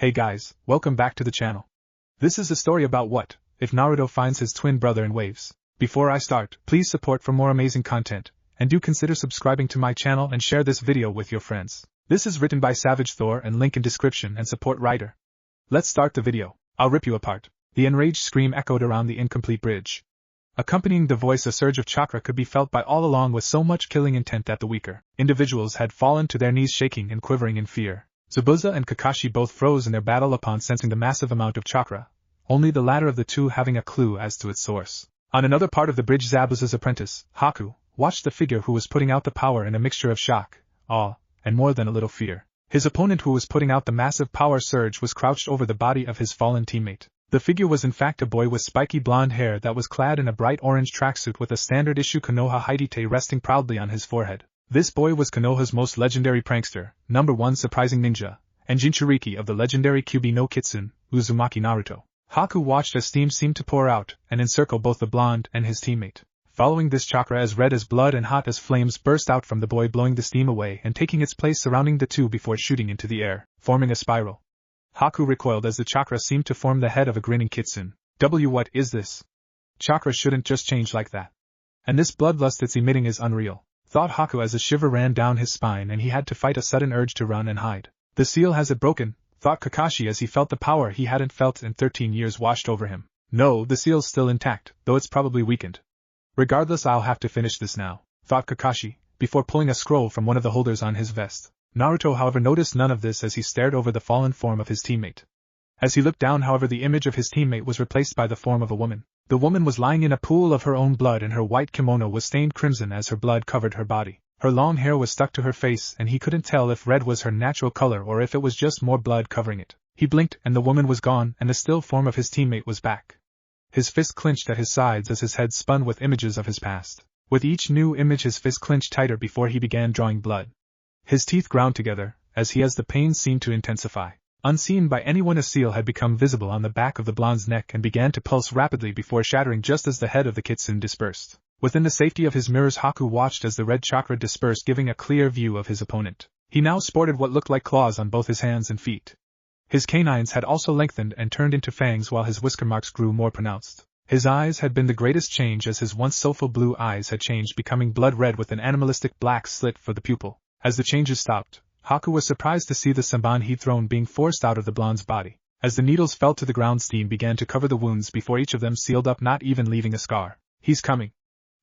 Hey guys, welcome back to the channel. This is a story about what if Naruto finds his twin brother in waves. Before I start, please support for more amazing content, and do consider subscribing to my channel and share this video with your friends. This is written by SavageThor and link in description and support writer. Let's start the video. I'll rip you apart. The enraged scream echoed around the incomplete bridge. Accompanying the voice, a surge of chakra could be felt by all along with so much killing intent that the weaker individuals had fallen to their knees shaking and quivering in fear. Zabuza and Kakashi both froze in their battle upon sensing the massive amount of chakra, only the latter of the two having a clue as to its source. On another part of the bridge, Zabuza's apprentice, Haku, watched the figure who was putting out the power in a mixture of shock, awe, and more than a little fear. His opponent, who was putting out the massive power surge, was crouched over the body of his fallen teammate. The figure was in fact a boy with spiky blonde hair that was clad in a bright orange tracksuit with a standard issue Konoha Hidite resting proudly on his forehead. This boy was Konoha's most legendary prankster, #1 surprising ninja, and Jinchuriki of the legendary Kyuubi no Kitsune, Uzumaki Naruto. Haku watched as steam seemed to pour out and encircle both the blonde and his teammate. Following this, chakra as red as blood and hot as flames burst out from the boy, blowing the steam away and taking its place surrounding the two before shooting into the air, forming a spiral. Haku recoiled as the chakra seemed to form the head of a grinning kitsune. What is this? Chakra shouldn't just change like that. And this bloodlust it's emitting is unreal, thought Haku as a shiver ran down his spine and he had to fight a sudden urge to run and hide. The seal has it broken, thought Kakashi as he felt the power he hadn't felt in 13 years washed over him. No, the seal's still intact, though it's probably weakened. Regardless, I'll have to finish this now, thought Kakashi, before pulling a scroll from one of the holders on his vest. Naruto, however, noticed none of this as he stared over the fallen form of his teammate. As he looked down, however, the image of his teammate was replaced by the form of a woman. The woman was lying in a pool of her own blood and her white kimono was stained crimson as her blood covered her body. Her long hair was stuck to her face and he couldn't tell if red was her natural color or if it was just more blood covering it. He blinked and the woman was gone and the still form of his teammate was back. His fist clenched at his sides as his head spun with images of his past. With each new image his fist clenched tighter before he began drawing blood. His teeth ground together, as the pain seemed to intensify. Unseen by anyone, a seal had become visible on the back of the blonde's neck and began to pulse rapidly before shattering just as the head of the kitsune dispersed. Within the safety of his mirrors, Haku watched as the red chakra dispersed, giving a clear view of his opponent. He now sported what looked like claws on both his hands and feet. His canines had also lengthened and turned into fangs while his whisker marks grew more pronounced. His eyes had been the greatest change as his once soulful blue eyes had changed, becoming blood red with an animalistic black slit for the pupil. As the changes stopped, Haku was surprised to see the senbon he'd thrown being forced out of the blonde's body. As the needles fell to the ground, steam began to cover the wounds before each of them sealed up, not even leaving a scar. He's coming,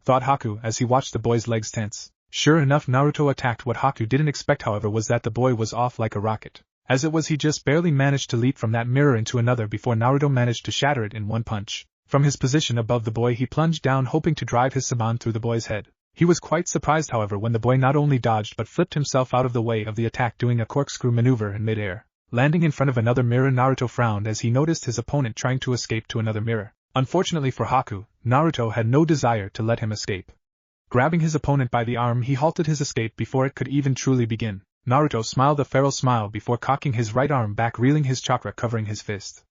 thought Haku as he watched the boy's legs tense. Sure enough, Naruto attacked. What Haku didn't expect, however, was that the boy was off like a rocket. As it was, he just barely managed to leap from that mirror into another before Naruto managed to shatter it in one punch. From his position above the boy, he plunged down, hoping to drive his senbon through the boy's head. He was quite surprised, however, when the boy not only dodged but flipped himself out of the way of the attack, doing a corkscrew maneuver in midair. Landing in front of another mirror, Naruto frowned as he noticed his opponent trying to escape to another mirror. Unfortunately for Haku, Naruto had no desire to let him escape. Grabbing his opponent by the arm, he halted his escape before it could even truly begin. Naruto smiled a feral smile before cocking his right arm back, reeling his chakra covering his fist.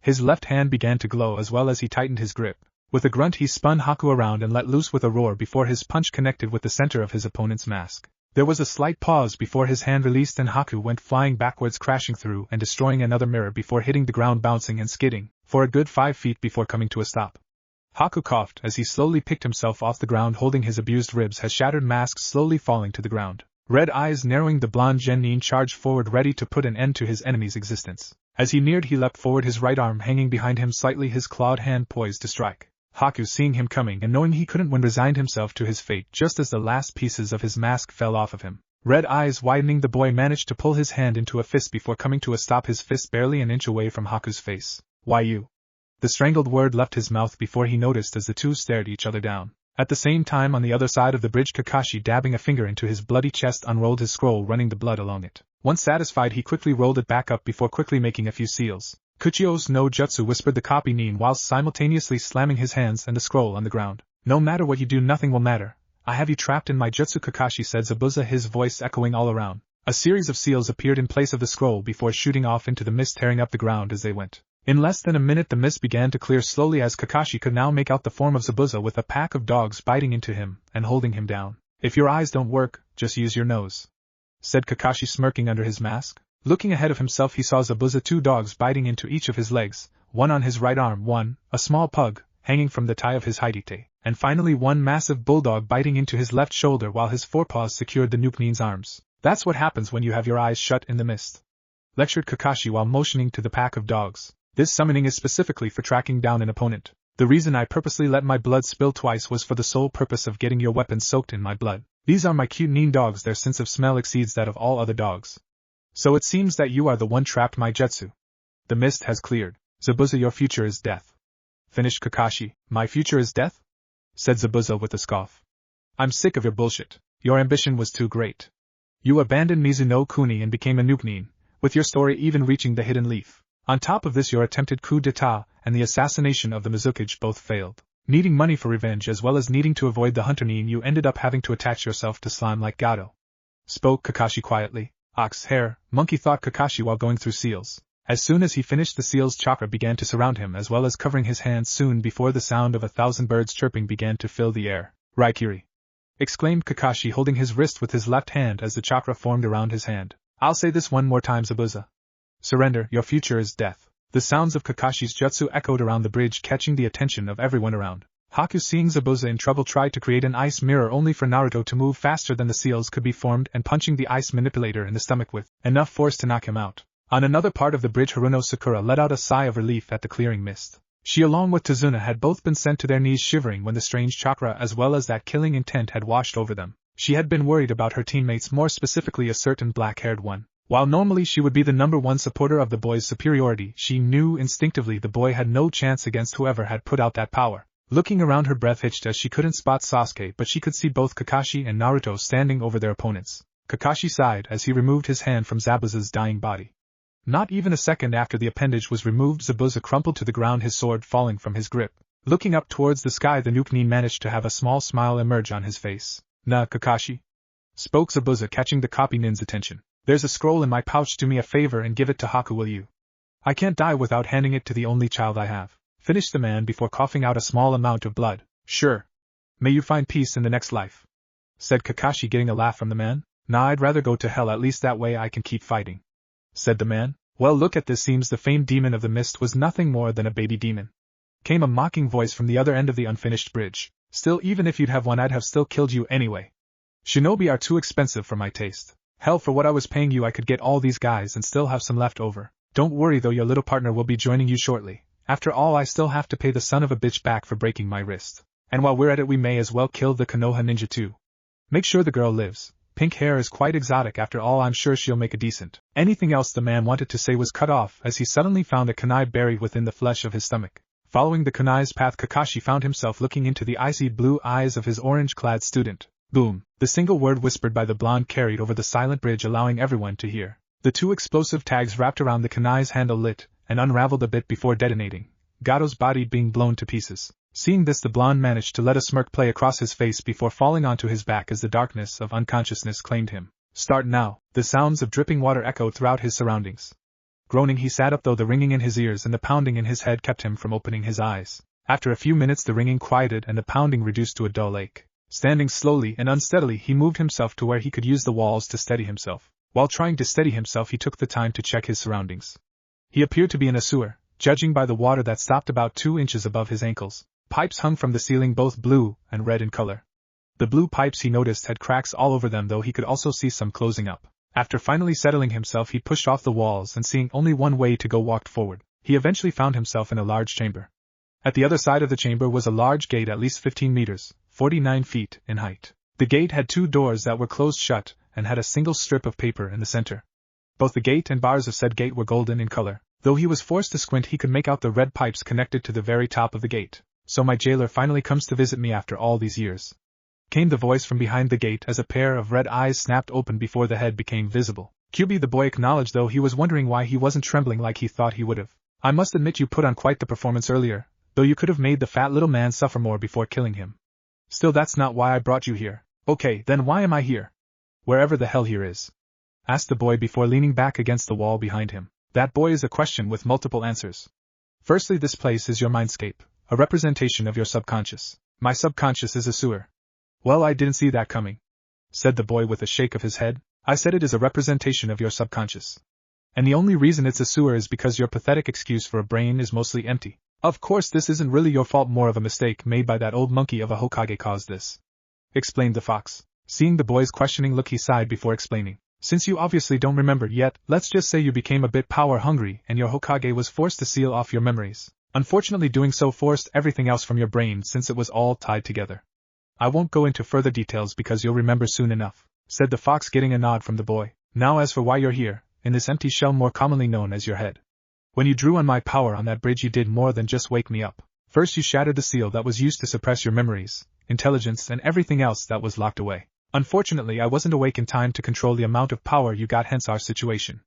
His left hand began to glow as well as he tightened his grip. With a grunt, he spun Haku around and let loose with a roar before his punch connected with the center of his opponent's mask. There was a slight pause before his hand released and Haku went flying backwards, crashing through and destroying another mirror before hitting the ground, bouncing and skidding for a good 5 feet before coming to a stop. Haku coughed as he slowly picked himself off the ground, holding his abused ribs, his shattered mask slowly falling to the ground. Red eyes narrowing, the blonde Genin charged forward, ready to put an end to his enemy's existence. As he neared, he leapt forward, his right arm hanging behind him slightly, his clawed hand poised to strike. Haku, seeing him coming and knowing he couldn't win, resigned himself to his fate just as the last pieces of his mask fell off of him. Red eyes widening, the boy managed to pull his hand into a fist before coming to a stop, his fist barely an inch away from Haku's face. Why you? The strangled word left his mouth before he noticed as the two stared each other down. At the same time, on the other side of the bridge, Kakashi, dabbing a finger into his bloody chest, unrolled his scroll, running the blood along it. Once satisfied, he quickly rolled it back up before quickly making a few seals. Kuchio's no jutsu, whispered the copy Nin whilst simultaneously slamming his hands and the scroll on the ground. No matter what you do, nothing will matter. I have you trapped in my jutsu, Kakashi said, Zabuza, his voice echoing all around. A series of seals appeared in place of the scroll before shooting off into the mist, tearing up the ground as they went. In less than a minute the mist began to clear slowly as Kakashi could now make out the form of Zabuza with a pack of dogs biting into him and holding him down. If your eyes don't work, just use your nose, said Kakashi, smirking under his mask. Looking ahead of himself, he saw Zabuza, 2 dogs biting into each of his legs, one on his right arm, one, a small pug, hanging from the tie of his hidite, and finally one massive bulldog biting into his left shoulder while his forepaws secured the Nukenin's arms. That's what happens when you have your eyes shut in the mist, lectured Kakashi while motioning to the pack of dogs. This summoning is specifically for tracking down an opponent. The reason I purposely let my blood spill twice was for the sole purpose of getting your weapon soaked in my blood. These are my Chunin dogs, their sense of smell exceeds that of all other dogs. So it seems that you are the one trapped my jutsu. The mist has cleared. Zabuza, your future is death. Finished Kakashi. My future is death? Said Zabuza with a scoff. I'm sick of your bullshit. Your ambition was too great. You abandoned Mizuno Kuni and became a Nukenin, with your story even reaching the Hidden Leaf. On top of this, your attempted coup d'etat and the assassination of the Mizukage both failed. Needing money for revenge as well as needing to avoid the Hunter Nin, you ended up having to attach yourself to slime like Gato. Spoke Kakashi quietly. Ox, hare, monkey, thought Kakashi while going through seals. As soon as he finished, the seal's chakra began to surround him as well as covering his hands soon before the sound of 1,000 birds chirping began to fill the air. Raikiri! Exclaimed Kakashi, holding his wrist with his left hand as the chakra formed around his hand. I'll say this one more time, Zabuza. Surrender, your future is death. The sounds of Kakashi's jutsu echoed around the bridge, catching the attention of everyone around. Haku, seeing Zabuza in trouble, tried to create an ice mirror only for Naruto to move faster than the seals could be formed and punching the ice manipulator in the stomach with enough force to knock him out. On another part of the bridge, Haruno Sakura let out a sigh of relief at the clearing mist. She along with Tazuna had both been sent to their knees shivering when the strange chakra as well as that killing intent had washed over them. She had been worried about her teammates, more specifically a certain black-haired one. While normally she would be the #1 supporter of the boy's superiority, she knew instinctively the boy had no chance against whoever had put out that power. Looking around, her breath hitched as she couldn't spot Sasuke, but she could see both Kakashi and Naruto standing over their opponents. Kakashi sighed as he removed his hand from Zabuza's dying body. Not even a second after the appendage was removed, Zabuza crumpled to the ground, his sword falling from his grip. Looking up towards the sky, the Nukenin managed to have a small smile emerge on his face. "Nah, Kakashi," spoke Zabuza, catching the copy nin's attention. "There's a scroll in my pouch. Do me a favor and give it to Haku, will you? I can't die without handing it to the only child I have," finished the man before coughing out a small amount of blood. "Sure. May you find peace in the next life," said Kakashi, getting a laugh from the man. "Nah, I'd rather go to hell, at least that way I can keep fighting," said the man. "Well, look at this. Seems the famed demon of the mist was nothing more than a baby demon," came a mocking voice from the other end of the unfinished bridge. "Still, even if you'd have one, I'd have still killed you anyway. Shinobi are too expensive for my taste. Hell, for what I was paying you I could get all these guys and still have some left over. Don't worry though, your little partner will be joining you shortly. After all, I still have to pay the son of a bitch back for breaking my wrist. And while we're at it, we may as well kill the Konoha ninja too. Make sure the girl lives. Pink hair is quite exotic after all. I'm sure she'll make a decent." Anything else the man wanted to say was cut off as he suddenly found a kunai buried within the flesh of his stomach. Following the kunai's path, Kakashi found himself looking into the icy blue eyes of his orange-clad student. Boom! The single word whispered by the blonde carried over the silent bridge, allowing everyone to hear. The 2 explosive tags wrapped around the kunai's handle lit and unraveled a bit before detonating, Gato's body being blown to pieces. Seeing this, the blonde managed to let a smirk play across his face before falling onto his back as the darkness of unconsciousness claimed him. "Start now." The sounds of dripping water echoed throughout his surroundings. Groaning, he sat up, though the ringing in his ears and the pounding in his head kept him from opening his eyes. After a few minutes, the ringing quieted and the pounding reduced to a dull ache. Standing slowly and unsteadily, he moved himself to where he could use the walls to steady himself. While trying to steady himself, he took the time to check his surroundings. He appeared to be in a sewer, judging by the water that stopped about 2 inches above his ankles. Pipes hung from the ceiling, both blue and red in color. The blue pipes, he noticed, had cracks all over them, though he could also see some closing up. After finally settling himself, he pushed off the walls and, seeing only one way to go, walked forward. He eventually found himself in a large chamber. At the other side of the chamber was a large gate at least 15 meters, 49 feet, in height. The gate had 2 doors that were closed shut and had a single strip of paper in the center. Both the gate and bars of said gate were golden in color. Though he was forced to squint, he could make out the red pipes connected to the very top of the gate. "So my jailer finally comes to visit me after all these years," came the voice from behind the gate as a pair of red eyes snapped open before the head became visible. "QB," the boy acknowledged, though he was wondering why he wasn't trembling like he thought he would have. "I must admit you put on quite the performance earlier, though you could have made the fat little man suffer more before killing him. Still, that's not why I brought you here." "Okay, then why am I here?" "Wherever the hell here is," asked the boy before leaning back against the wall behind him. That boy is a question with multiple answers. "Firstly, this place is your mindscape, a representation of your subconscious." "My subconscious is a sewer." "Well, I didn't see that coming," said the boy with a shake of his head. "I said it is a representation of your subconscious." And the only reason it's a sewer is because your pathetic excuse for a brain is mostly empty. Of course this isn't really your fault, more of a mistake made by that old monkey of a Hokage caused this," explained the fox. Seeing the boy's questioning look, he sighed before explaining. "Since you obviously don't remember yet, let's just say you became a bit power-hungry and your Hokage was forced to seal off your memories. Unfortunately, doing so forced everything else from your brain since it was all tied together. I won't go into further details because you'll remember soon enough," said the fox, getting a nod from the boy. "Now as for why you're here, in this empty shell more commonly known as your head. When you drew on my power on that bridge, you did more than just wake me up. First you shattered the seal that was used to suppress your memories, intelligence, and everything else that was locked away. Unfortunately, I wasn't awake in time to control the amount of power you got, hence our situation,"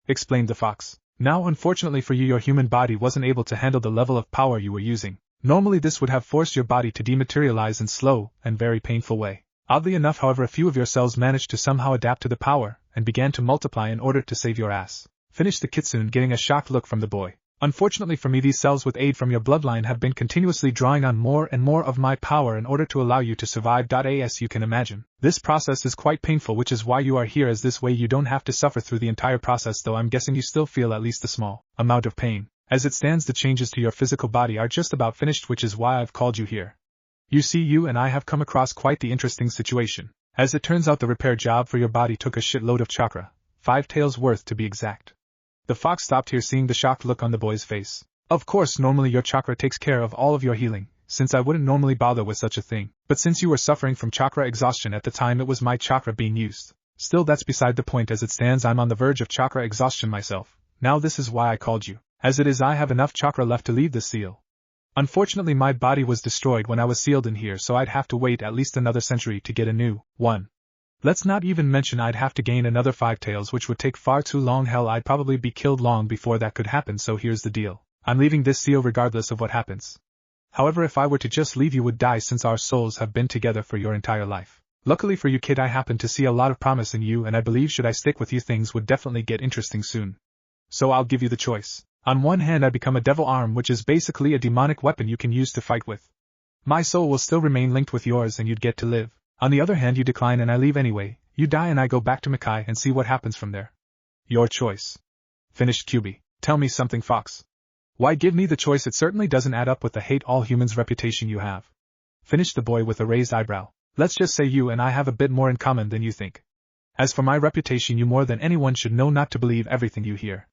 explained the fox. "Now, unfortunately for you, your human body wasn't able to handle the level of power you were using. Normally this would have forced your body to dematerialize in slow and very painful way. Oddly enough, however, a few of your cells managed to somehow adapt to the power and began to multiply in order to save your ass," finished the kitsune, getting a shocked look from the boy. "Unfortunately for me, these cells, with aid from your bloodline, have been continuously drawing on more and more of my power in order to allow you to survive. As you can imagine, this process is quite painful, which is why you are here, as this way you don't have to suffer through the entire process, though I'm guessing you still feel at least a small amount of pain. As it stands, the changes to your physical body are just about finished, which is why I've called you here. You see, you and I have come across quite the interesting situation. As it turns out, the repair job for your body took a shitload of chakra, 5 taels worth to be exact." The fox stopped here, seeing the shocked look on the boy's face. "Of course, normally your chakra takes care of all of your healing, since I wouldn't normally bother with such a thing. But since you were suffering from chakra exhaustion at the time, it was my chakra being used. Still, that's beside the point. As it stands, I'm on the verge of chakra exhaustion myself. Now this is why I called you. As it is, I have enough chakra left to leave the seal. Unfortunately, my body was destroyed when I was sealed in here, so I'd have to wait at least another century to get a new one. Let's not even mention I'd have to gain another 5 taels, which would take far too long. Hell, I'd probably be killed long before that could happen. So here's the deal. I'm leaving this seal regardless of what happens. However, if I were to just leave, you would die, since our souls have been together for your entire life. Luckily for you, kid, I happen to see a lot of promise in you, and I believe should I stick with you, things would definitely get interesting soon. So I'll give you the choice. On one hand, I become a devil arm, which is basically a demonic weapon you can use to fight with. My soul will still remain linked with yours and you'd get to live. On the other hand, you decline and I leave anyway. You die and I go back to Makai and see what happens from there. Your choice," finished QB. "Tell me something, fox. Why give me the choice? It certainly doesn't add up with the hate all humans reputation you have," finished the boy with a raised eyebrow. "Let's just say you and I have a bit more in common than you think. As for my reputation, you more than anyone should know not to believe everything you hear,"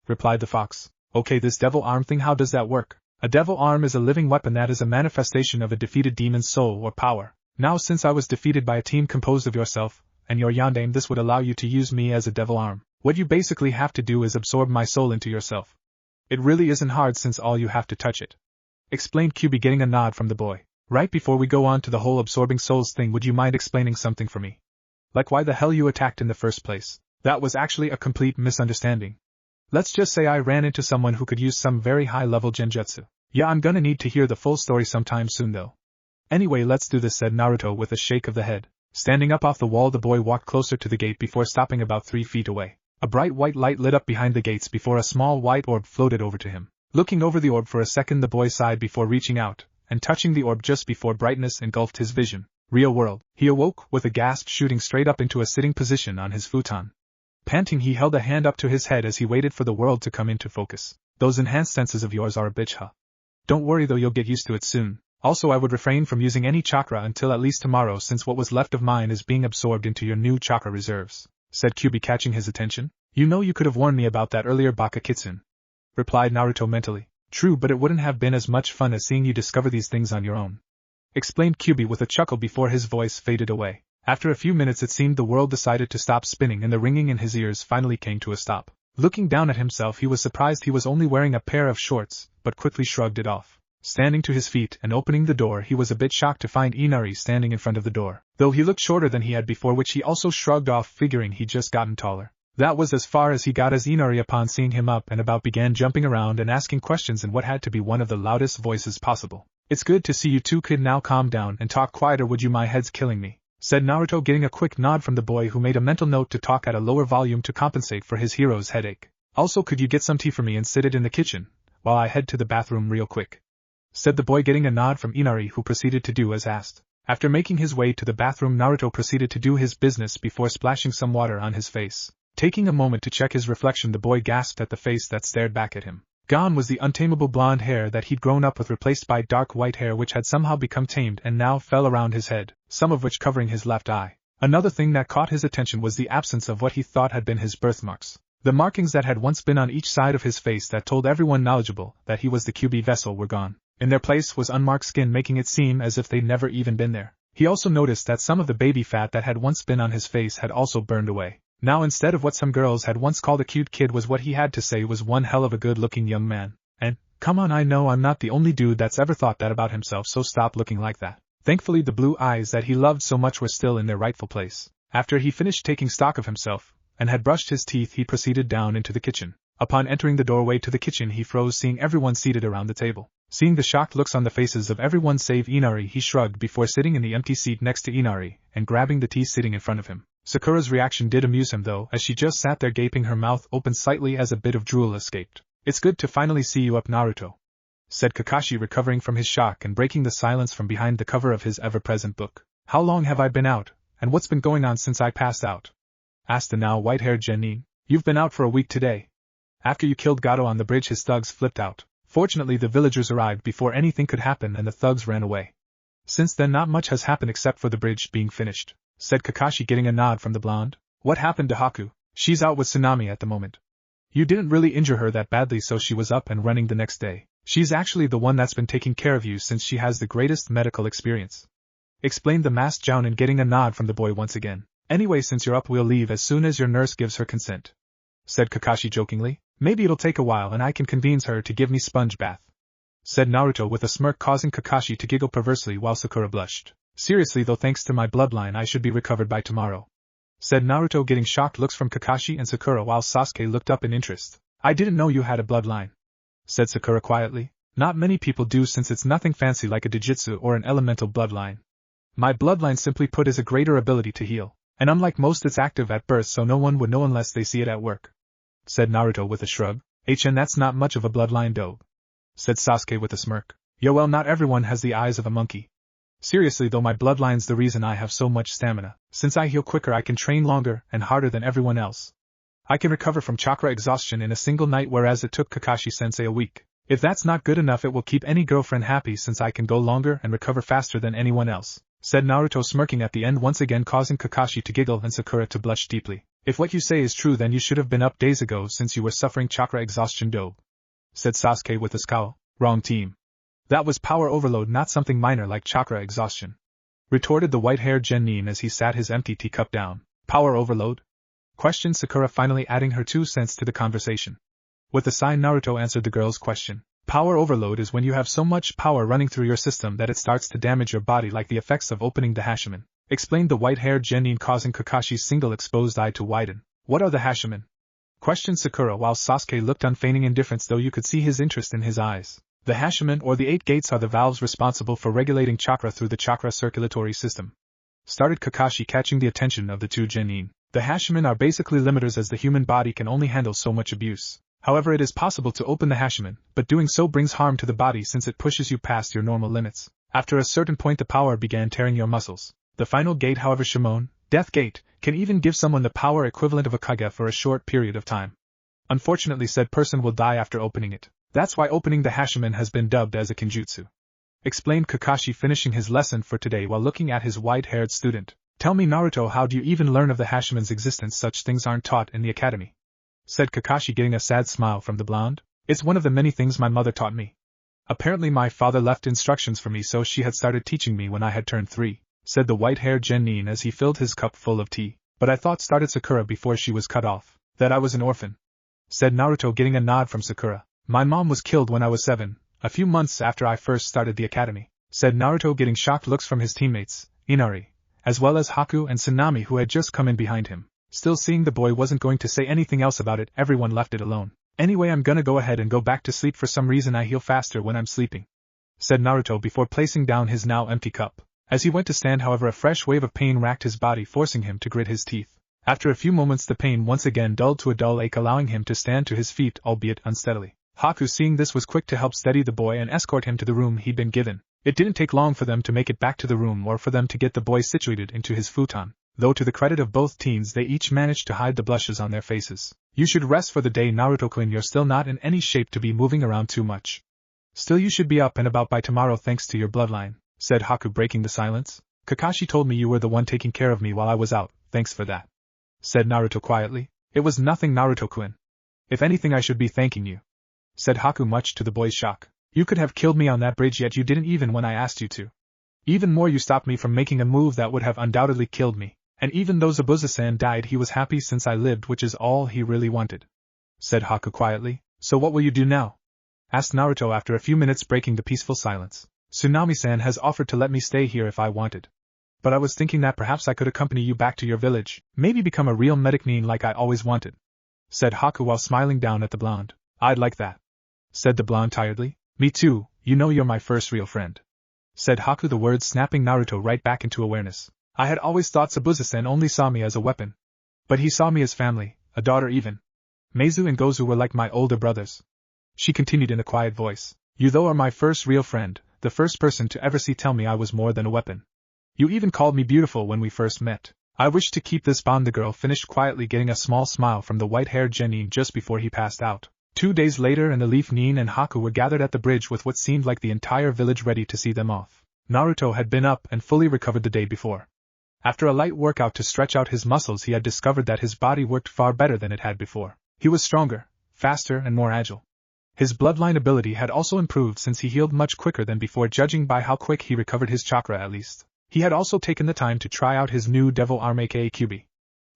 replied the fox. "Okay, this devil arm thing, how does that work?" "A devil arm is a living weapon that is a manifestation of a defeated demon's soul or power. Now, since I was defeated by a team composed of yourself and your yandame, this would allow you to use me as a devil arm. What you basically have to do is absorb my soul into yourself. It really isn't hard, since all you have to touch it," explained QB, getting a nod from the boy. "Right before we go on to the whole absorbing souls thing, would you mind explaining something for me? Like why the hell you attacked in the first place? That was actually a complete misunderstanding. Let's just say I ran into someone who could use some very high-level genjutsu. Yeah, I'm gonna need to hear the full story sometime soon though. Anyway, let's do this," said Naruto with a shake of the head. Standing up off the wall, the boy walked closer to the gate before stopping about 3 feet away. A bright white light lit up behind the gates before a small white orb floated over to him. Looking over the orb for a second, the boy sighed before reaching out and touching the orb just before brightness engulfed his vision. Real world. He awoke with a gasp, shooting straight up into a sitting position on his futon. Panting, he held a hand up to his head as he waited for the world to come into focus. "Those enhanced senses of yours are a bitch, huh? Don't worry though, you'll get used to it soon. Also, I would refrain from using any chakra until at least tomorrow, since what was left of mine is being absorbed into your new chakra reserves," said QB, catching his attention. "You know, you could have warned me about that earlier, Baka Kitsune," replied Naruto mentally. "True, but it wouldn't have been as much fun as seeing you discover these things on your own," explained QB with a chuckle before his voice faded away. After a few minutes, it seemed the world decided to stop spinning and the ringing in his ears finally came to a stop. Looking down at himself, he was surprised he was only wearing a pair of shorts, but quickly shrugged it off. Standing to his feet and opening the door, he was a bit shocked to find Inari standing in front of the door, though he looked shorter than he had before, which he also shrugged off, figuring he'd just gotten taller. That was as far as he got, as Inari, upon seeing him up and about, began jumping around and asking questions in what had to be one of the loudest voices possible. "It's good to see you two, kid. Now calm down and talk quieter, would you? My head's killing me," said Naruto, getting a quick nod from the boy, who made a mental note to talk at a lower volume to compensate for his hero's headache. "Also, could you get some tea for me and sit it in the kitchen, while I head to the bathroom real quick?" said the boy, getting a nod from Inari, who proceeded to do as asked. After making his way to the bathroom, Naruto proceeded to do his business before splashing some water on his face. Taking a moment to check his reflection, the boy gasped at the face that stared back at him. Gone was the untamable blonde hair that he'd grown up with, replaced by dark white hair which had somehow become tamed and now fell around his head, some of which covering his left eye. Another thing that caught his attention was the absence of what he thought had been his birthmarks. The markings that had once been on each side of his face that told everyone knowledgeable that he was the QB vessel were gone. In their place was unmarked skin, making it seem as if they'd never even been there. He also noticed that some of the baby fat that had once been on his face had also burned away. Now instead of what some girls had once called a cute kid was what he had to say was one hell of a good-looking young man. And, come on, I know I'm not the only dude that's ever thought that about himself, so stop looking like that. Thankfully the blue eyes that he loved so much were still in their rightful place. After he finished taking stock of himself, and had brushed his teeth, he proceeded down into the kitchen. Upon entering the doorway to the kitchen he froze, seeing everyone seated around the table. Seeing the shocked looks on the faces of everyone save Inari, he shrugged before sitting in the empty seat next to Inari, and grabbing the tea sitting in front of him. Sakura's reaction did amuse him though, as she just sat there gaping, her mouth open slightly as a bit of drool escaped. "It's good to finally see you up, Naruto," said Kakashi, recovering from his shock and breaking the silence from behind the cover of his ever-present book. "How long have I been out, and what's been going on since I passed out?" asked the now white-haired Genin. "You've been out for a week today. After you killed Gato on the bridge, his thugs flipped out. Fortunately the villagers arrived before anything could happen and the thugs ran away. Since then not much has happened except for the bridge being finished," said Kakashi, getting a nod from the blonde. "What happened to Haku?" "She's out with Tsunami at the moment. You didn't really injure her that badly, so she was up and running the next day. She's actually the one that's been taking care of you since she has the greatest medical experience," explained the masked Jounin, getting a nod from the boy once again. "Anyway, since you're up, we'll leave as soon as your nurse gives her consent," said Kakashi jokingly. "Maybe it'll take a while and I can convince her to give me sponge bath," said Naruto with a smirk, causing Kakashi to giggle perversely while Sakura blushed. "Seriously though, thanks to my bloodline I should be recovered by tomorrow," said Naruto, getting shocked looks from Kakashi and Sakura while Sasuke looked up in interest. "I didn't know you had a bloodline," said Sakura quietly. "Not many people do, since it's nothing fancy like a Dijitsu or an elemental bloodline. My bloodline, simply put, is a greater ability to heal, and unlike most it's active at birth, so no one would know unless they see it at work," said Naruto with a shrug. "And that's not much of a bloodline though," said Sasuke with a smirk. "Yo, well, not everyone has the eyes of a monkey. Seriously though, my bloodline's the reason I have so much stamina. Since I heal quicker, I can train longer and harder than everyone else. I can recover from chakra exhaustion in a single night, whereas it took Kakashi-sensei a week. If that's not good enough, it will keep any girlfriend happy since I can go longer and recover faster than anyone else," said Naruto, smirking at the end once again, causing Kakashi to giggle and Sakura to blush deeply. "If what you say is true, then you should have been up days ago since you were suffering chakra exhaustion though," said Sasuke with a scowl. "Wrong team. That was power overload, not something minor like chakra exhaustion," retorted the white-haired Genin as he sat his empty teacup down. "Power overload?" questioned Sakura, finally adding her 2 cents to the conversation. With a sigh, Naruto answered the girl's question. "Power overload is when you have so much power running through your system that it starts to damage your body, like the effects of opening the Hashimen," explained the white-haired Genin, causing Kakashi's single exposed eye to widen. "What are the Hashimen?" questioned Sakura while Sasuke looked unfeigning indifference, though you could see his interest in his eyes. "The Hashimen, or the 8 gates, are the valves responsible for regulating chakra through the chakra circulatory system," started Kakashi, catching the attention of the 2 Genin. "The Hashimen are basically limiters, as the human body can only handle so much abuse. However, it is possible to open the Hashimen, but doing so brings harm to the body since it pushes you past your normal limits. After a certain point, the power began tearing your muscles. The final gate, however, Shimon, Death Gate, can even give someone the power equivalent of a Hokage for a short period of time. Unfortunately, said person will die after opening it. That's why opening the Hashimen has been dubbed as a Kenjutsu," explained Kakashi, finishing his lesson for today while looking at his white-haired student. "Tell me, Naruto, how do you even learn of the Hashimen's existence? Such things aren't taught in the academy," said Kakashi, getting a sad smile from the blonde. "It's one of the many things my mother taught me. Apparently my father left instructions for me, so she had started teaching me when I had turned 3, said the white-haired Genin as he filled his cup full of tea. "But I thought," started Sakura before she was cut off, "that I was an orphan," said Naruto, getting a nod from Sakura. "My mom was killed when I was 7, a few months after I first started the academy," said Naruto, getting shocked looks from his teammates, Inari, as well as Haku and Tsunami, who had just come in behind him. Still, seeing the boy wasn't going to say anything else about it, everyone left it alone. "Anyway, I'm gonna go ahead and go back to sleep. For some reason I heal faster when I'm sleeping," said Naruto before placing down his now empty cup. As he went to stand, however, a fresh wave of pain racked his body, forcing him to grit his teeth. After a few moments the pain once again dulled to a dull ache, allowing him to stand to his feet, albeit unsteadily. Haku, seeing this, was quick to help steady the boy and escort him to the room he'd been given. It didn't take long for them to make it back to the room, or for them to get the boy situated into his futon. though to the credit of both teens they each managed to hide the blushes on their faces. You should rest for the day, Naruto-kun. You're still not in any shape to be moving around too much. Still, you should be up and about by tomorrow thanks to your bloodline, said Haku, breaking the silence. Kakashi told me you were the one taking care of me while I was out, thanks for that, said Naruto quietly. It was nothing, Naruto-kun. If anything, I should be thanking you, said Haku, much to the boy's shock. You could have killed me on that bridge, yet you didn't even when I asked you to. Even more, you stopped me from making a move that would have undoubtedly killed me. And even though Zabuza-san died, he was happy since I lived, which is all he really wanted, said Haku quietly. So what will you do now? Asked Naruto after a few minutes, breaking the peaceful silence. Tsunami-san has offered to let me stay here if I wanted. But I was thinking that perhaps I could accompany you back to your village, maybe become a real medic nin like I always wanted, said Haku while smiling down at the blonde. I'd like that, said the blonde tiredly. Me too, you know you're my first real friend, said Haku, the words snapping Naruto right back into awareness. I had always thought Zabuza-san only saw me as a weapon. But he saw me as family, a daughter even. Meizu and Gozu were like my older brothers. She continued in a quiet voice. You though are my first real friend, the first person to ever tell me I was more than a weapon. You even called me beautiful when we first met. I wish to keep this bond, the girl finished quietly, getting a small smile from the white-haired genin just before he passed out. 2 days later, and the Leaf Nin and Haku were gathered at the bridge with what seemed like the entire village ready to see them off. Naruto had been up and fully recovered the day before. After a light workout to stretch out his muscles, he had discovered that his body worked far better than it had before. He was stronger, faster, and more agile. His bloodline ability had also improved since he healed much quicker than before, judging by how quick he recovered his chakra at least. He had also taken the time to try out his new devil arm, aka Kyubi.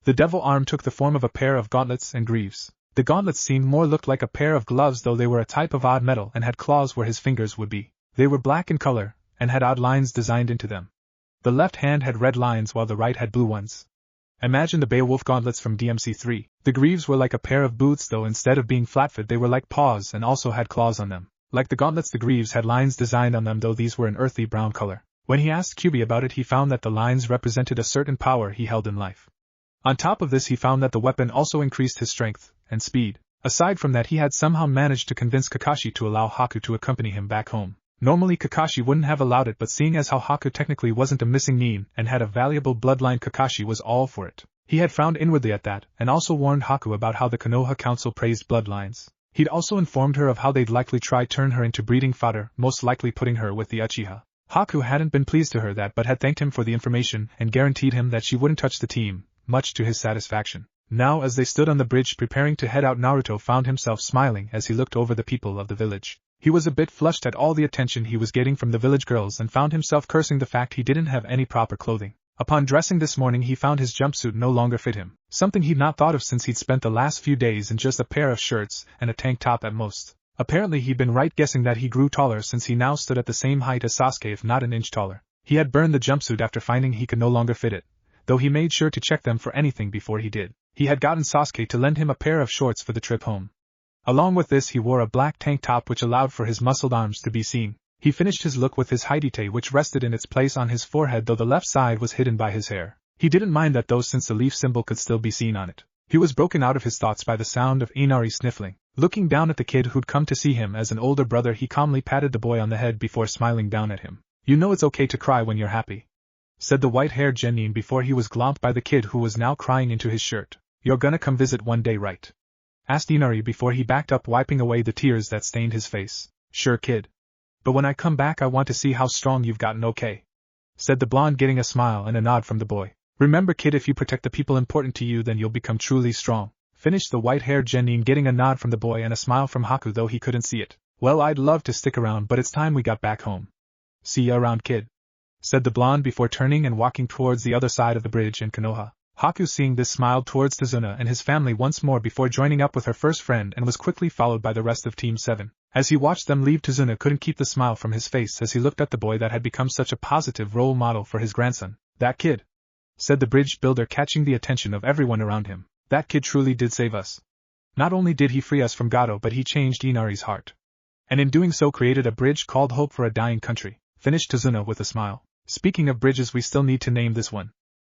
The devil arm took the form of a pair of gauntlets and greaves. The gauntlets seemed more looked like a pair of gloves, though they were a type of odd metal and had claws where his fingers would be. They were black in color, and had odd lines designed into them. The left hand had red lines while the right had blue ones. Imagine the Beowulf gauntlets from DMC3. The greaves were like a pair of boots, though instead of being flat-footed they were like paws and also had claws on them. Like the gauntlets, the greaves had lines designed on them, though these were an earthy brown color. When he asked Kyubi about it, he found that the lines represented a certain power he held in life. On top of this, he found that the weapon also increased his strength and speed. Aside from that, he had somehow managed to convince Kakashi to allow Haku to accompany him back home. Normally Kakashi wouldn't have allowed it, but seeing as how Haku technically wasn't a missing nin and had a valuable bloodline, Kakashi was all for it. He had frowned inwardly at that, and also warned Haku about how the Konoha Council praised bloodlines. He'd also informed her of how they'd likely try turn her into breeding fodder, most likely putting her with the Uchiha. Haku hadn't been pleased to hear that, but had thanked him for the information and guaranteed him that she wouldn't touch the team, much to his satisfaction. Now, as they stood on the bridge preparing to head out, Naruto found himself smiling as he looked over the people of the village. He was a bit flushed at all the attention he was getting from the village girls and found himself cursing the fact he didn't have any proper clothing. Upon dressing this morning, he found his jumpsuit no longer fit him, something he'd not thought of since he'd spent the last few days in just a pair of shirts and a tank top at most. Apparently he'd been right guessing that he grew taller, since he now stood at the same height as Sasuke, if not an inch taller. He had burned the jumpsuit after finding he could no longer fit it, though he made sure to check them for anything before he did. He had gotten Sasuke to lend him a pair of shorts for the trip home. Along with this, he wore a black tank top which allowed for his muscled arms to be seen. He finished his look with his hidete, which rested in its place on his forehead, though the left side was hidden by his hair. He didn't mind that though, since the leaf symbol could still be seen on it. He was broken out of his thoughts by the sound of Inari sniffling. Looking down at the kid who'd come to see him as an older brother, he calmly patted the boy on the head before smiling down at him. You know it's okay to cry when you're happy, said the white-haired genin before he was glomped by the kid who was now crying into his shirt. You're gonna come visit one day, right? Asked Inari before he backed up, wiping away the tears that stained his face. Sure, kid. But when I come back I want to see how strong you've gotten, okay? Said the blonde, getting a smile and a nod from the boy. Remember, kid, if you protect the people important to you, then you'll become truly strong. Finished the white-haired genin, getting a nod from the boy and a smile from Haku, though he couldn't see it. Well, I'd love to stick around, but it's time we got back home. See ya around, kid, said the blonde before turning and walking towards the other side of the bridge in Konoha. Haku, seeing this, smiled towards Tazuna and his family once more before joining up with her first friend, and was quickly followed by the rest of Team 7. As he watched them leave, Tazuna couldn't keep the smile from his face as he looked at the boy that had become such a positive role model for his grandson. That kid, said the bridge builder, catching the attention of everyone around him. That kid truly did save us. Not only did he free us from Gato, but he changed Inari's heart. And in doing so created a bridge called Hope for a Dying Country, finished Tazuna with a smile. Speaking of bridges, we still need to name this one,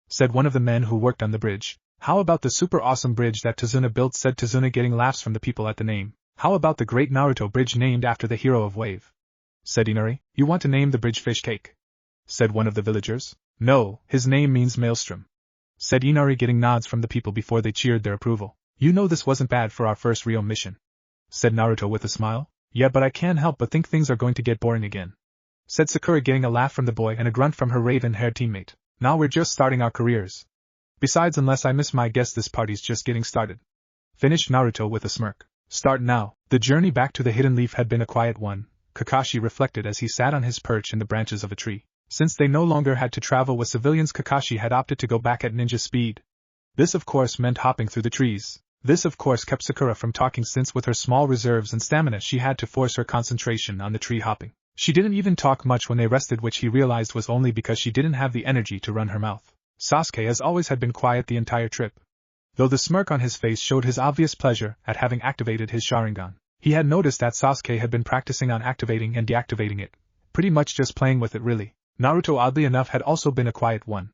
said one of the men who worked on the bridge. How about the super awesome bridge that Tazuna built, said Tazuna, getting laughs from the people at the name. How about the great Naruto bridge named after the hero of Wave, said Inari. You want to name the bridge Fish Cake, said one of the villagers. No, his name means maelstrom, said Inari, getting nods from the people before they cheered their approval. You know this wasn't bad for our first real mission, said Naruto with a smile. Yeah, but I can't help but think things are going to get boring again, said Sakura, getting a laugh from the boy and a grunt from her raven-haired teammate. Now we're just starting our careers. Besides, unless I miss my guess, this party's just getting started, finished Naruto with a smirk. Start now. The journey back to the hidden leaf had been a quiet one, Kakashi reflected as he sat on his perch in the branches of a tree. Since they no longer had to travel with civilians, Kakashi had opted to go back at ninja speed. This of course meant hopping through the trees. This of course kept Sakura from talking, since with her small reserves and stamina she had to force her concentration on the tree hopping. She didn't even talk much when they rested, which he realized was only because she didn't have the energy to run her mouth. Sasuke, as always, had been quiet the entire trip, though the smirk on his face showed his obvious pleasure at having activated his Sharingan. He had noticed that Sasuke had been practicing on activating and deactivating it, pretty much just playing with it really. Naruto, oddly enough, had also been a quiet one.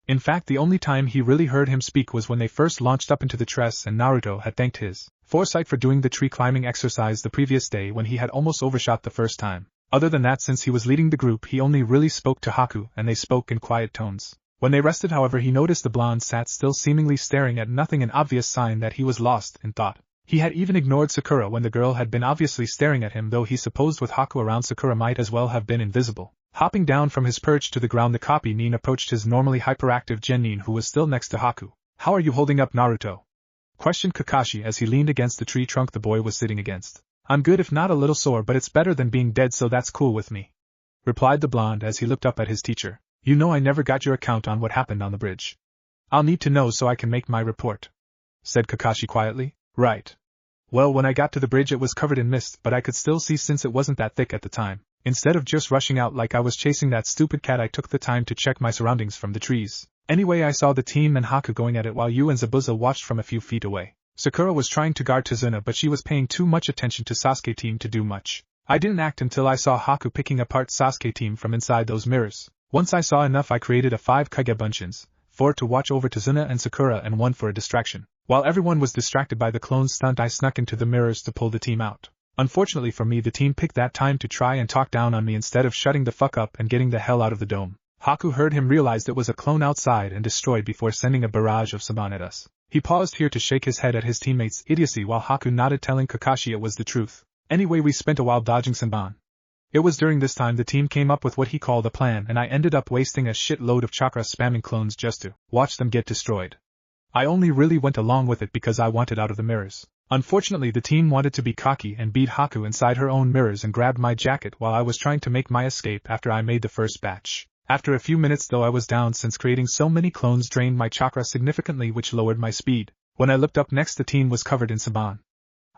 In fact, the only time he really heard him speak was when they first launched up into the tress and Naruto had thanked his foresight for doing the tree climbing exercise the previous day when he had almost overshot the first time. Other than that, since he was leading the group, he only really spoke to Haku, and they spoke in quiet tones. When they rested, however, he noticed the blonde sat still, seemingly staring at nothing, an obvious sign that he was lost in thought. He had even ignored Sakura when the girl had been obviously staring at him, though he supposed with Haku around, Sakura might as well have been invisible. Hopping down from his perch to the ground, the copy Nin approached his normally hyperactive Genin, who was still next to Haku. How are you holding up, Naruto? Questioned Kakashi as he leaned against the tree trunk the boy was sitting against. I'm good, if not a little sore, but it's better than being dead, so that's cool with me, replied the blonde as he looked up at his teacher. You know, I never got your account on what happened on the bridge. I'll need to know so I can make my report, said Kakashi quietly. Right. Well, when I got to the bridge it was covered in mist, but I could still see since it wasn't that thick at the time. Instead of just rushing out like I was chasing that stupid cat, I took the time to check my surroundings from the trees. Anyway, I saw the team and Haku going at it while you and Zabuza watched from a few feet away. Sakura was trying to guard Tazuna, but she was paying too much attention to Sasuke team to do much. I didn't act until I saw Haku picking apart Sasuke team from inside those mirrors. Once I saw enough, I created a 5 Kage Bunchins, 4 to watch over Tazuna and Sakura and 1 for a distraction. While everyone was distracted by the clone stunt, I snuck into the mirrors to pull the team out. Unfortunately for me, the team picked that time to try and talk down on me instead of shutting the fuck up and getting the hell out of the dome. Haku heard him, realized it was a clone outside and destroyed before sending a barrage of Saban at us. He paused here to shake his head at his teammates' idiocy while Haku nodded, telling Kakashi it was the truth. Anyway, we spent a while dodging Saban. It was during this time the team came up with what he called a plan, and I ended up wasting a shitload of chakra spamming clones just to watch them get destroyed. I only really went along with it because I wanted out of the mirrors. Unfortunately, the team wanted to be cocky and beat Haku inside her own mirrors and grabbed my jacket while I was trying to make my escape after I made the first batch. After a few minutes though, I was down since creating so many clones drained my chakra significantly, which lowered my speed. When I looked up next, the team was covered in Saban.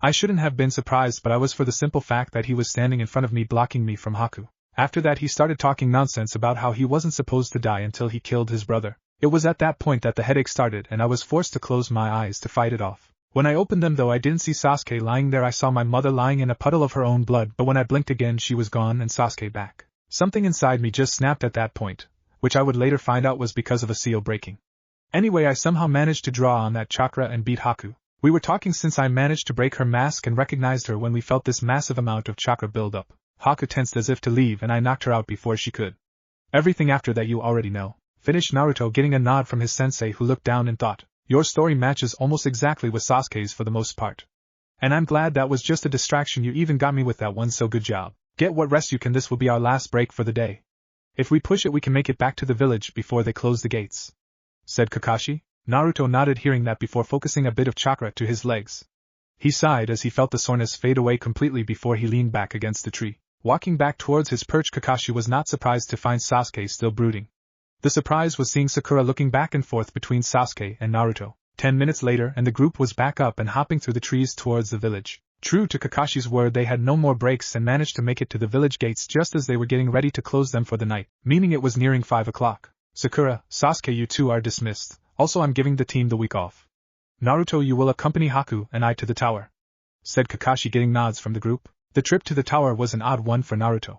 I shouldn't have been surprised, but I was, for the simple fact that he was standing in front of me blocking me from Haku. After that he started talking nonsense about how he wasn't supposed to die until he killed his brother. It was at that point that the headache started and I was forced to close my eyes to fight it off. When I opened them though, I didn't see Sasuke lying there. I saw my mother lying in a puddle of her own blood, but when I blinked again she was gone and Sasuke back. Something inside me just snapped at that point, which I would later find out was because of a seal breaking. Anyway, I somehow managed to draw on that chakra and beat Haku. We were talking since I managed to break her mask and recognized her when we felt this massive amount of chakra build up. Haku tensed as if to leave and I knocked her out before she could. Everything after that you already know, finished Naruto, getting a nod from his sensei, who looked down and thought, your story matches almost exactly with Sasuke's for the most part. And I'm glad that was just a distraction. You even got me with that one, so good job. Get what rest you can. This will be our last break for the day. If we push it we can make it back to the village before they close the gates, said Kakashi. Naruto nodded, hearing that before focusing a bit of chakra to his legs. He sighed as he felt the soreness fade away completely before he leaned back against the tree. Walking back towards his perch, Kakashi was not surprised to find Sasuke still brooding. The surprise was seeing Sakura looking back and forth between Sasuke and Naruto. 10 minutes later and the group was back up and hopping through the trees towards the village. True to Kakashi's word, they had no more breaks and managed to make it to the village gates just as they were getting ready to close them for the night, meaning it was nearing 5 o'clock. Sakura, Sasuke, you two are dismissed. Also, I'm giving the team the week off. Naruto, you will accompany Haku and I to the tower, said Kakashi, getting nods from the group. The trip to the tower was an odd one for Naruto.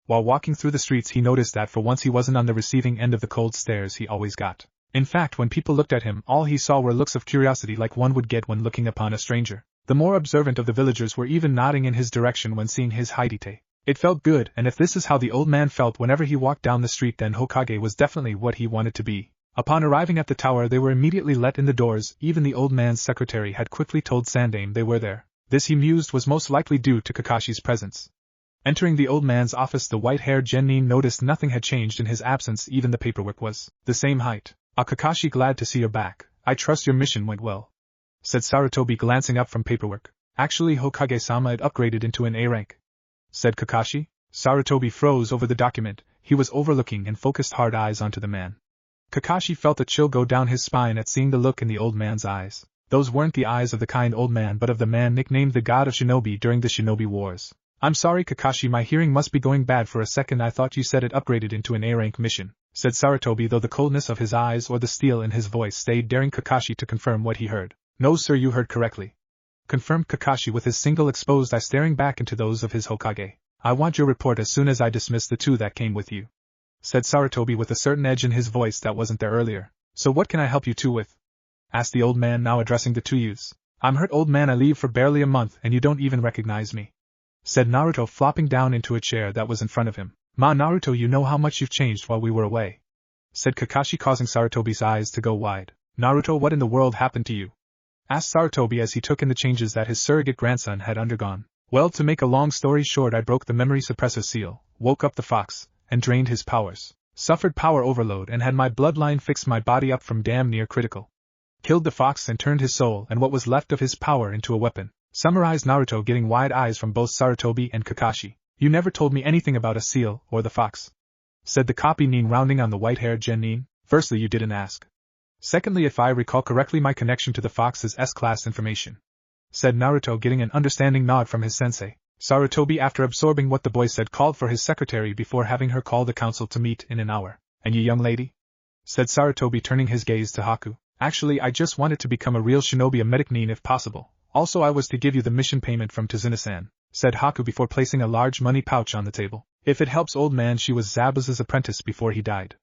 While walking through the streets he noticed that for once he wasn't on the receiving end of the cold stares he always got. In fact, when people looked at him, all he saw were looks of curiosity like one would get when looking upon a stranger. The more observant of the villagers were even nodding in his direction when seeing his Haidite. It felt good, and if this is how the old man felt whenever he walked down the street, then Hokage was definitely what he wanted to be. Upon arriving at the tower they were immediately let in the doors. Even the old man's secretary had quickly told Sandaime they were there. This, he mused, was most likely due to Kakashi's presence. Entering the old man's office, the white-haired genin noticed nothing had changed in his absence. Even the paperwork was the same height. Kakashi, glad to see you're back. I trust your mission went well," said Sarutobi, glancing up from paperwork. "Actually, Hokage-sama, it upgraded into an A rank," said Kakashi. Sarutobi froze over the document he was overlooking and focused hard eyes onto the man. Kakashi felt a chill go down his spine at seeing the look in the old man's eyes. Those weren't the eyes of the kind old man, but of the man nicknamed the God of Shinobi during the Shinobi Wars. "I'm sorry, Kakashi, my hearing must be going bad. For a second I thought you said it upgraded into an A rank mission," said Sarutobi, though the coldness of his eyes or the steel in his voice stayed, daring Kakashi to confirm what he heard. "No sir, you heard correctly," confirmed Kakashi, with his single exposed eye staring back into those of his Hokage. "I want your report as soon as I dismiss the two that came with you," said Sarutobi with a certain edge in his voice that wasn't there earlier. "So what can I help you two with?" asked the old man, now addressing the two youths. "I'm hurt, old man. I leave for barely a month and you don't even recognize me," said Naruto, flopping down into a chair that was in front of him. Naruto, you know how much you've changed while we were away," said Kakashi, causing Sarutobi's eyes to go wide. "Naruto, what in the world happened to you?" asked Sarutobi as he took in the changes that his surrogate grandson had undergone. "Well, to make a long story short, I broke the memory suppressor seal, woke up the fox, and drained his powers, suffered power overload and had my bloodline fix my body up from damn near critical. Killed the fox and turned his soul and what was left of his power into a weapon," summarized Naruto, getting wide eyes from both Sarutobi and Kakashi. "You never told me anything about a seal or the fox," said the copy nin, rounding on the white-haired genin. "Firstly, you didn't ask. Secondly, if I recall correctly, my connection to the fox is S-class information," said Naruto, getting an understanding nod from his sensei. Sarutobi, after absorbing what the boy said, called for his secretary before having her call the council to meet in an hour. "And you, young lady?" said Sarutobi, turning his gaze to Haku. "Actually, I just wanted to become a real shinobi, a medic nin if possible. Also, I was to give you the mission payment from Tazuna-san," said Haku before placing a large money pouch on the table. "If it helps, old man, she was Zabuza's apprentice before he died,"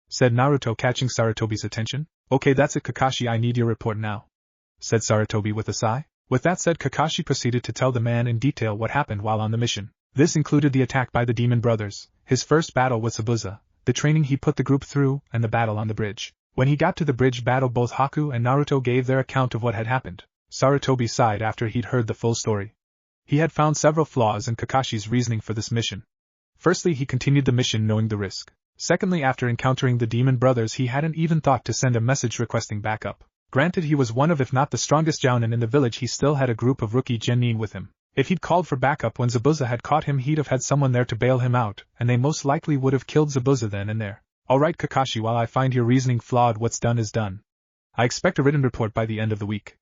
said Naruto, catching Sarutobi's attention. "Okay, that's it, Kakashi, I need your report now," said Sarutobi with a sigh. With that said, Kakashi proceeded to tell the man in detail what happened while on the mission. This included the attack by the demon brothers, his first battle with Zabuza, the training he put the group through, and the battle on the bridge. When he got to the bridge battle, both Haku and Naruto gave their account of what had happened. Sarutobi sighed after he'd heard the full story. He had found several flaws in Kakashi's reasoning for this mission. Firstly, he continued the mission knowing the risk. Secondly, after encountering the demon brothers, he hadn't even thought to send a message requesting backup. Granted, he was one of, if not the strongest jounin in the village, he still had a group of rookie genin with him. If he'd called for backup when Zabuza had caught him, he'd have had someone there to bail him out, and they most likely would have killed Zabuza then and there. "Alright, Kakashi, while I find your reasoning flawed, what's done is done. I expect a written report by the end of the week,"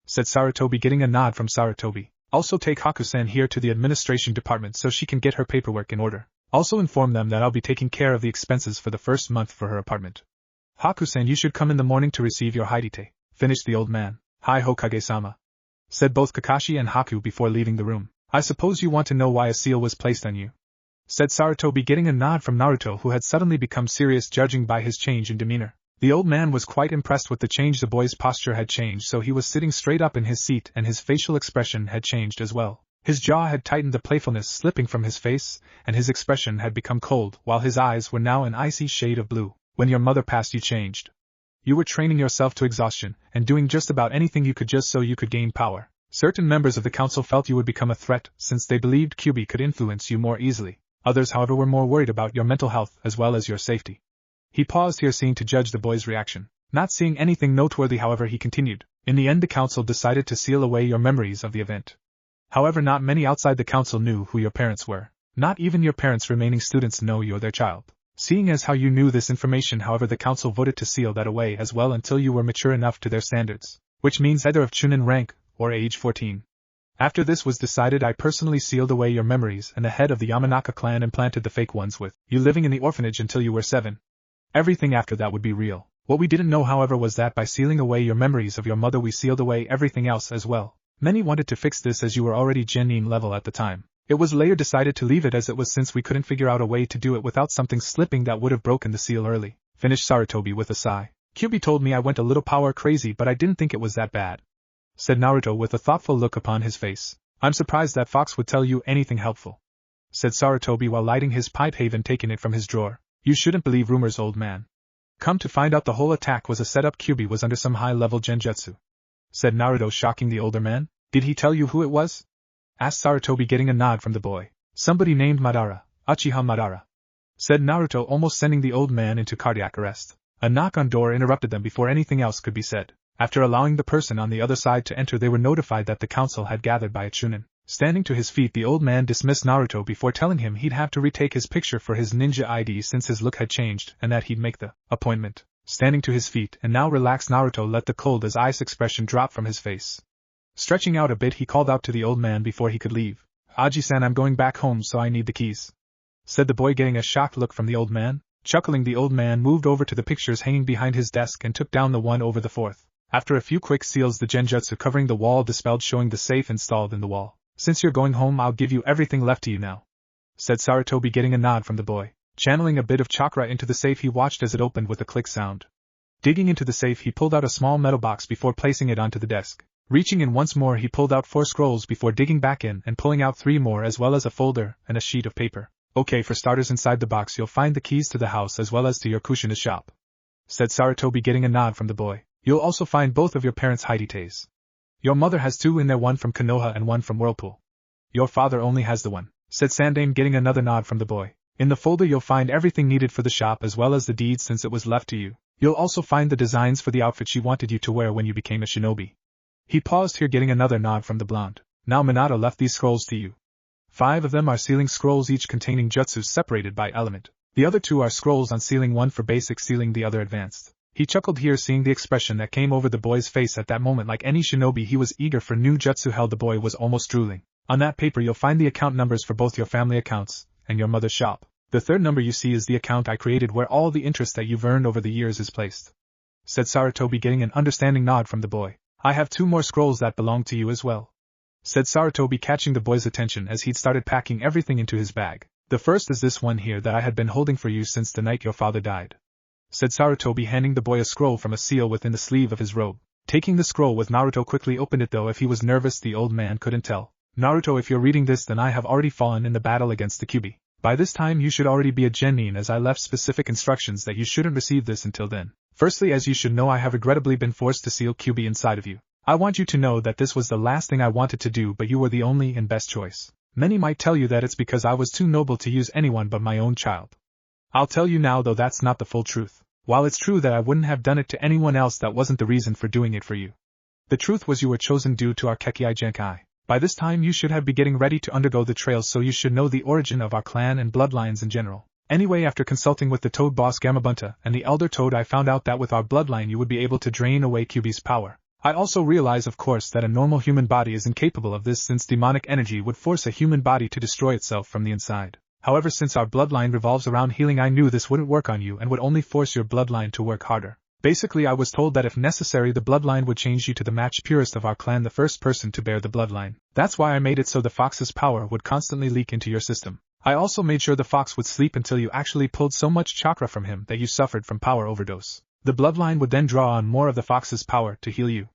said Sarutobi, getting a nod from Sarutobi. "Also take Haku-san here to the administration department so she can get her paperwork in order. Also inform them that I'll be taking care of the expenses for the first month for her apartment. Haku-san, you should come in the morning to receive your Haidite," finished the old man. "Hi, Hokage-sama," said both Kakashi and Haku before leaving the room. "I suppose you want to know why a seal was placed on you," said Sarutobi, getting a nod from Naruto, who had suddenly become serious judging by his change in demeanor. The old man was quite impressed with the change. The boy's posture had changed, so he was sitting straight up in his seat, and his facial expression had changed as well. His jaw had tightened, the playfulness slipping from his face, and his expression had become cold, while his eyes were now an icy shade of blue. "When your mother passed, you changed. You were training yourself to exhaustion, and doing just about anything you could just so you could gain power. Certain members of the council felt you would become a threat, since they believed Kyuubi could influence you more easily. Others, however, were more worried about your mental health as well as your safety." He paused here, seeing to judge the boy's reaction. Not seeing anything noteworthy, however, he continued. "In the end, the council decided to seal away your memories of the event. However, not many outside the council knew who your parents were. Not even your parents' remaining students know you're their child. Seeing as how you knew this information, however, the council voted to seal that away as well until you were mature enough to their standards, which means either of Chunin rank or age 14. After this was decided, I personally sealed away your memories, and the head of the Yamanaka clan implanted the fake ones with you living in the orphanage until you were 7. Everything after that would be real. What we didn't know, however, was that by sealing away your memories of your mother, we sealed away everything else as well. Many wanted to fix this as you were already genin level at the time. It was later decided to leave it as it was, since we couldn't figure out a way to do it without something slipping that would have broken the seal early," finished Sarutobi with a sigh. "Kyuubi told me I went a little power crazy, but I didn't think it was that bad," said Naruto with a thoughtful look upon his face. "I'm surprised that fox would tell you anything helpful," said Sarutobi while lighting his pipe, having taken it from his drawer. "You shouldn't believe rumors, old man," Come to find out the whole attack was a setup. Kyubi was under some high-level genjutsu, said Naruto, shocking the older man. Did he tell you who it was? Asked Sarutobi, getting a nod from the boy. Somebody named Madara, Uchiha Madara, said Naruto, almost sending the old man into cardiac arrest. A knock on door interrupted them before anything else could be said. After allowing the person on the other side to enter, they were notified that the council had gathered by a Chunin. Standing to his feet, the old man dismissed Naruto before telling him he'd have to retake his picture for his ninja ID since his look had changed, and that he'd make the appointment. Standing to his feet and now relaxed, Naruto let the cold as ice expression drop from his face. Stretching out a bit, he called out to the old man before he could leave. Aji-san, I'm going back home, so I need the keys, said the boy, getting a shocked look from the old man. Chuckling, the old man moved over to the pictures hanging behind his desk and took down the one over the fourth. After a few quick seals, the genjutsu covering the wall dispelled, showing the safe installed in the wall. Since you're going home, I'll give you everything left to you now, said Sarutobi, getting a nod from the boy. Channeling a bit of chakra into the safe, he watched as it opened with a click sound. Digging into the safe, he pulled out a small metal box before placing it onto the desk. Reaching in once more, he pulled out 4 scrolls before digging back in and pulling out 3 more, as well as a folder and a sheet of paper. Okay, for starters, inside the box you'll find the keys to the house as well as to your Kushina's shop, said Sarutobi, getting a nod from the boy. You'll also find both of your parents' hidetes. Your mother has 2 in there, one from Konoha and one from Whirlpool. Your father only has the one, said Sandane, getting another nod from the boy. In the folder you'll find everything needed for the shop as well as the deed since it was left to you. You'll also find the designs for the outfit she wanted you to wear when you became a shinobi. He paused here, getting another nod from the blonde. Now Minato left these scrolls to you. 5 of them are sealing scrolls, each containing jutsus separated by element. The other 2 are scrolls on sealing, one for basic sealing, the other advanced. He chuckled here, seeing the expression that came over the boy's face at that moment. Like any shinobi, he was eager for new jutsu held. The boy was almost drooling. On that paper you'll find the account numbers for both your family accounts and your mother's shop. The third number you see is the account I created where all the interest that you've earned over the years is placed, said Sarutobi, getting an understanding nod from the boy. I have 2 more scrolls that belong to you as well, said Sarutobi, catching the boy's attention as he'd started packing everything into his bag. The first is this one here that I had been holding for you since the night your father died, said Sarutobi, handing the boy a scroll from a seal within the sleeve of his robe. Taking the scroll with, Naruto quickly opened it, though if he was nervous the old man couldn't tell. Naruto, if you're reading this, then I have already fallen in the battle against the Kyubi. By this time you should already be a genin, as I left specific instructions that you shouldn't receive this until then. Firstly, as you should know, I have regrettably been forced to seal Kyubi inside of you. I want you to know that this was the last thing I wanted to do, but you were the only and best choice. Many might tell you that it's because I was too noble to use anyone but my own child. I'll tell you now, though, that's not the full truth. While it's true that I wouldn't have done it to anyone else, that wasn't the reason for doing it for you. The truth was you were chosen due to our Kekkei Genkai. By this time you should have been getting ready to undergo the trails, so you should know the origin of our clan and bloodlines in general. Anyway, after consulting with the Toad boss Gamabunta and the Elder Toad, I found out that with our bloodline you would be able to drain away Kyubi's power. I also realize, of course, that a normal human body is incapable of this, since demonic energy would force a human body to destroy itself from the inside. However, since our bloodline revolves around healing, I knew this wouldn't work on you and would only force your bloodline to work harder. Basically, I was told that if necessary the bloodline would change you to the match purest of our clan, the first person to bear the bloodline. That's why I made it so the fox's power would constantly leak into your system. I also made sure the fox would sleep until you actually pulled so much chakra from him that you suffered from power overdose. The bloodline would then draw on more of the fox's power to heal you.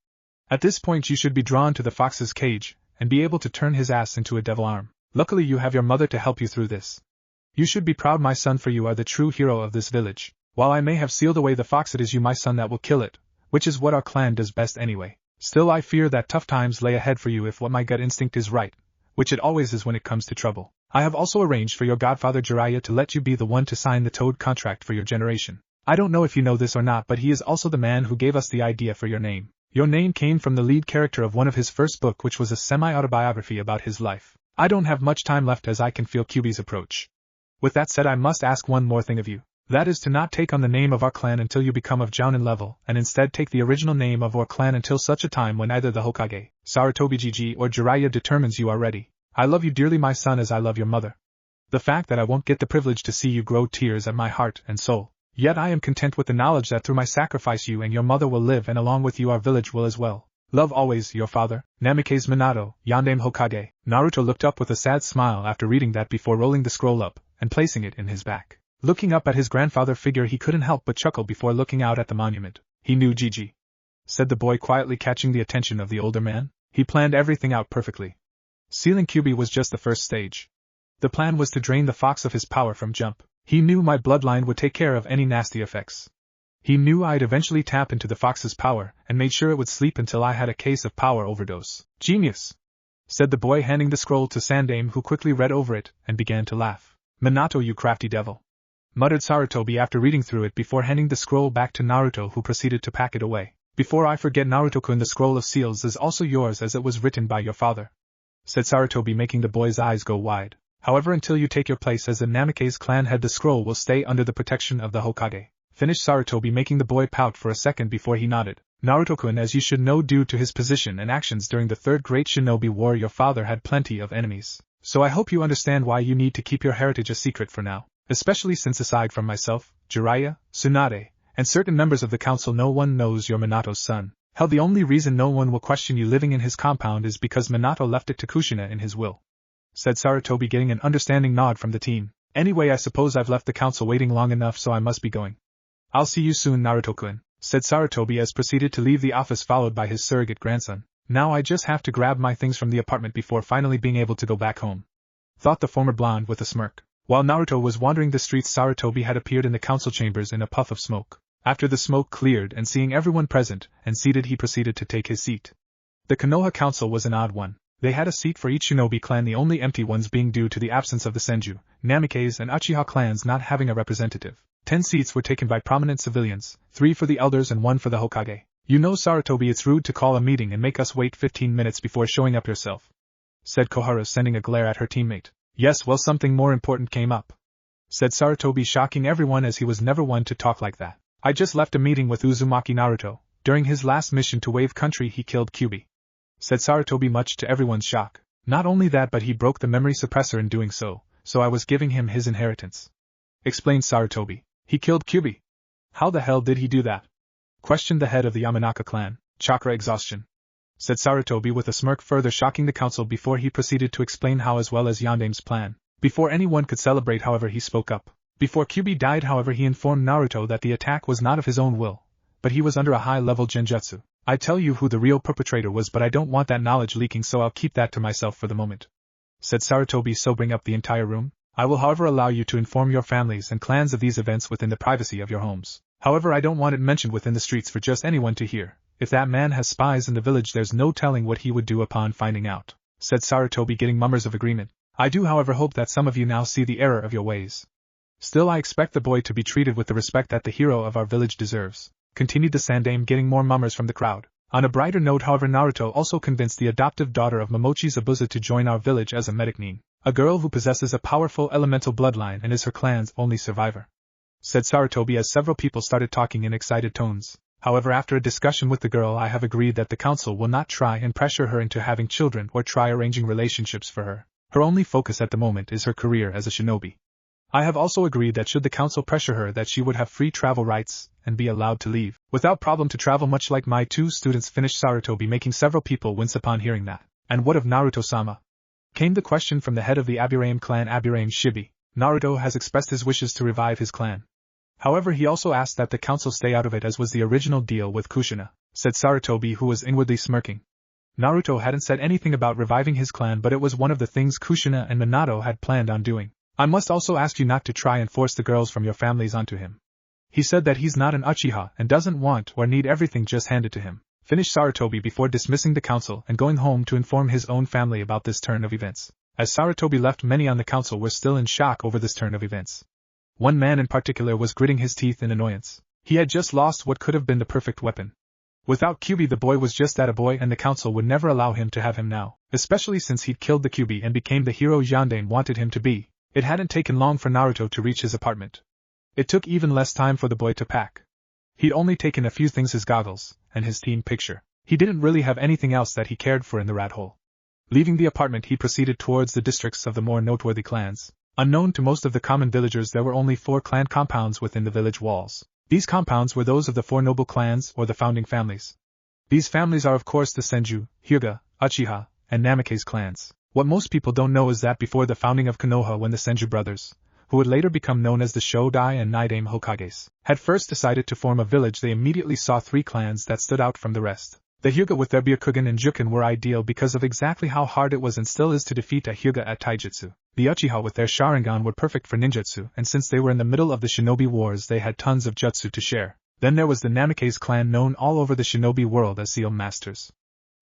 At this point you should be drawn to the fox's cage and be able to turn his ass into a devil arm. Luckily you have your mother to help you through this. You should be proud, my son, for you are the true hero of this village. While I may have sealed away the fox, it is you, my son, that will kill it, which is what our clan does best anyway. Still, I fear that tough times lay ahead for you if what my gut instinct is right, which it always is when it comes to trouble. I have also arranged for your godfather Jiraiya to let you be the one to sign the Toad contract for your generation. I don't know if you know this or not, but he is also the man who gave us the idea for your name. Your name came from the lead character of one of his first book, which was a semi-autobiography about his life. I don't have much time left, as I can feel Kyubi's approach. With that said, I must ask one more thing of you. That is to not take on the name of our clan until you become of Jounin level, and instead take the original name of our clan until such a time when either the Hokage, Sarutobi Gigi, or Jiraiya determines you are ready. I love you dearly, my son, as I love your mother. The fact that I won't get the privilege to see you grow tears at my heart and soul. Yet I am content with the knowledge that through my sacrifice you and your mother will live, and along with you our village will as well. Love always, your father, Namikaze Minato, Yandame Hokage. Naruto looked up with a sad smile after reading that before rolling the scroll up and placing it in his back. Looking up at his grandfather figure, he couldn't help but chuckle before looking out at the monument. He knew Gigi, said the boy, quietly catching the attention of the older man. He planned everything out perfectly. Sealing Kyubi was just the first stage. The plan was to drain the fox of his power from jump. He knew my bloodline would take care of any nasty effects. He knew I'd eventually tap into the fox's power, and made sure it would sleep until I had a case of power overdose. Genius! Said the boy, handing the scroll to Sandaime, who quickly read over it, and began to laugh. Minato, you crafty devil! Muttered Sarutobi after reading through it before handing the scroll back to Naruto, who proceeded to pack it away. Before I forget, Naruto-kun, the scroll of seals is also yours as it was written by your father, said Sarutobi, making the boy's eyes go wide. However, until you take your place as the Namikaze clan head, the scroll will stay under the protection of the Hokage. Finished Sarutobi, making the boy pout for a second before he nodded. Naruto-kun, as you should know, due to his position and actions during the Third Great Shinobi War, your father had plenty of enemies. So I hope you understand why you need to keep your heritage a secret for now. Especially since aside from myself, Jiraiya, Tsunade, and certain members of the council, no one knows you're Minato's son. Hell, the only reason no one will question you living in his compound is because Minato left it to Kushina in his will, said Sarutobi, getting an understanding nod from the team. Anyway, I suppose I've left the council waiting long enough, so I must be going. I'll see you soon, Naruto-kun, said Sarutobi as proceeded to leave the office, followed by his surrogate grandson. Now I just have to grab my things from the apartment before finally being able to go back home, thought the former blonde with a smirk. While Naruto was wandering the streets, Sarutobi had appeared in the council chambers in a puff of smoke. After the smoke cleared and seeing everyone present and seated, he proceeded to take his seat. The Konoha council was an odd one. They had a seat for each shinobi clan, the only empty ones being due to the absence of the Senju, Namikaze, and Uchiha clans not having a representative. 10 seats were taken by prominent civilians, 3 for the elders and 1 for the Hokage. You know, Sarutobi, it's rude to call a meeting and make us wait 15 minutes before showing up yourself, said Koharu, sending a glare at her teammate. Yes, well, something more important came up, said Sarutobi, shocking everyone as he was never one to talk like that. I just left a meeting with Uzumaki Naruto. During his last mission to Wave Country, he killed Kyuubi, said Sarutobi, much to everyone's shock. Not only that, but he broke the memory suppressor in doing so I was giving him his inheritance, explained Sarutobi. He killed Kyuubi? How the hell did he do that? Questioned the head of the Yamanaka clan. Chakra exhaustion, said Sarutobi with a smirk, further shocking the council before he proceeded to explain how, as well as Yandaime's plan. Before anyone could celebrate, however, he spoke up. Before Kyuubi died, however, he informed Naruto that the attack was not of his own will, but he was under a high-level genjutsu. I tell you who the real perpetrator was, but I don't want that knowledge leaking, so I'll keep that to myself for the moment, said Sarutobi, sobering up the entire room. I will, however, allow you to inform your families and clans of these events within the privacy of your homes. However, I don't want it mentioned within the streets for just anyone to hear. If that man has spies in the village, there's no telling what he would do upon finding out, said Sarutobi, getting murmurs of agreement. I do, however, hope that some of you now see the error of your ways. Still, I expect the boy to be treated with the respect that the hero of our village deserves, continued the Sandaime, getting more murmurs from the crowd. On a brighter note, however, Naruto also convinced the adoptive daughter of Momochi Zabuza to join our village as a medicine, a girl who possesses a powerful elemental bloodline and is her clan's only survivor, said Sarutobi as several people started talking in excited tones. However, after a discussion with the girl, I have agreed that the council will not try and pressure her into having children or try arranging relationships for her. Her only focus at the moment is her career as a shinobi. I have also agreed that should the council pressure her, that she would have free travel rights and be allowed to leave without problem to travel, much like my 2 students, finished Sarutobi, making several people wince upon hearing that. And what of Naruto-sama? Came the question from the head of the Aburame clan, Aburame Shibi. Naruto has expressed his wishes to revive his clan. However, he also asked that the council stay out of it, as was the original deal with Kushina, said Sarutobi, who was inwardly smirking. Naruto hadn't said anything about reviving his clan, but it was one of the things Kushina and Minato had planned on doing. I must also ask you not to try and force the girls from your families onto him. He said that he's not an Uchiha and doesn't want or need everything just handed to him, finished Sarutobi before dismissing the council and going home to inform his own family about this turn of events. As Sarutobi left, many on the council were still in shock over this turn of events. One man in particular was gritting his teeth in annoyance. He had just lost what could have been the perfect weapon. Without Kyuubi, the boy was just that, a boy, and the council would never allow him to have him now, especially since he'd killed the Kyuubi and became the hero Yandaime wanted him to be. It hadn't taken long for Naruto to reach his apartment. It took even less time for the boy to pack. He'd only taken a few things: his goggles and his team picture. He didn't really have anything else that he cared for in the rat hole. Leaving the apartment, he proceeded towards the districts of the more noteworthy clans. Unknown to most of the common villagers, there were only 4 clan compounds within the village walls. These compounds were those of the 4 noble clans or the founding families. These families are, of course, the Senju, Hyuga, Uchiha, and Namikaze clans. What most people don't know is that before the founding of Konoha, when the Senju brothers, who would later become known as the Shodai and Nidaime Hokages, had first decided to form a village, they immediately saw 3 clans that stood out from the rest. The Hyuga with their Byakugan and Jukin were ideal because of exactly how hard it was and still is to defeat a Hyuga at Taijutsu. The Uchiha with their Sharingan were perfect for ninjutsu, and since they were in the middle of the shinobi wars, they had tons of jutsu to share. Then there was the Namikaze clan, known all over the shinobi world as Seal Masters.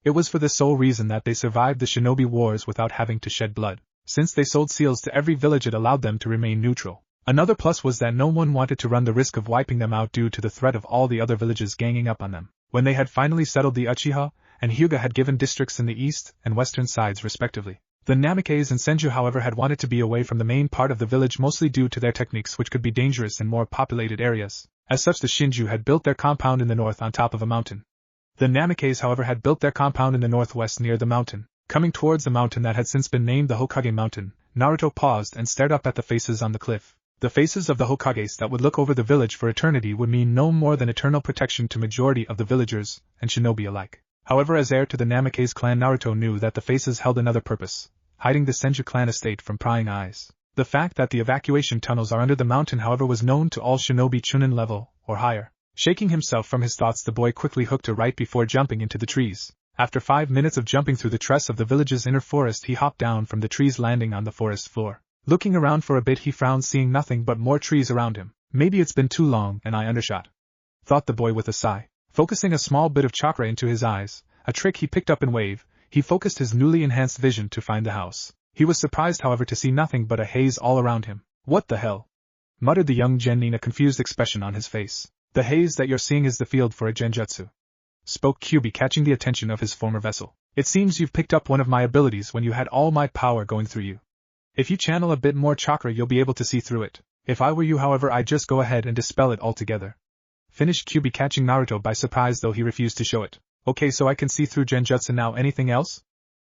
It was for the sole reason that they survived the shinobi wars without having to shed blood. Since they sold seals to every village, it allowed them to remain neutral. Another plus was that no one wanted to run the risk of wiping them out due to the threat of all the other villages ganging up on them. When they had finally settled, the Uchiha and Hyuga had given districts in the east and western sides respectively. The Namikaze and Senju, however, had wanted to be away from the main part of the village, mostly due to their techniques, which could be dangerous in more populated areas. As such, the Shinju had built their compound in the north on top of a mountain. The Namikaze, however, had built their compound in the northwest near the mountain. Coming towards the mountain that had since been named the Hokage Mountain, Naruto paused and stared up at the faces on the cliff. The faces of the Hokages that would look over the village for eternity would mean no more than eternal protection to majority of the villagers and shinobi alike. However, as heir to the Namikaze clan, Naruto knew that the faces held another purpose, hiding the Senju clan estate from prying eyes. The fact that the evacuation tunnels are under the mountain, however, was known to all shinobi Chunin level or higher. Shaking himself from his thoughts, the boy quickly hooked a right before jumping into the trees. After 5 minutes of jumping through the tress of the village's inner forest, he hopped down from the trees, landing on the forest floor. Looking around for a bit, he frowned, seeing nothing but more trees around him. Maybe it's been too long and I undershot, thought the boy with a sigh. Focusing a small bit of chakra into his eyes, a trick he picked up in Wave, he focused his newly enhanced vision to find the house. He was surprised, however, to see nothing but a haze all around him. What the hell? Muttered the young genin, a confused expression on his face. The haze that you're seeing is the field for a genjutsu, spoke Kyubi, catching the attention of his former vessel. It seems you've picked up one of my abilities when you had all my power going through you. If you channel a bit more chakra, you'll be able to see through it. If I were you, however, I'd just go ahead and dispel it altogether. Finished Kyubi, catching Naruto by surprise, though he refused to show it. Okay, so I can see through genjutsu now. Anything else?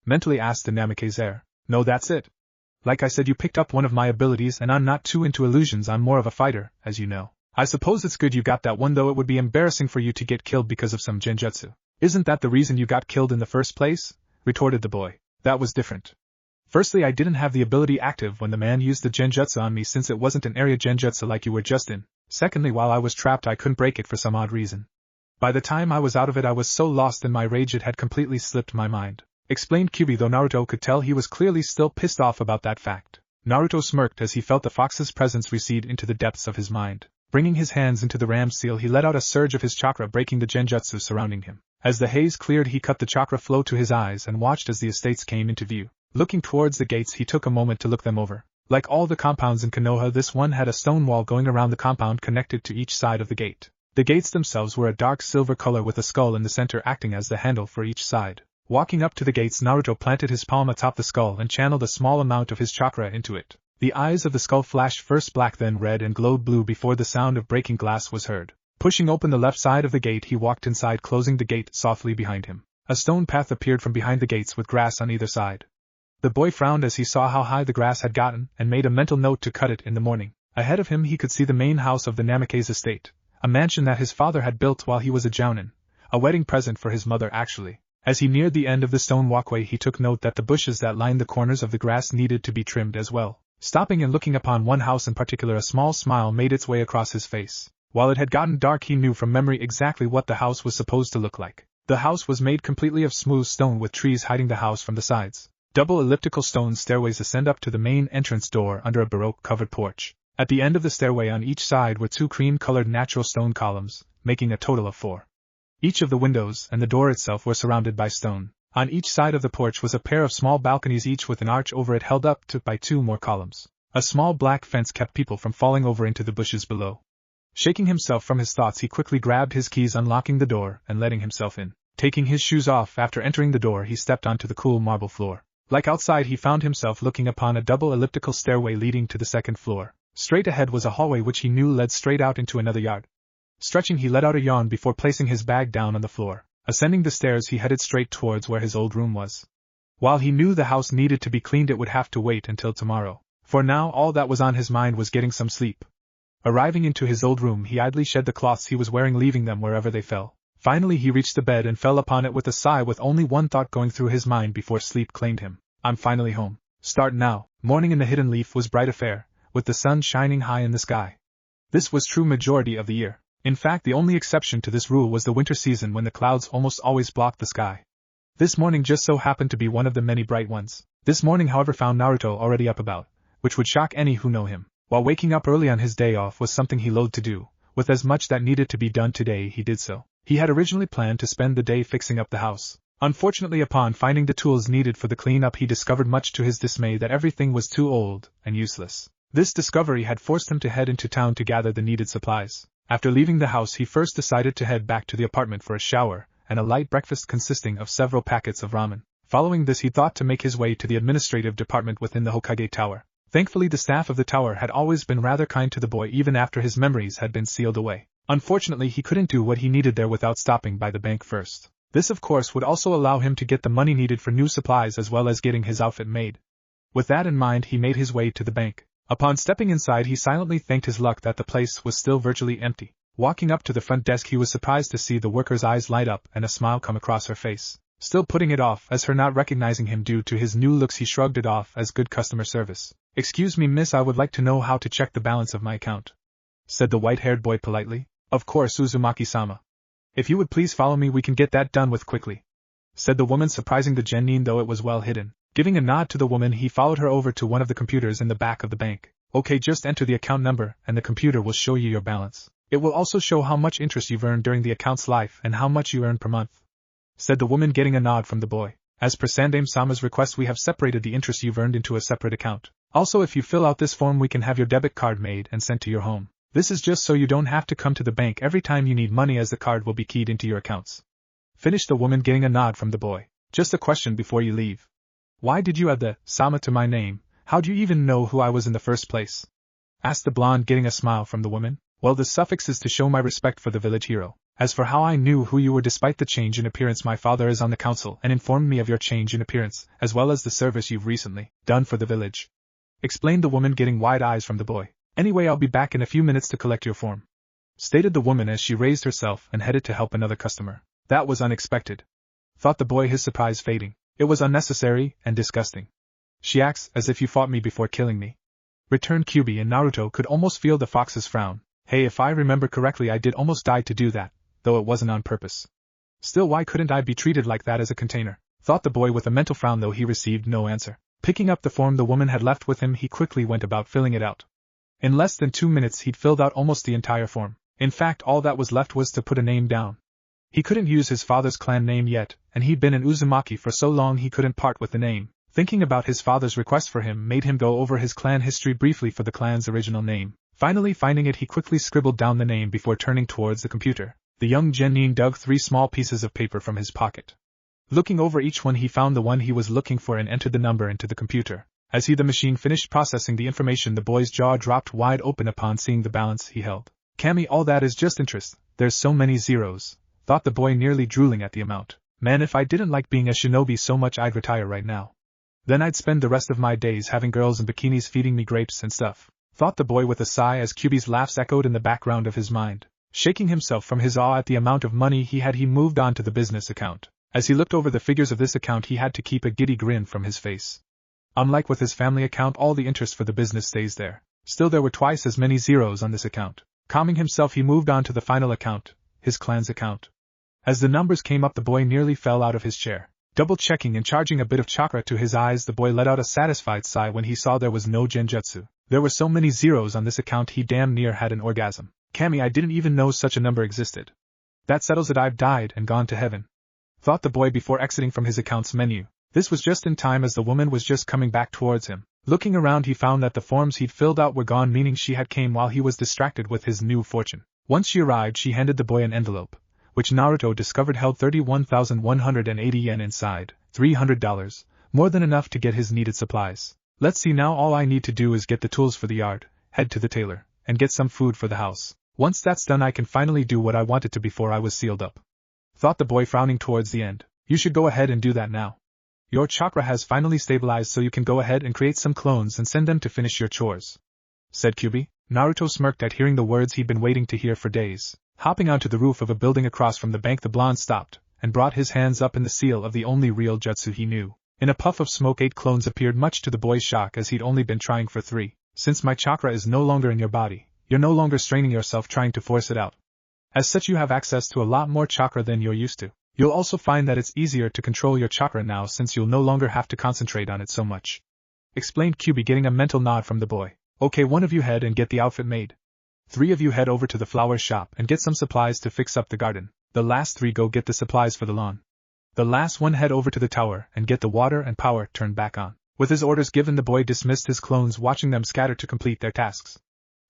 Mentally asked the Namikaze heir. No, that's it. Like I said, you picked up one of my abilities, and I'm not too into illusions. I'm more of a fighter, as you know. I suppose it's good you got that one, though it would be embarrassing for you to get killed because of some genjutsu. Isn't that the reason you got killed in the first place? Retorted the boy. That was different. Firstly, I didn't have the ability active when the man used the genjutsu on me, since it wasn't an area genjutsu like you were just in. Secondly, while I was trapped, I couldn't break it for some odd reason. By the time I was out of it, I was so lost in my rage it had completely slipped my mind. Explained Kyubi, though Naruto could tell he was clearly still pissed off about that fact. Naruto smirked as he felt the fox's presence recede into the depths of his mind. Bringing his hands into the ram seal, he let out a surge of his chakra, breaking the genjutsu surrounding him. As the haze cleared, he cut the chakra flow to his eyes and watched as the estates came into view. Looking towards the gates, he took a moment to look them over. Like all the compounds in Konoha, this one had a stone wall going around the compound connected to each side of the gate. The gates themselves were a dark silver color with a skull in the center acting as the handle for each side. Walking up to the gates, Naruto planted his palm atop the skull and channeled a small amount of his chakra into it. The eyes of the skull flashed first black, then red, and glowed blue before the sound of breaking glass was heard. Pushing open the left side of the gate, he walked inside, closing the gate softly behind him. A stone path appeared from behind the gates with grass on either side. The boy frowned as he saw how high the grass had gotten and made a mental note to cut it in the morning. Ahead of him he could see the main house of the Namikaze estate, a mansion that his father had built while he was a jounin, a wedding present for his mother actually. As he neared the end of the stone walkway, he took note that the bushes that lined the corners of the grass needed to be trimmed as well. Stopping and looking upon one house in particular, a small smile made its way across his face. While it had gotten dark, he knew from memory exactly what the house was supposed to look like. The house was made completely of smooth stone with trees hiding the house from the sides. Double elliptical stone stairways ascend up to the main entrance door under a Baroque-covered porch. At the end of the stairway on each side were 2 cream-colored natural stone columns, making a total of 4. Each of the windows and the door itself were surrounded by stone. On each side of the porch was a pair of small balconies, each with an arch over it held up by 2 more columns. A small black fence kept people from falling over into the bushes below. Shaking himself from his thoughts, he quickly grabbed his keys, unlocking the door and letting himself in. Taking his shoes off after entering the door, he stepped onto the cool marble floor. Like outside, he found himself looking upon a double elliptical stairway leading to the second floor. Straight ahead was a hallway which he knew led straight out into another yard. Stretching, he let out a yawn before placing his bag down on the floor. Ascending the stairs, he headed straight towards where his old room was. While he knew the house needed to be cleaned, it would have to wait until tomorrow. For now, all that was on his mind was getting some sleep. Arriving into his old room, he idly shed the cloths he was wearing, leaving them wherever they fell. Finally, he reached the bed and fell upon it with a sigh, with only one thought going through his mind before sleep claimed him. I'm finally home. Start now. Morning in the Hidden Leaf was bright affair, with the sun shining high in the sky. This was true majority of the year. In fact, the only exception to this rule was the winter season, when the clouds almost always blocked the sky. This morning just so happened to be one of the many bright ones. This morning, however, found Naruto already up about, which would shock any who know him. While waking up early on his day off was something he loathed to do, With as much that needed to be done today, he did so. He had originally planned to spend the day fixing up the house. Unfortunately, upon finding the tools needed for the cleanup, he discovered much to his dismay that everything was too old and useless. This discovery had forced him to head into town to gather the needed supplies. After leaving the house, he first decided to head back to the apartment for a shower and a light breakfast consisting of several packets of ramen. Following this, he thought to make his way to the administrative department within the Hokage Tower. Thankfully, the staff of the tower had always been rather kind to the boy even after his memories had been sealed away. Unfortunately, he couldn't do what he needed there without stopping by the bank first. This, of course, would also allow him to get the money needed for new supplies as well as getting his outfit made. With that in mind, he made his way to the bank. Upon stepping inside, he silently thanked his luck that the place was still virtually empty. Walking up to the front desk, he was surprised to see the worker's eyes light up and a smile come across her face. Still putting it off as her not recognizing him due to his new looks, he shrugged it off as good customer service. "Excuse me, miss, I would like to know how to check the balance of my account," said the white-haired boy politely. "Of course, Uzumaki-sama. If you would please follow me, we can get that done with quickly," said the woman, surprising the genin though it was well hidden. Giving a nod to the woman, he followed her over to one of the computers in the back of the bank. "Okay, just enter the account number and the computer will show you your balance. It will also show how much interest you've earned during the account's life and how much you earn per month," said the woman, getting a nod from the boy. "As per Sandame-sama's request, we have separated the interest you've earned into a separate account. Also, if you fill out this form, we can have your debit card made and sent to your home. This is just so you don't have to come to the bank every time you need money, as the card will be keyed into your accounts," finished the woman, getting a nod from the boy. "Just a question before you leave. Why did you add the Sama to my name? How'd you even know who I was in the first place?" asked the blonde, getting a smile from the woman. "Well, the suffix is to show my respect for the village hero. As for how I knew who you were despite the change in appearance, my father is on the council and informed me of your change in appearance, as well as the service you've recently done for the village," explained the woman, getting wide eyes from the boy. "Anyway, I'll be back in a few minutes to collect your form," stated the woman as she raised herself and headed to help another customer. "That was unexpected," thought the boy, his surprise fading. "It was unnecessary and disgusting. She acts as if you fought me before killing me," returned Kyubi, and Naruto could almost feel the fox's frown. "Hey, if I remember correctly, I did almost die to do that, though it wasn't on purpose. Still, why couldn't I be treated like that as a container?" thought the boy with a mental frown, though he received no answer. Picking up the form the woman had left with him, he quickly went about filling it out. In less than 2 minutes, he'd filled out almost the entire form. In fact, all that was left was to put a name down. He couldn't use his father's clan name yet, and he'd been in Uzumaki for so long he couldn't part with the name. Thinking about his father's request for him made him go over his clan history briefly for the clan's original name. Finally finding it, he quickly scribbled down the name before turning towards the computer. The young genin dug 3 small pieces of paper from his pocket. Looking over each one, he found the one he was looking for and entered the number into the computer. As the machine finished processing the information, the boy's jaw dropped wide open upon seeing the balance he held. "Cammy, all that is just interest. There's so many zeros," thought the boy, nearly drooling at the amount. "Man, if I didn't like being a shinobi so much, I'd retire right now. Then I'd spend the rest of my days having girls in bikinis feeding me grapes and stuff," thought the boy with a sigh as Kyubi's laughs echoed in the background of his mind. Shaking himself from his awe at the amount of money he had, he moved on to the business account. As he looked over the figures of this account, he had to keep a giddy grin from his face. Unlike with his family account, all the interest for the business stays there. Still, there were twice as many zeros on this account. Calming himself, he moved on to the final account, his clan's account. As the numbers came up, the boy nearly fell out of his chair. Double-checking and charging a bit of chakra to his eyes, the boy let out a satisfied sigh when he saw there was no genjutsu. There were so many zeros on this account he damn near had an orgasm. "Cammy, I didn't even know such a number existed. That settles it, I've died and gone to heaven," thought the boy before exiting from his account's menu. This was just in time, as the woman was just coming back towards him. Looking around, he found that the forms he'd filled out were gone, meaning she had came while he was distracted with his new fortune. Once she arrived, she handed the boy an envelope, which Naruto discovered held 31,180 yen inside, $300, more than enough to get his needed supplies. "Let's see now, all I need to do is get the tools for the yard, head to the tailor, and get some food for the house. Once that's done, I can finally do what I wanted to before I was sealed up," thought the boy, frowning towards the end. "You should go ahead and do that now. Your chakra has finally stabilized, so you can go ahead and create some clones and send them to finish your chores," said Kyubi. Naruto smirked at hearing the words he'd been waiting to hear for days. Hopping onto the roof of a building across from the bank, the blonde stopped and brought his hands up in the seal of the only real jutsu he knew. In a puff of smoke, 8 clones appeared, much to the boy's shock, as he'd only been trying for 3. "Since my chakra is no longer in your body, you're no longer straining yourself trying to force it out. As such, you have access to a lot more chakra than you're used to. You'll also find that it's easier to control your chakra now, since you'll no longer have to concentrate on it so much," explained Kyubi, getting a mental nod from the boy. "Okay, one of you head and get the outfit made. 3 of you head over to the flower shop and get some supplies to fix up the garden. The last 3 go get the supplies for the lawn. The last one head over to the tower and get the water and power turned back on. With his orders given, the boy dismissed his clones, watching them scatter to complete their tasks.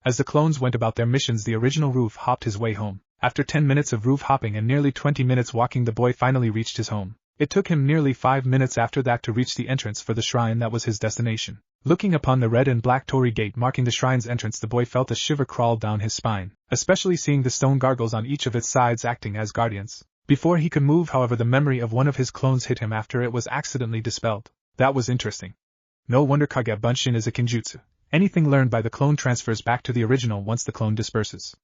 As the clones went about their missions, the original roof hopped his way home. After 10 minutes of roof hopping and nearly 20 minutes walking, the boy finally reached his home. It took him nearly 5 minutes after that to reach the entrance for the shrine that was his destination. Looking upon the red and black torii gate marking the shrine's entrance, the boy felt a shiver crawl down his spine, especially seeing the stone gargoyles on each of its sides acting as guardians. Before he could move, however, the memory of one of his clones hit him after it was accidentally dispelled. That was interesting. No wonder Kage Bunshin is a kinjutsu. Anything learned by the clone transfers back to the original once the clone disperses.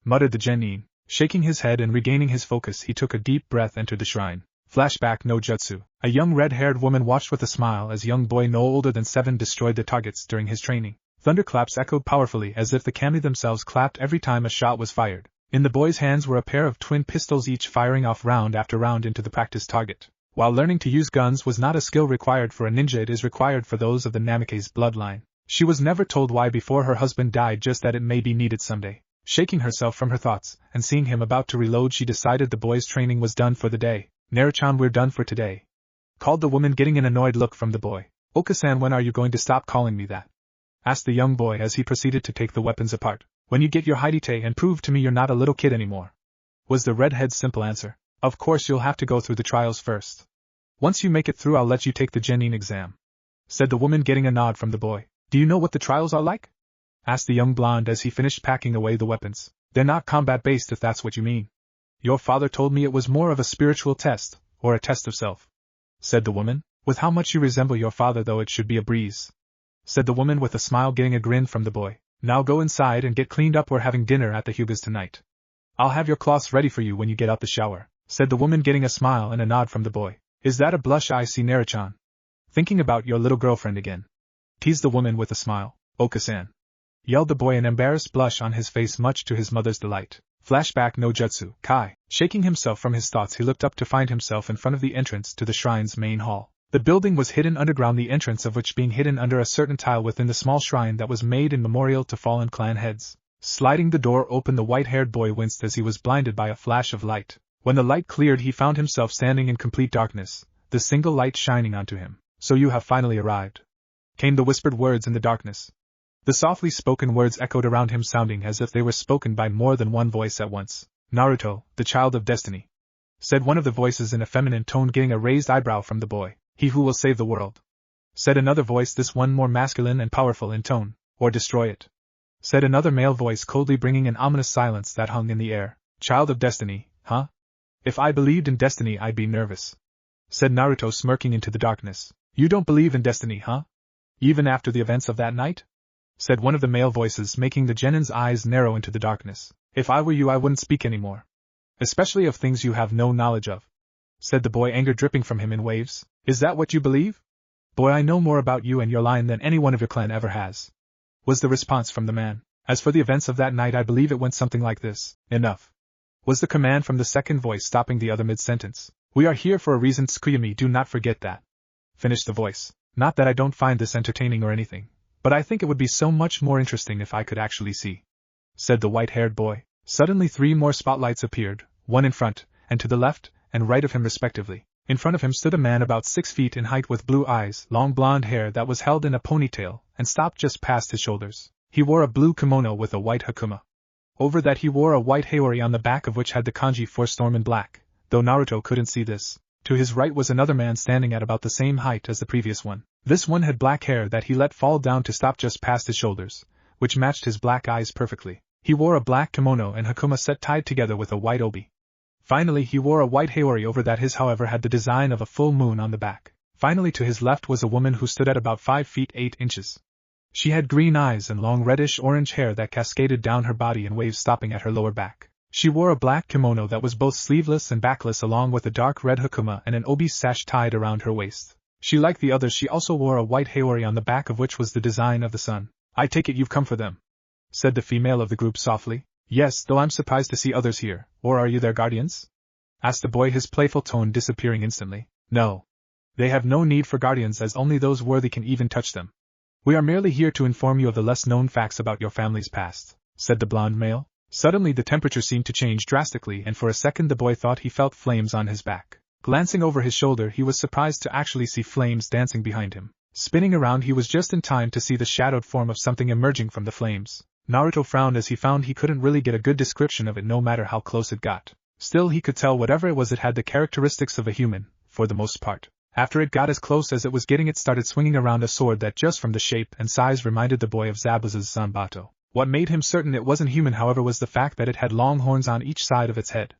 Muttered the genin. Shaking his head and regaining his focus, he took a deep breath, entered the shrine. Flashback no jutsu. A young red-haired woman watched with a smile as young boy no older than 7 destroyed the targets during his training. Thunderclaps echoed powerfully as if the kami themselves clapped every time a shot was fired. In the boy's hands were a pair of twin pistols, each firing off round after round into the practiced target. While learning to use guns was not a skill required for a ninja, it is required for those of the Namikaze bloodline. She was never told why before her husband died, just that it may be needed someday. Shaking herself from her thoughts, and seeing him about to reload, she decided the boy's training was done for the day. Naruto-chan, we're done for today, called the woman, getting an annoyed look from the boy. Oka-san, when are you going to stop calling me that? Asked the young boy as he proceeded to take the weapons apart. When you get your Haidite and prove to me you're not a little kid anymore, was the redhead's simple answer. Of course you'll have to go through the trials first. Once you make it through, I'll let you take the genin exam, said the woman, getting a nod from the boy. Do you know what the trials are like? Asked the young blonde as he finished packing away the weapons. They're not combat-based, if that's what you mean. Your father told me it was more of a spiritual test, or a test of self, said the woman. With how much you resemble your father, though, it should be a breeze, said the woman with a smile, getting a grin from the boy. Now go inside and get cleaned up. We're having dinner at the Hugas tonight. I'll have your cloths ready for you when you get out the shower, said the woman, getting a smile and a nod from the boy. Is that a blush I see, Naruto-chan? Thinking about your little girlfriend again? Teased the woman with a smile. Oka-san, yelled the boy, an embarrassed blush on his face, much to his mother's delight. Flashback no jutsu. Kai. Shaking himself from his thoughts, he looked up to find himself in front of the entrance to the shrine's main hall. The building was hidden underground, the entrance of which being hidden under a certain tile within the small shrine that was made in memorial to fallen clan heads. Sliding the door open, the white-haired boy winced as he was blinded by a flash of light. When the light cleared, he found himself standing in complete darkness, the single light shining onto him. So you have finally arrived, came the whispered words in the darkness. The softly spoken words echoed around him, sounding as if they were spoken by more than one voice at once. Naruto, the child of destiny, said one of the voices in a feminine tone, getting a raised eyebrow from the boy. He who will save the world, said another voice, this one more masculine and powerful in tone. Or destroy it, said another male voice, coldly, bringing an ominous silence that hung in the air. Child of destiny, huh? If I believed in destiny, I'd be nervous, said Naruto, smirking into the darkness. You don't believe in destiny, huh? Even after the events of that night? Said one of the male voices, making the genin's eyes narrow into the darkness. If I were you, I wouldn't speak anymore. Especially of things you have no knowledge of, said the boy, anger dripping from him in waves. Is that what you believe? Boy, I know more about you and your line than any one of your clan ever has, was the response from the man. As for the events of that night, I believe it went something like this. Enough, was the command from the second voice, stopping the other mid-sentence. We are here for a reason, Tsukuyami, do not forget that, finished the voice. Not that I don't find this entertaining or anything, but I think it would be so much more interesting if I could actually see, said the white-haired boy. Suddenly 3 more spotlights appeared, one in front, and to the left, and right of him respectively. In front of him stood a man about 6 feet in height with blue eyes, long blonde hair that was held in a ponytail, and stopped just past his shoulders. He wore a blue kimono with a white hakuma. Over that he wore a white haori on the back of which had the kanji for storm in black, though Naruto couldn't see this. To his right was another man standing at about the same height as the previous one. This one had black hair that he let fall down to stop just past his shoulders, which matched his black eyes perfectly. He wore a black kimono and hakuma set tied together with a white obi. Finally, he wore a white haori over that. His, however, had the design of a full moon on the back. Finally, to his left was a woman who stood at about 5 feet 8 inches. She had green eyes and long reddish-orange hair that cascaded down her body in waves, stopping at her lower back. She wore a black kimono that was both sleeveless and backless, along with a dark red hakuma and an obi sash tied around her waist. She, like the others, she also wore a white haori on the back of which was the design of the sun. I take it you've come for them, said the female of the group softly. Yes, though I'm surprised to see others here. Or are you their guardians? Asked the boy, his playful tone disappearing instantly. No. They have no need for guardians, as only those worthy can even touch them. We are merely here to inform you of the less known facts about your family's past. said the blonde male. Suddenly the temperature seemed to change drastically, and for a second the boy thought he felt flames on his back. Glancing over his shoulder, he was surprised to actually see flames dancing behind him. Spinning around, he was just in time to see the shadowed form of something emerging from the flames. Naruto frowned as he found he couldn't really get a good description of it no matter how close it got. Still, he could tell whatever it was, it had the characteristics of a human, for the most part. After it got as close as it was getting, it started swinging around a sword that just from the shape and size reminded the boy of Zabuza's Zanbato. What made him certain it wasn't human, however, was the fact that it had long horns on each side of its head.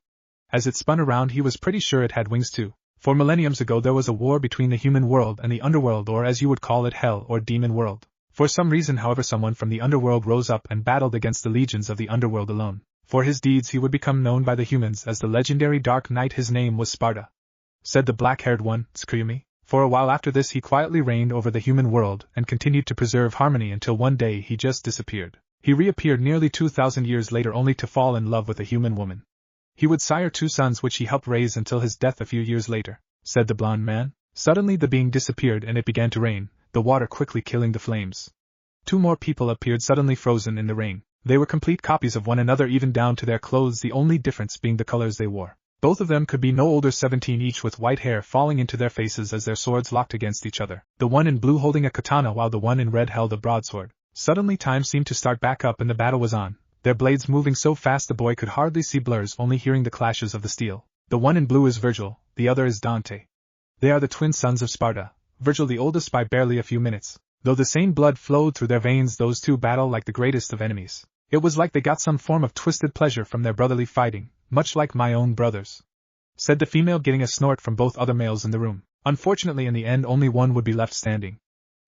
As it spun around, he was pretty sure it had wings too. For millenniums ago there was a war between the human world and the underworld, or as you would call it, hell or demon world. For some reason, however, someone from the underworld rose up and battled against the legions of the underworld alone. For his deeds he would become known by the humans as the legendary Dark Knight. His name was Sparta, said the black-haired one, Tsukuyomi. For a while after this he quietly reigned over the human world and continued to preserve harmony until one day he just disappeared. He reappeared nearly 2,000 years later only to fall in love with a human woman. He would sire 2 sons which he helped raise until his death a few years later, said the blonde man. Suddenly the being disappeared and it began to rain, the water quickly killing the flames. 2 more people appeared suddenly frozen in the rain. They were complete copies of one another, even down to their clothes, the only difference being the colors they wore. Both of them could be no older 17 each, with white hair falling into their faces as their swords locked against each other, the one in blue holding a katana while the one in red held a broadsword. Suddenly time seemed to start back up and the battle was on, their blades moving so fast the boy could hardly see blurs, only hearing the clashes of the steel. The one in blue is Virgil, the other is Dante. They are the twin sons of Sparta, Virgil the oldest by barely a few minutes. Though the same blood flowed through their veins, those two battle like the greatest of enemies. It was like they got some form of twisted pleasure from their brotherly fighting, much like my own brothers, said the female, getting a snort from both other males in the room. Unfortunately, in the end only one would be left standing,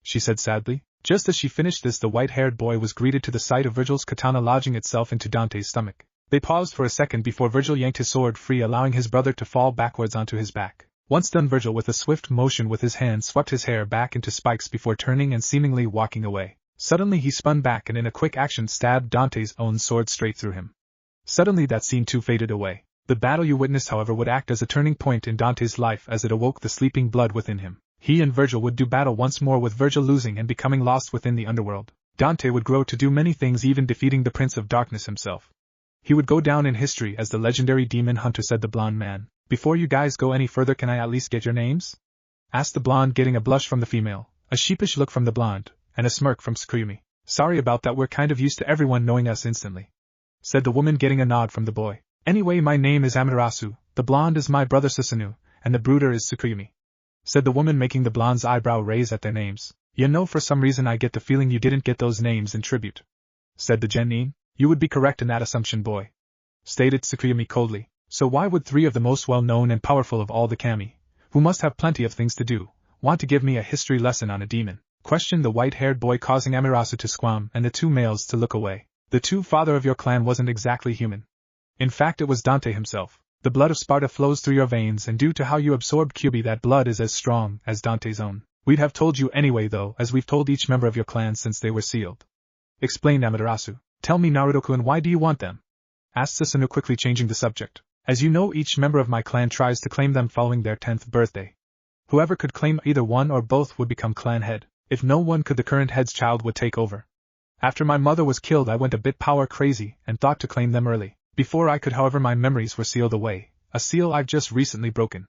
she said sadly. Just as she finished this, the white-haired boy was greeted to the sight of Virgil's katana lodging itself into Dante's stomach. They paused for a second before Virgil yanked his sword free, allowing his brother to fall backwards onto his back. Once done, Virgil with a swift motion with his hand swept his hair back into spikes before turning and seemingly walking away. Suddenly he spun back and in a quick action stabbed Dante's own sword straight through him. Suddenly that scene too faded away. The battle you witnessed, however, would act as a turning point in Dante's life as it awoke the sleeping blood within him. He and Virgil would do battle once more, with Virgil losing and becoming lost within the underworld. Dante would grow to do many things, even defeating the Prince of Darkness himself. He would go down in history as the legendary demon hunter, said the blonde man. Before you guys go any further, can I at least get your names? Asked the blonde, getting a blush from the female, a sheepish look from the blonde, and a smirk from Tsukuyomi. Sorry about that, we're kind of used to everyone knowing us instantly, said the woman, getting a nod from the boy. Anyway, my name is Amaterasu, the blonde is my brother Susanoo, and the brooder is Tsukuyomi, said the woman, making the blonde's eyebrow raise at their names. You know, for some reason I get the feeling you didn't get those names in tribute, said the genin. You would be correct in that assumption, boy, stated Tsukuyomi coldly. So why would 3 of the most well-known and powerful of all the kami, who must have plenty of things to do, want to give me a history lesson on a demon? Questioned the white-haired boy, causing Amaterasu to squirm and the 2 males to look away. The true father of your clan wasn't exactly human. In fact, it was Dante himself. The blood of Sparta flows through your veins, and due to how you absorbed Kyuubi, that blood is as strong as Dante's own. We'd have told you anyway though, as we've told each member of your clan since they were sealed, explained Amaterasu. Tell me, Naruto-kun, why do you want them? Asked Susanoo, quickly changing the subject. As you know, each member of my clan tries to claim them following their 10th birthday. Whoever could claim either one or both would become clan head. If no one could, the current head's child would take over. After my mother was killed, I went a bit power crazy and thought to claim them early. Before I could, however, my memories were sealed away, a seal I've just recently broken,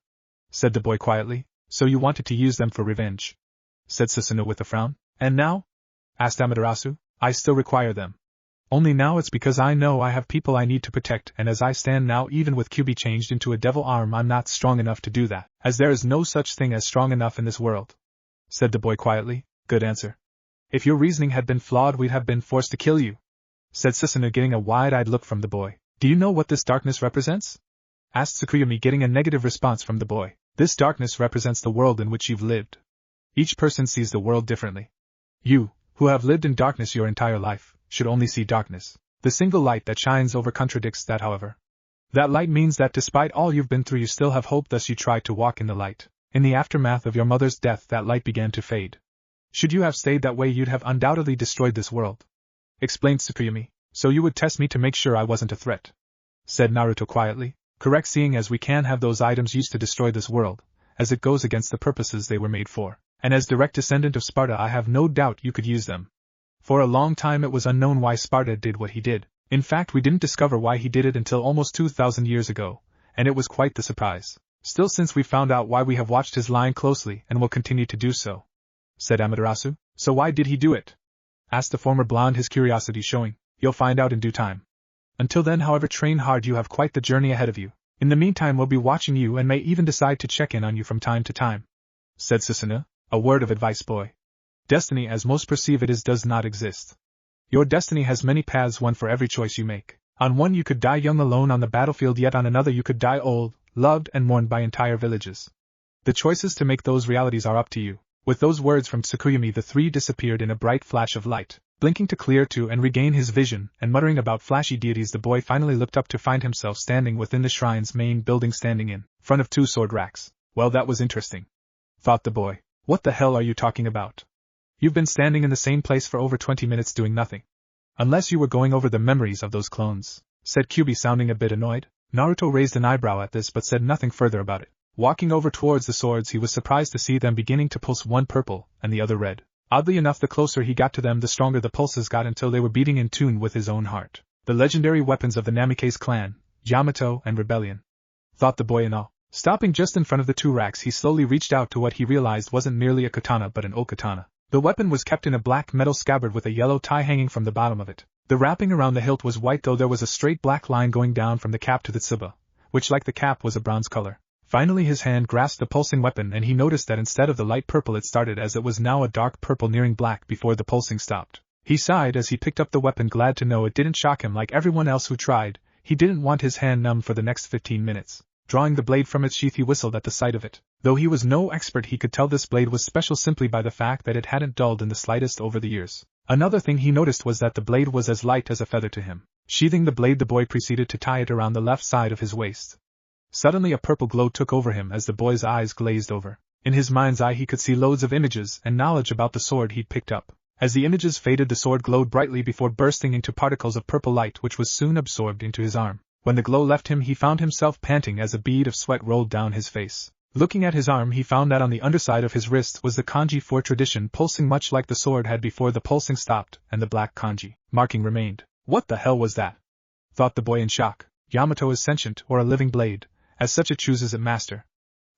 said the boy quietly. So you wanted to use them for revenge, said Susanoo with a frown. And now? Asked Amaterasu. I still require them. Only now it's because I know I have people I need to protect, and as I stand now, even with Kyuubi changed into a devil arm, I'm not strong enough to do that, as there is no such thing as strong enough in this world, said the boy quietly. Good answer. If your reasoning had been flawed, we'd have been forced to kill you, said Susanoo, getting a wide-eyed look from the boy. Do you know what this darkness represents? Asked Tsukuyomi, getting a negative response from the boy. This darkness represents the world in which you've lived. Each person sees the world differently. You, who have lived in darkness your entire life, should only see darkness. The single light that shines over contradicts that, however. That light means that despite all you've been through, you still have hope, thus you try to walk in the light. In the aftermath of your mother's death, that light began to fade. Should you have stayed that way, you'd have undoubtedly destroyed this world, explained Tsukuyomi. So you would test me to make sure I wasn't a threat, said Naruto quietly. Correct, seeing as we can have those items used to destroy this world, as it goes against the purposes they were made for. And as direct descendant of Sparta, I have no doubt you could use them, For a long time it was unknown why Sparta did what he did. In fact, we didn't discover why he did it until almost 2,000 years ago, and it was quite the surprise. Still, since we found out why, we have watched his line closely and will continue to do so," said Amaterasu. "So why did he do it?" asked the former blonde, his curiosity showing. "You'll find out in due time. Until then, however, train hard, you have quite the journey ahead of you. In the meantime, we'll be watching you and may even decide to check in on you from time to time," said Susanoo. "A word of advice, boy. Destiny, as most perceive it, does not exist. Your destiny has many paths, one for every choice you make. On one you could die young alone on the battlefield, yet on another you could die old, loved and mourned by entire villages. The choices to make those realities are up to you." With those words from Tsukuyomi, the three disappeared in a bright flash of light. Blinking to clear to and regain his vision, and muttering about flashy deities, the boy finally looked up to find himself standing within the shrine's main building, standing in front of two sword racks. "Well, that was interesting," thought the boy. "What the hell are you talking about? You've been standing in the same place for over 20 minutes doing nothing." "Unless you were going over the memories of those clones," said Kyubi, sounding a bit annoyed. Naruto raised an eyebrow at this but said nothing further about it. Walking over towards the swords, he was surprised to see them beginning to pulse, one purple and the other red. Oddly enough, the closer he got to them, the stronger the pulses got, until they were beating in tune with his own heart. The legendary weapons of the Namikaze clan, Yamato and Rebellion, thought the boy in awe. Stopping just in front of the two racks, he slowly reached out to what he realized wasn't merely a katana but an okatana. The weapon was kept in a black metal scabbard with a yellow tie hanging from the bottom of it. The wrapping around the hilt was white, though there was a straight black line going down from the cap to the tsuba, which, like the cap, was a bronze color. Finally his hand grasped the pulsing weapon, and he noticed that instead of the light purple it started, as it was now a dark purple nearing black before the pulsing stopped. He sighed as he picked up the weapon, glad to know it didn't shock him like everyone else who tried. He didn't want his hand numb for the next 15 minutes. Drawing the blade from its sheath, he whistled at the sight of it. Though he was no expert, he could tell this blade was special simply by the fact that it hadn't dulled in the slightest over the years. Another thing he noticed was that the blade was as light as a feather to him. Sheathing the blade, the boy proceeded to tie it around the left side of his waist. Suddenly a purple glow took over him as the boy's eyes glazed over. In his mind's eye he could see loads of images and knowledge about the sword he'd picked up. As the images faded, the sword glowed brightly before bursting into particles of purple light, which was soon absorbed into his arm. When the glow left him, he found himself panting as a bead of sweat rolled down his face. Looking at his arm, he found that on the underside of his wrist was the kanji for tradition, pulsing much like the sword had before the pulsing stopped, and the black kanji marking remained. "What the hell was that?" thought the boy in shock. "Yamato is sentient, or a living blade. As such it chooses its master.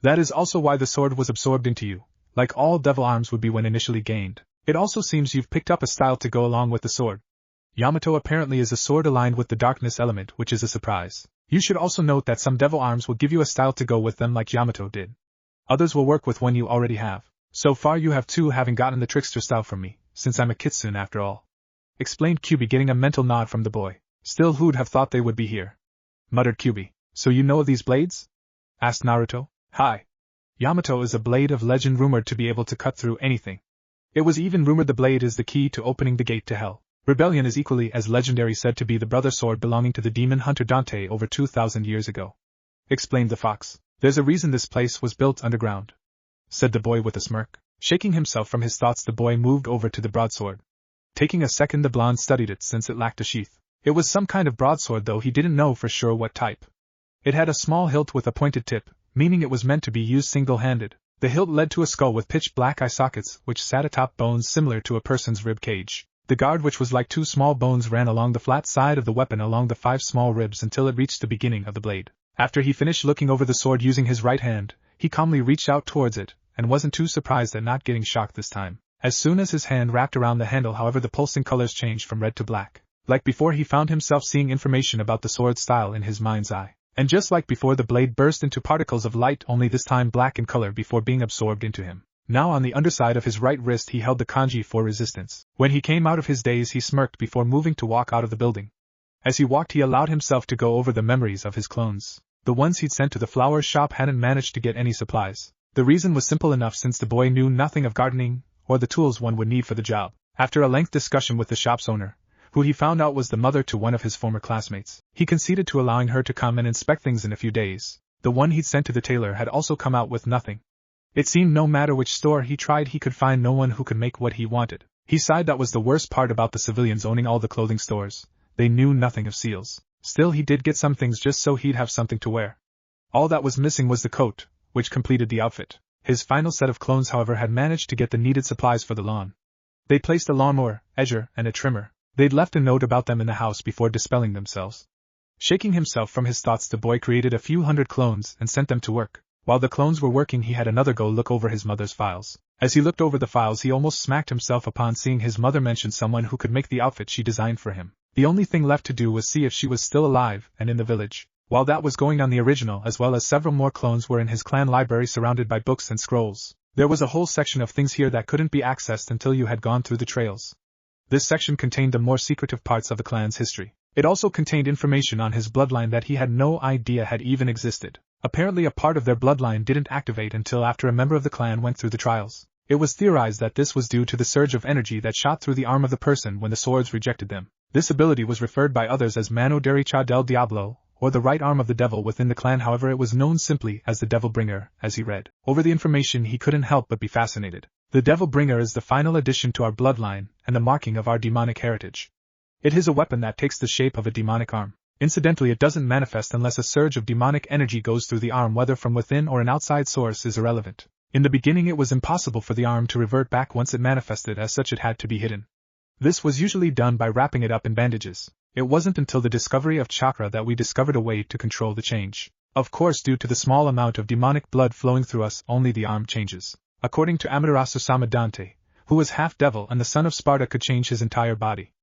That is also why the sword was absorbed into you, like all devil arms would be when initially gained. It also seems you've picked up a style to go along with the sword. Yamato apparently is a sword aligned with the darkness element, which is a surprise. You should also note that some devil arms will give you a style to go with them like Yamato did. Others will work with one you already have. So far you have two, having gotten the trickster style from me, since I'm a kitsune after all," explained Kyubi, getting a mental nod from the boy. "Still, who'd have thought they would be here?" muttered Kyubi. "So you know of these blades?" asked Naruto. "Hi. Yamato is a blade of legend rumored to be able to cut through anything. It was even rumored the blade is the key to opening the gate to hell. Rebellion is equally as legendary, said to be the brother sword belonging to the demon hunter Dante over 2,000 years ago," explained the fox. "There's a reason this place was built underground," said the boy with a smirk. Shaking himself from his thoughts, the boy moved over to the broadsword. Taking a second, the blonde studied it since it lacked a sheath. It was some kind of broadsword, though he didn't know for sure what type. It had a small hilt with a pointed tip, meaning it was meant to be used single-handed. The hilt led to a skull with pitch black eye sockets which sat atop bones similar to a person's rib cage. The guard, which was like two small bones, ran along the flat side of the weapon along the 5 small ribs until it reached the beginning of the blade. After he finished looking over the sword using his right hand, he calmly reached out towards it, and wasn't too surprised at not getting shocked this time. As soon as his hand wrapped around the handle, however, the pulsing colors changed from red to black. Like before, he found himself seeing information about the sword style in his mind's eye. And just like before, the blade burst into particles of light, only this time black in color, before being absorbed into him. Now on the underside of his right wrist he held the kanji for resistance. When he came out of his daze, he smirked before moving to walk out of the building. As he walked, he allowed himself to go over the memories of his clones. The ones he'd sent to the flower shop hadn't managed to get any supplies. The reason was simple enough, since the boy knew nothing of gardening, or the tools one would need for the job. After a lengthy discussion with the shop's owner, who he found out was the mother to one of his former classmates, he conceded to allowing her to come and inspect things in a few days. The one he'd sent to the tailor had also come out with nothing. It seemed no matter which store he tried, he could find no one who could make what he wanted. He sighed. That was the worst part about the civilians owning all the clothing stores. They knew nothing of seals. Still, he did get some things just so he'd have something to wear. All that was missing was the coat, which completed the outfit. His final set of clones, however, had managed to get the needed supplies for the lawn. They'd placed a lawnmower, edger, and a trimmer. They'd left a note about them in the house before dispelling themselves. Shaking himself from his thoughts, the boy created a few hundred clones and sent them to work. While the clones were working, he had another go look over his mother's files. As he looked over the files, he almost smacked himself upon seeing his mother mention someone who could make the outfit she designed for him. The only thing left to do was see if she was still alive and in the village. While that was going on, the original as well as several more clones were in his clan library surrounded by books and scrolls. There was a whole section of things here that couldn't be accessed until you had gone through the trails. This section contained the more secretive parts of the clan's history. It also contained information on his bloodline that he had no idea had even existed. Apparently a part of their bloodline didn't activate until after a member of the clan went through the trials. It was theorized that this was due to the surge of energy that shot through the arm of the person when the swords rejected them. This ability was referred by others as Mano Derecha del Diablo, or the right arm of the devil within the clan. However, it was known simply as the Devil Bringer. As he read over the information, he couldn't help but be fascinated. The Devil Bringer is the final addition to our bloodline and the marking of our demonic heritage. It is a weapon that takes the shape of a demonic arm. Incidentally, it doesn't manifest unless a surge of demonic energy goes through the arm, whether from within or an outside source is irrelevant. In the beginning, it was impossible for the arm to revert back once it manifested. As such, it had to be hidden. This was usually done by wrapping it up in bandages. It wasn't until the discovery of chakra that we discovered a way to control the change. Of course, due to the small amount of demonic blood flowing through us, only the arm changes. According to Amaterasu Sama Dante, who was half devil and the son of Sparta, could change his entire body.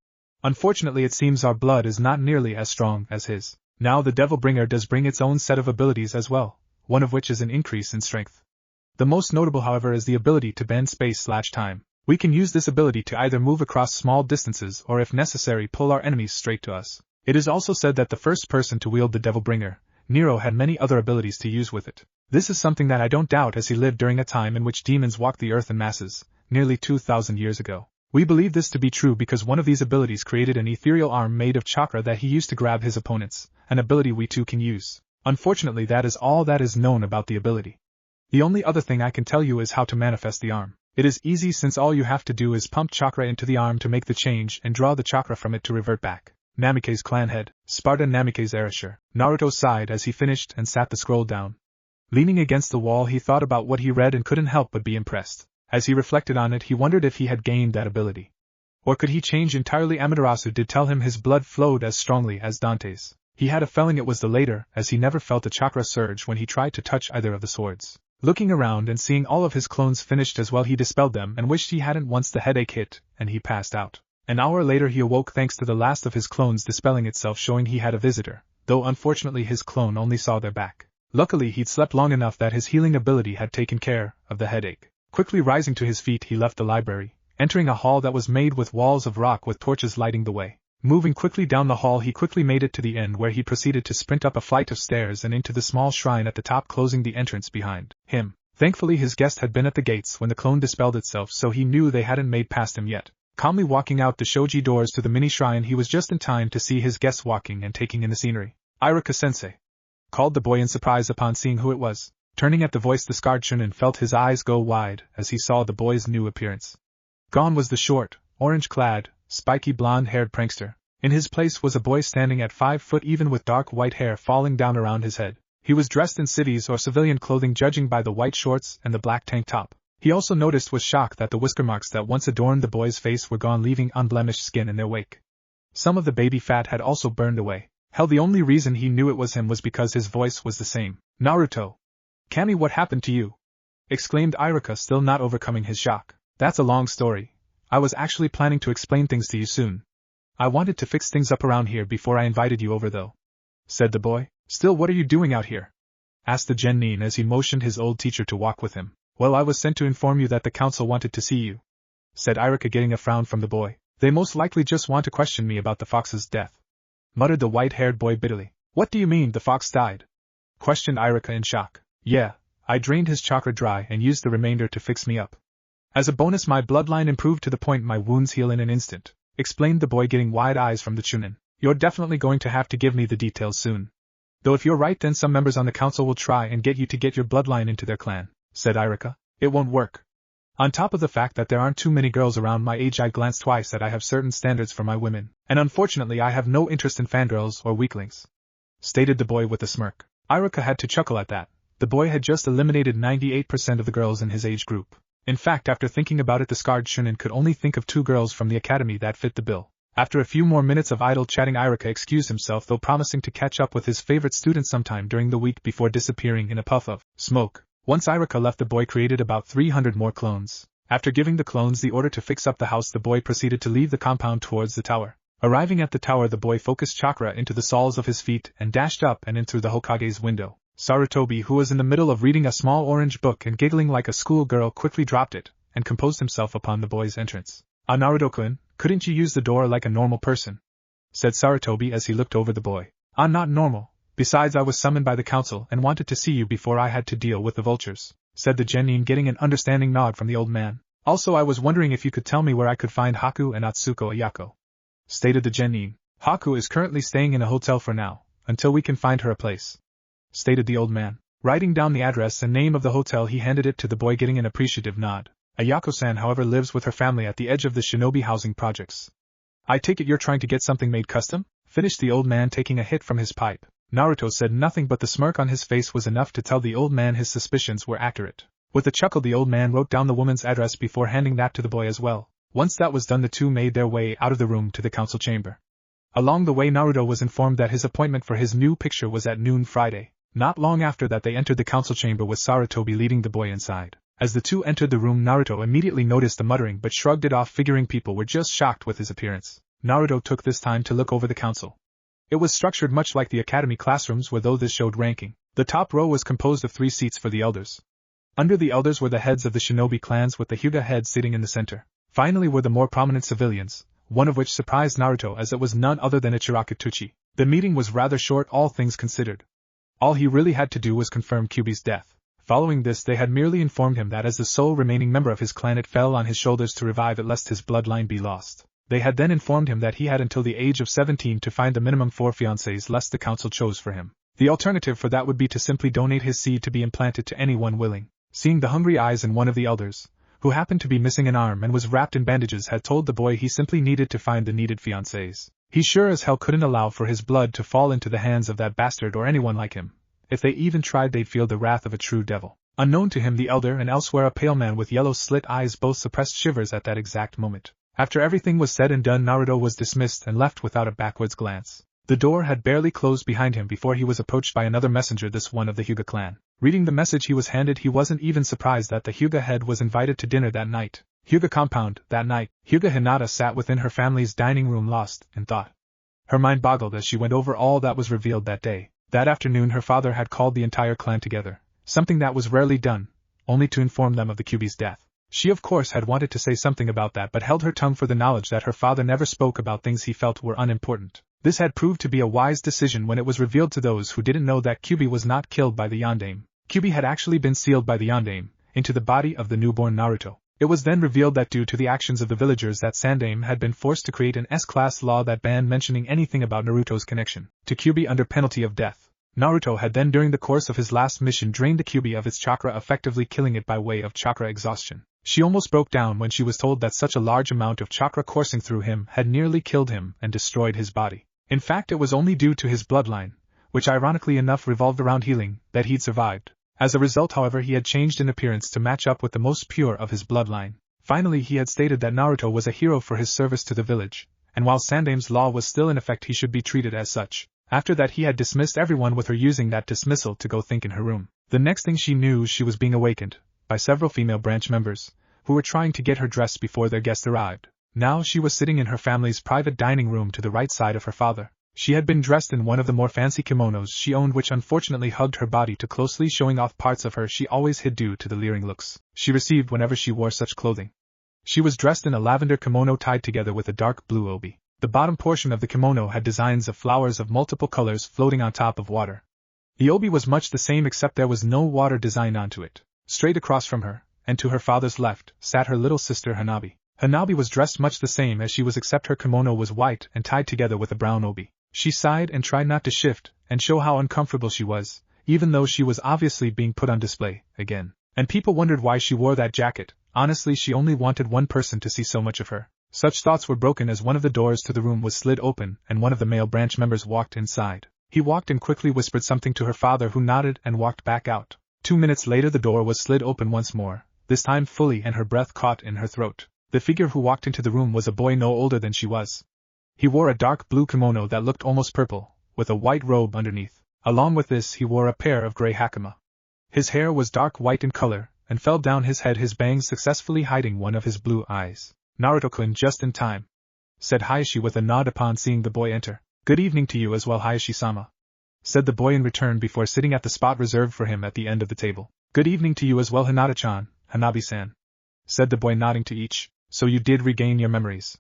Unfortunately, it seems our blood is not nearly as strong as his. Now the Devil Bringer does bring its own set of abilities as well, one of which is an increase in strength. The most notable, however, is the ability to bend space/time. We can use this ability to either move across small distances or, if necessary, pull our enemies straight to us. It is also said that the first person to wield the Devil Bringer, Nero, had many other abilities to use with it. This is something that I don't doubt, as he lived during a time in which demons walked the earth in masses, nearly 2,000 years ago. We believe this to be true because one of these abilities created an ethereal arm made of chakra that he used to grab his opponents, an ability we too can use. Unfortunately, that is all that is known about the ability. The only other thing I can tell you is how to manifest the arm. It is easy, since all you have to do is pump chakra into the arm to make the change and draw the chakra from it to revert back. Namikaze's clan head, Sparta Namikaze Erasure. Naruto sighed as he finished and sat the scroll down. Leaning against the wall, he thought about what he read and couldn't help but be impressed. As he reflected on it, he wondered if he had gained that ability. Or could he change entirely? Amaterasu did tell him his blood flowed as strongly as Dante's. He had a feeling it was the later, as he never felt a chakra surge when he tried to touch either of the swords. Looking around and seeing all of his clones finished as well, he dispelled them and wished he hadn't. Once the headache hit, and he passed out. An hour later he awoke thanks to the last of his clones dispelling itself, showing he had a visitor, though unfortunately his clone only saw their back. Luckily he'd slept long enough that his healing ability had taken care of the headache. Quickly rising to his feet, he left the library, entering a hall that was made with walls of rock with torches lighting the way. Moving quickly down the hall, he quickly made it to the end, where he proceeded to sprint up a flight of stairs and into the small shrine at the top, closing the entrance behind him. Thankfully his guest had been at the gates when the clone dispelled itself, so he knew they hadn't made past him yet. Calmly walking out the shoji doors to the mini shrine, he was just in time to see his guests walking and taking in the scenery. "Iruka-sensei," called the boy in surprise upon seeing who it was. Turning at the voice, the scarred Chunin felt his eyes go wide as he saw the boy's new appearance. Gone was the short, orange-clad, spiky blonde-haired prankster. In his place was a boy standing at 5 foot even, with dark white hair falling down around his head. He was dressed in cities or civilian clothing, judging by the white shorts and the black tank top. He also noticed with shock that the whisker marks that once adorned the boy's face were gone, leaving unblemished skin in their wake. Some of the baby fat had also burned away. Hell, the only reason he knew it was him was because his voice was the same. "Naruto. Kami, what happened to you?" exclaimed Iruka, still not overcoming his shock. "That's a long story. I was actually planning to explain things to you soon. I wanted to fix things up around here before I invited you over, though," said the boy. "Still, what are you doing out here?" asked the genin as he motioned his old teacher to walk with him. "Well, I was sent to inform you that the council wanted to see you," said Iruka, getting a frown from the boy. "They most likely just want to question me about the fox's death," muttered the white-haired boy bitterly. "What do you mean, the fox died?" questioned Iruka in shock. "Yeah, I drained his chakra dry and used the remainder to fix me up. As a bonus, my bloodline improved to the point my wounds heal in an instant," explained the boy, getting wide eyes from the Chunin. "You're definitely going to have to give me the details soon. Though if you're right, then some members on the council will try and get you to get your bloodline into their clan," said Iruka. "It won't work. On top of the fact that there aren't too many girls around my age, I glanced twice at I have certain standards for my women, and unfortunately I have no interest in fangirls or weaklings," stated the boy with a smirk. Iruka had to chuckle at that. The boy had just eliminated 98% of the girls in his age group. In fact, after thinking about it, the scarred Chunin could only think of 2 girls from the academy that fit the bill. After a few more minutes of idle chatting, Irika excused himself, though promising to catch up with his favorite student sometime during the week before disappearing in a puff of smoke. Once Irika left, the boy created about 300 more clones. After giving the clones the order to fix up the house, the boy proceeded to leave the compound towards the tower. Arriving at the tower, the boy focused chakra into the soles of his feet and dashed up and in through the Hokage's window. Sarutobi, who was in the middle of reading a small orange book and giggling like a schoolgirl, quickly dropped it and composed himself upon the boy's entrance. "Ah, Naruto-kun, couldn't you use the door like a normal person?" said Sarutobi as he looked over the boy. "Ah, not normal. Besides, I was summoned by the council and wanted to see you before I had to deal with the vultures," said the genin, getting an understanding nod from the old man. "Also, I was wondering if you could tell me where I could find Haku and Atsuko Ayako," stated the genin. "Haku is currently staying in a hotel for now, until we can find her a place," stated the old man. Writing down the address and name of the hotel, he handed it to the boy, getting an appreciative nod. "Ayako-san, however, lives with her family at the edge of the shinobi housing projects." "I take it you're trying to get something made custom?" finished the old man, taking a hit from his pipe. Naruto said nothing, but the smirk on his face was enough to tell the old man his suspicions were accurate. With a chuckle, the old man wrote down the woman's address before handing that to the boy as well. Once that was done, the two made their way out of the room to the council chamber. Along the way, Naruto was informed that his appointment for his new picture was at noon Friday. Not long after that, they entered the council chamber with Sarutobi leading the boy inside. As the two entered the room, Naruto immediately noticed the muttering but shrugged it off, figuring people were just shocked with his appearance. Naruto took this time to look over the council. It was structured much like the academy classrooms, where though this showed ranking, the top row was composed of 3 seats for the elders. Under the elders were the heads of the shinobi clans, with the Hyuga head sitting in the center. Finally were the more prominent civilians, one of which surprised Naruto as it was none other than Ichiraka Tuchi. The meeting was rather short, all things considered. All he really had to do was confirm Kyubi's death. Following this, they had merely informed him that as the sole remaining member of his clan, it fell on his shoulders to revive it lest his bloodline be lost. They had then informed him that he had until the age of 17 to find the minimum 4 fiancées lest the council chose for him. The alternative for that would be to simply donate his seed to be implanted to anyone willing. Seeing the hungry eyes in one of the elders, who happened to be missing an arm and was wrapped in bandages, had told the boy he simply needed to find the needed fiancées. He sure as hell couldn't allow for his blood to fall into the hands of that bastard or anyone like him. If they even tried, they'd feel the wrath of a true devil. Unknown to him, the elder and elsewhere a pale man with yellow slit eyes both suppressed shivers at that exact moment. After everything was said and done, Naruto was dismissed and left without a backwards glance. The door had barely closed behind him before he was approached by another messenger, this one of the Hyuga clan. Reading the message he was handed, he wasn't even surprised that the Hyuga head was invited to dinner that night. Hyuga compound, that night, Hyuga Hinata sat within her family's dining room lost in thought. Her mind boggled as she went over all that was revealed that day. That afternoon her father had called the entire clan together, something that was rarely done, only to inform them of the Kyubi's death. She of course had wanted to say something about that, but held her tongue for the knowledge that her father never spoke about things he felt were unimportant. This had proved to be a wise decision when it was revealed to those who didn't know that Kyubi was not killed by the Yondaime. Kyubi had actually been sealed by the Yondaime into the body of the newborn Naruto. It was then revealed that due to the actions of the villagers, that Sandaime had been forced to create an S-class law that banned mentioning anything about Naruto's connection to Kyubi under penalty of death. Naruto had then, during the course of his last mission, drained the Kyubi of its chakra, effectively killing it by way of chakra exhaustion. She almost broke down when she was told that such a large amount of chakra coursing through him had nearly killed him and destroyed his body. In fact, it was only due to his bloodline, which ironically enough revolved around healing, that he'd survived. As a result, however, he had changed in appearance to match up with the most pure of his bloodline. Finally, he had stated that Naruto was a hero for his service to the village, and while Sandaime's law was still in effect, he should be treated as such. After that, he had dismissed everyone, with her using that dismissal to go think in her room. The next thing she knew, she was being awakened by several female branch members, who were trying to get her dressed before their guest arrived. Now she was sitting in her family's private dining room to the right side of her father. She had been dressed in one of the more fancy kimonos she owned, which unfortunately hugged her body too closely, showing off parts of her she always hid due to the leering looks she received whenever she wore such clothing. She was dressed in a lavender kimono tied together with a dark blue obi. The bottom portion of the kimono had designs of flowers of multiple colors floating on top of water. The obi was much the same, except there was no water design onto it. Straight across from her, and to her father's left, sat her little sister Hanabi. Hanabi was dressed much the same as she was, except her kimono was white and tied together with a brown obi. She sighed and tried not to shift and show how uncomfortable she was, even though she was obviously being put on display again. And people wondered why she wore that jacket. Honestly, she only wanted one person to see so much of her. Such thoughts were broken as one of the doors to the room was slid open and one of the male branch members walked inside. He walked and quickly whispered something to her father, who nodded and walked back out. 2 minutes later the door was slid open once more. this time fully, and her breath caught in her throat. The figure who walked into the room was a boy no older than she was. He wore a dark blue kimono that looked almost purple, with a white robe underneath. Along with this he wore a pair of grey hakama. His hair was dark white in color, and fell down his head, his bangs successfully hiding one of his blue eyes. "Naruto-kun, just in time," said Hayashi with a nod upon seeing the boy enter. "Good evening to you as well, Hayashi-sama," said the boy in return before sitting at the spot reserved for him at the end of the table. "Good evening to you as well, Hinata-chan, Hanabi-san," said the boy, nodding to each. "So you did regain your memories,"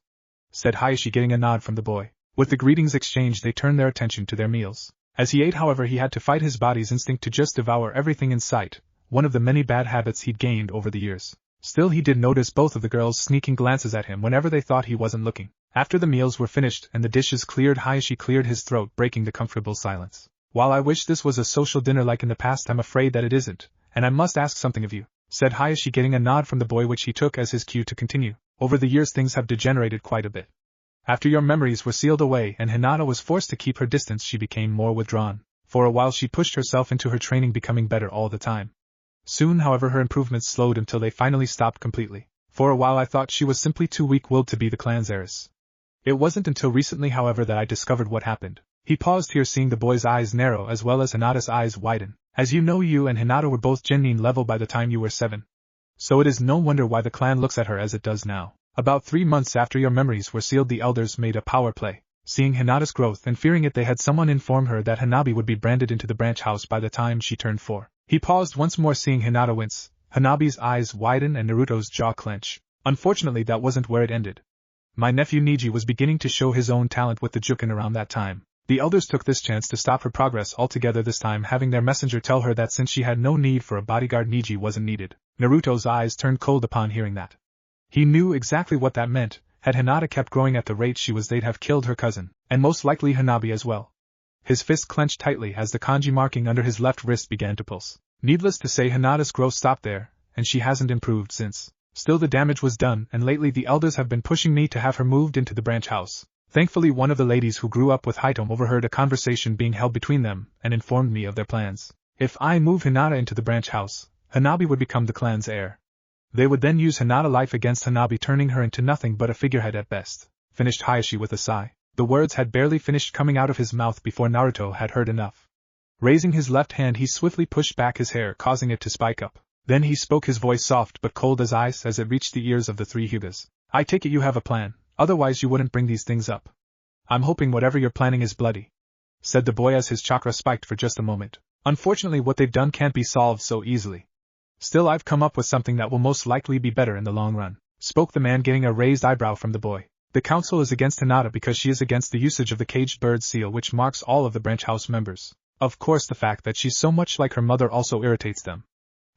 said Hayashi, getting a nod from the boy. With the greetings exchanged, they turned their attention to their meals. As he ate, however, he had to fight his body's instinct to just devour everything in sight, one of the many bad habits he'd gained over the years. Still, he did notice both of the girls sneaking glances at him whenever they thought he wasn't looking. After the meals were finished and the dishes cleared, Hayashi cleared his throat, breaking the comfortable silence. "While I wish this was a social dinner like in the past, I'm afraid that it isn't, and I must ask something of you," said Hayashi, getting a nod from the boy, which he took as his cue to continue. "Over the years things have degenerated quite a bit. After your memories were sealed away and Hinata was forced to keep her distance, she became more withdrawn. For a while she pushed herself into her training, becoming better all the time. Soon, however, her improvements slowed until they finally stopped completely. For a while I thought she was simply too weak-willed to be the clan's heiress. It wasn't until recently, however, that I discovered what happened." He paused here, seeing the boy's eyes narrow as well as Hinata's eyes widen. "As you know, you and Hinata were both genin level by the time you were 7. So it is no wonder why the clan looks at her as it does now. About 3 months after your memories were sealed, the elders made a power play. Seeing Hinata's growth and fearing it, they had someone inform her that Hanabi would be branded into the branch house by the time she turned 4. He paused once more, seeing Hinata wince, Hanabi's eyes widen and Naruto's jaw clench. Unfortunately, that wasn't where it ended. My nephew Niji was beginning to show his own talent with the Jukin around that time. The elders took this chance to stop her progress altogether, this time having their messenger tell her that since she had no need for a bodyguard, Niji wasn't needed. Naruto's eyes turned cold upon hearing that. He knew exactly what that meant. Had Hinata kept growing at the rate she was, they'd have killed her cousin, and most likely Hanabi as well. His fist clenched tightly as the kanji marking under his left wrist began to pulse. Needless to say, Hinata's growth stopped there, and she hasn't improved since. Still, the damage was done, and lately the elders have been pushing me to have her moved into the branch house. Thankfully, one of the ladies who grew up with Haitome overheard a conversation being held between them, and informed me of their plans. If I move Hinata into the branch house, Hanabi would become the clan's heir. They would then use Hinata life against Hanabi, turning her into nothing but a figurehead at best," finished Hayashi with a sigh. The words had barely finished coming out of his mouth before Naruto had heard enough. Raising his left hand, he swiftly pushed back his hair, causing it to spike up. Then he spoke, his voice soft but cold as ice as it reached the ears of the 3 Hyugas. "I take it you have a plan, otherwise you wouldn't bring these things up. I'm hoping whatever you're planning is bloody," said the boy as his chakra spiked for just a moment. "Unfortunately, what they've done can't be solved so easily. Still, I've come up with something that will most likely be better in the long run," spoke the man, getting a raised eyebrow from the boy. "The council is against Hinata because she is against the usage of the caged bird seal, which marks all of the branch house members. Of course, the fact that she's so much like her mother also irritates them.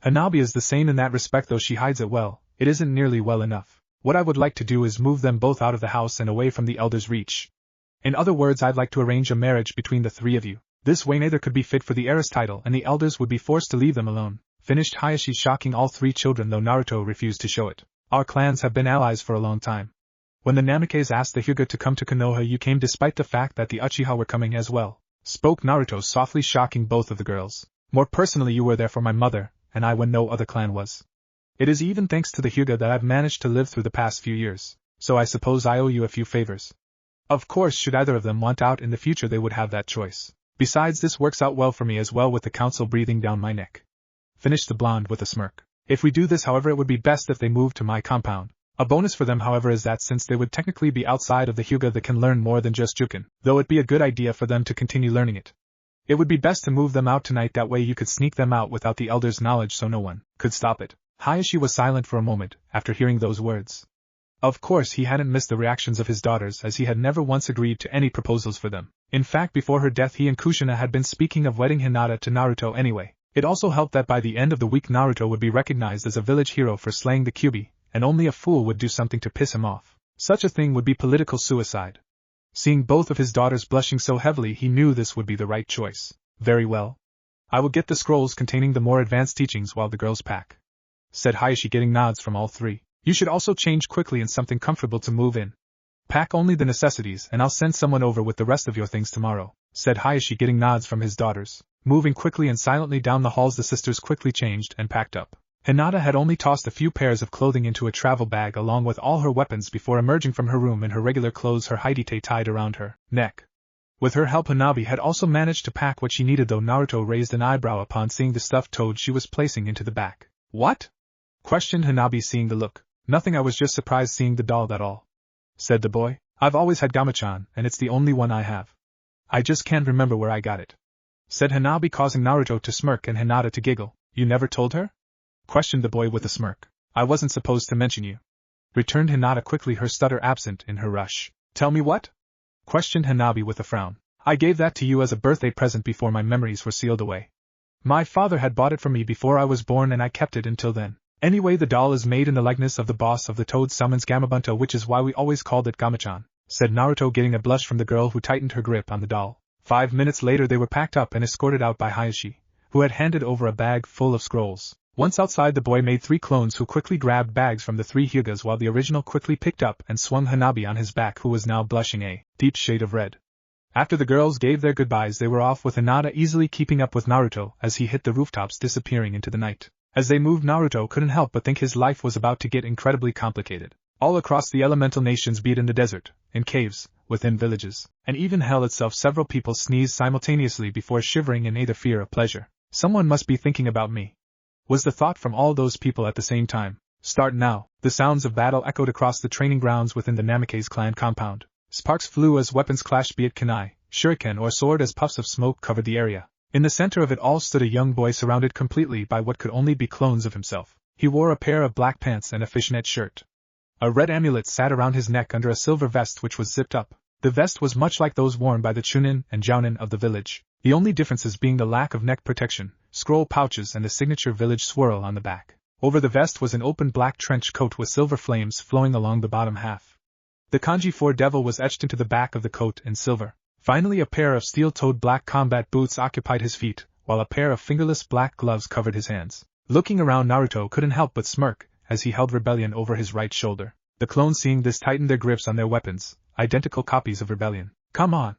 Hanabi is the same in that respect, though she hides it well. It isn't nearly well enough. What I would like to do is move them both out of the house and away from the elders' reach. In other words, I'd like to arrange a marriage between the 3 of you. This way neither could be fit for the heiress title and the elders would be forced to leave them alone," finished Hayashi, shocking all 3 children, though Naruto refused to show it. "Our clans have been allies for a long time. When the Namikes asked the Hyuga to come to Konoha, you came despite the fact that the Uchiha were coming as well," spoke Naruto softly, shocking both of the girls. "More personally, you were there for my mother, and I when no other clan was. It is even thanks to the Hyuga that I've managed to live through the past few years, so I suppose I owe you a few favors. Of course, should either of them want out in the future, they would have that choice. Besides, this works out well for me as well, with the council breathing down my neck," finished the blonde with a smirk. "If we do this, however, it would be best if they move to my compound. A bonus for them, however, is that since they would technically be outside of the Hyuga, they can learn more than just Jukin, though it'd be a good idea for them to continue learning it. It would be best to move them out tonight, that way you could sneak them out without the elders' knowledge so no one could stop it." Hayashi was silent for a moment after hearing those words. Of course, he hadn't missed the reactions of his daughters, as he had never once agreed to any proposals for them. In fact, before her death, he and Kushina had been speaking of wedding Hinata to Naruto anyway. It also helped that by the end of the week Naruto would be recognized as a village hero for slaying the Kyuubi, and only a fool would do something to piss him off. Such a thing would be political suicide. Seeing both of his daughters blushing so heavily, he knew this would be the right choice. "Very well. I will get the scrolls containing the more advanced teachings while the girls pack," said Hayashi, getting nods from all 3. "You should also change quickly in something comfortable to move in. Pack only the necessities, and I'll send someone over with the rest of your things tomorrow," said Hayashi, getting nods from his daughters. Moving quickly and silently down the halls, the sisters quickly changed and packed up. Hinata had only tossed a few pairs of clothing into a travel bag along with all her weapons before emerging from her room in her regular clothes, her hidete tied around her neck. With her help, Hanabi had also managed to pack what she needed, though Naruto raised an eyebrow upon seeing the stuffed toad she was placing into the bag. "What?" questioned Hanabi, seeing the look. "Nothing, I was just surprised seeing the doll, that all," said the boy. "I've always had Gamachan, and it's the only one I have. I just can't remember where I got it," said Hanabi, causing Naruto to smirk and Hinata to giggle. "You never told her?" questioned the boy with a smirk. "I wasn't supposed to mention you," returned Hinata quickly, her stutter absent in her rush. "Tell me what?" questioned Hanabi with a frown. "I gave that to you as a birthday present before my memories were sealed away. My father had bought it for me before I was born and I kept it until then. Anyway, the doll is made in the likeness of the boss of the Toad Summons Gamabunto, which is why we always called it Gamachan," said Naruto, getting a blush from the girl who tightened her grip on the doll. 5 minutes later they were packed up and escorted out by Hayashi, who had handed over a bag full of scrolls. Once outside, the boy made 3 clones who quickly grabbed bags from the 3 Hyugas, while the original quickly picked up and swung Hanabi on his back, who was now blushing a deep shade of red. After the girls gave their goodbyes, they were off, with Hinata easily keeping up with Naruto as he hit the rooftops, disappearing into the night. As they moved, Naruto couldn't help but think his life was about to get incredibly complicated. All across the elemental nations, be it in the desert, in caves, within villages, and even hell itself, several people sneezed simultaneously before shivering in either fear or pleasure. "Someone must be thinking about me," was the thought from all those people at the same time. "Start now." The sounds of battle echoed across the training grounds within the Namikaze clan compound. Sparks flew as weapons clashed, be it kunai, shuriken or sword, as puffs of smoke covered the area. In the center of it all stood a young boy surrounded completely by what could only be clones of himself. He wore a pair of black pants and a fishnet shirt. A red amulet sat around his neck under a silver vest which was zipped up. The vest was much like those worn by the Chunin and Jounin of the village, the only differences being the lack of neck protection, scroll pouches, and the signature village swirl on the back. Over the vest was an open black trench coat with silver flames flowing along the bottom half. The kanji for devil was etched into the back of the coat in silver. Finally, a pair of steel-toed black combat boots occupied his feet, while a pair of fingerless black gloves covered his hands. Looking around, Naruto couldn't help but smirk as he held Rebellion over his right shoulder. The clones, seeing this, tightened their grips on their weapons, identical copies of Rebellion. "Come on,"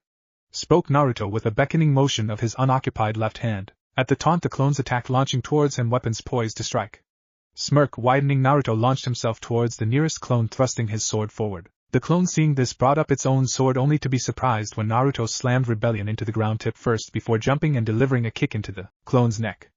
spoke Naruto with a beckoning motion of his unoccupied left hand. At the taunt, the clones attacked, launching towards him, weapons poised to strike. Smirk widening, Naruto launched himself towards the nearest clone, thrusting his sword forward. The clone, seeing this, brought up its own sword, only to be surprised when Naruto slammed Rebellion into the ground tip first before jumping and delivering a kick into the clone's neck.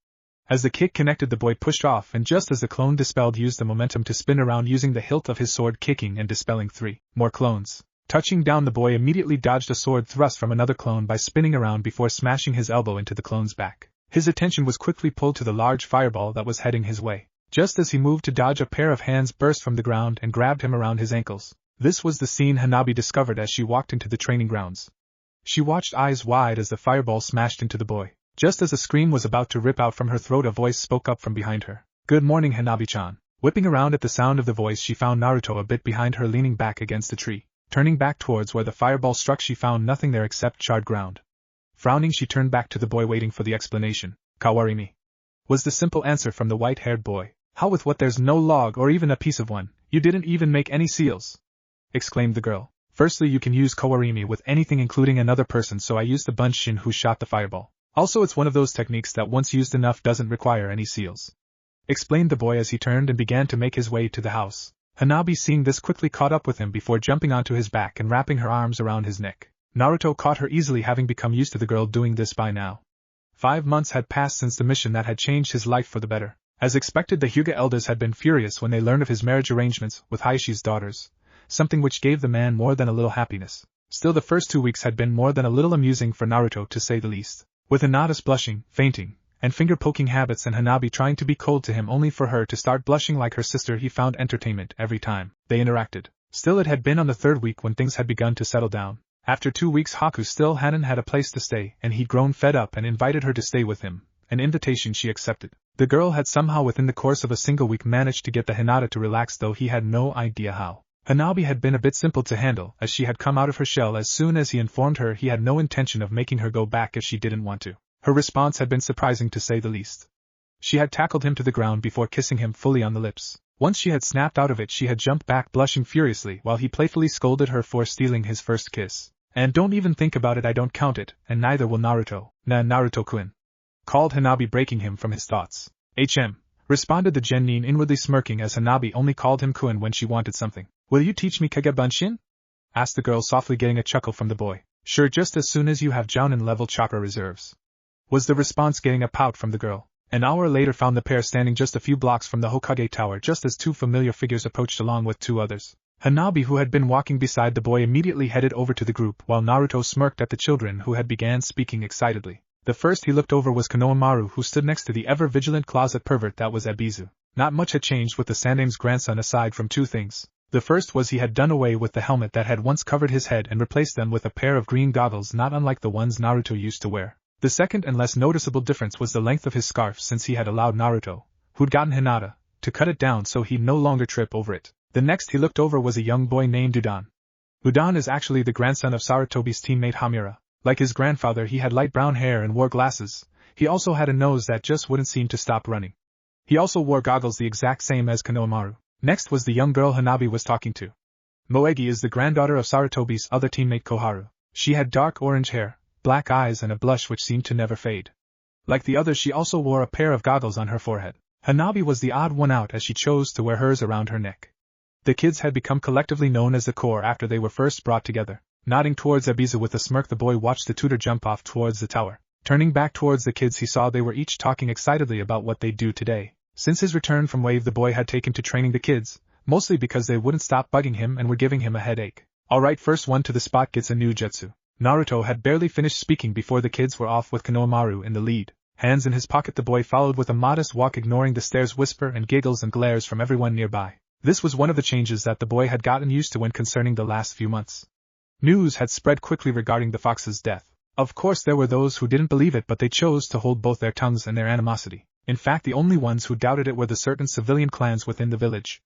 As the kick connected, the boy pushed off, and just as the clone dispelled, used the momentum to spin around, using the hilt of his sword, kicking and dispelling 3 more clones. Touching down, the boy immediately dodged a sword thrust from another clone by spinning around before smashing his elbow into the clone's back. His attention was quickly pulled to the large fireball that was heading his way. Just as he moved to dodge, a pair of hands burst from the ground and grabbed him around his ankles. This was the scene Hanabi discovered as she walked into the training grounds. She watched eyes wide as the fireball smashed into the boy. Just as a scream was about to rip out from her throat, a voice spoke up from behind her. "Good morning, Hanabi-chan." Whipping around at the sound of the voice, she found Naruto a bit behind her, leaning back against a tree. Turning back towards where the fireball struck, she found nothing there except charred ground. Frowning, she turned back to the boy, waiting for the explanation. "Kawarimi," was the simple answer from the white-haired boy. "How, with what? There's no log or even a piece of one. You didn't even make any seals," exclaimed the girl. "Firstly, you can use kawarimi with anything, including another person, so I used the bunshin who shot the fireball. Also, it's one of those techniques that once used enough doesn't require any seals," explained the boy as he turned and began to make his way to the house. Hanabi, seeing this, quickly caught up with him before jumping onto his back and wrapping her arms around his neck. Naruto caught her easily, having become used to the girl doing this by now. 5 months had passed since the mission that had changed his life for the better. As expected, the Hyuga elders had been furious when they learned of his marriage arrangements with Hayashi's daughters, something which gave the man more than a little happiness. Still, the first 2 weeks had been more than a little amusing for Naruto, to say the least. With Hinata's blushing, fainting, and finger-poking habits, and Hanabi trying to be cold to him only for her to start blushing like her sister, he found entertainment every time they interacted. Still, it had been on the 3rd week when things had begun to settle down. After 2 weeks, Haku still hadn't had a place to stay, and he'd grown fed up and invited her to stay with him, an invitation she accepted. The girl had somehow within the course of a single week managed to get the Hinata to relax, though he had no idea how. Hanabi had been a bit simple to handle, as she had come out of her shell as soon as he informed her he had no intention of making her go back if she didn't want to. Her response had been surprising, to say the least. She had tackled him to the ground before kissing him fully on the lips. Once she had snapped out of it, she had jumped back, blushing furiously, while he playfully scolded her for stealing his first kiss. "And don't even think about it, I don't count it, and neither will Naruto." "Naruto-kun," called Hanabi, breaking him from his thoughts. responded the genin, inwardly smirking as Hanabi only called him kun when she wanted something. Will you teach me Kage Bunshin? Asked the girl softly, getting a chuckle from the boy. Sure, just as soon as you have Jounin level chakra reserves. Was the response, getting a pout from the girl. An hour later found the pair standing just a few blocks from the Hokage tower just as two familiar figures approached along with two others. Hanabi, who had been walking beside the boy, immediately headed over to the group while Naruto smirked at the children who had began speaking excitedly. The first he looked over was Konohamaru, who stood next to the ever-vigilant closet pervert that was Ebisu. Not much had changed with the Sandame's grandson aside from two things. The first was he had done away with the helmet that had once covered his head and replaced them with a pair of green goggles not unlike the ones Naruto used to wear. The second and less noticeable difference was the length of his scarf, since he had allowed Naruto, who'd gotten Hinata, to cut it down so he'd no longer trip over it. The next he looked over was a young boy named Udan. Udan is actually the grandson of Sarutobi's teammate Hamura. Like his grandfather, he had light brown hair and wore glasses. He also had a nose that just wouldn't seem to stop running. He also wore goggles the exact same as Konohamaru. Next was the young girl Hanabi was talking to. Moegi is the granddaughter of Sarutobi's other teammate Koharu. She had dark orange hair, black eyes and a blush which seemed to never fade. Like the others, she also wore a pair of goggles on her forehead. Hanabi was the odd one out as she chose to wear hers around her neck. The kids had become collectively known as the Corps after they were first brought together. Nodding towards Ebisu with a smirk, the boy watched the tutor jump off towards the tower. Turning back towards the kids, he saw they were each talking excitedly about what they'd do today. Since his return from Wave, the boy had taken to training the kids, mostly because they wouldn't stop bugging him and were giving him a headache. Alright, first one to the spot gets a new jutsu. Naruto had barely finished speaking before the kids were off with Konohamaru in the lead. Hands in his pocket, the boy followed with a modest walk, ignoring the stares, whisper and giggles and glares from everyone nearby. This was one of the changes that the boy had gotten used to when concerning the last few months. News had spread quickly regarding the fox's death. Of course there were those who didn't believe it, but they chose to hold both their tongues and their animosity. In fact, the only ones who doubted it were the certain civilian clans within the village.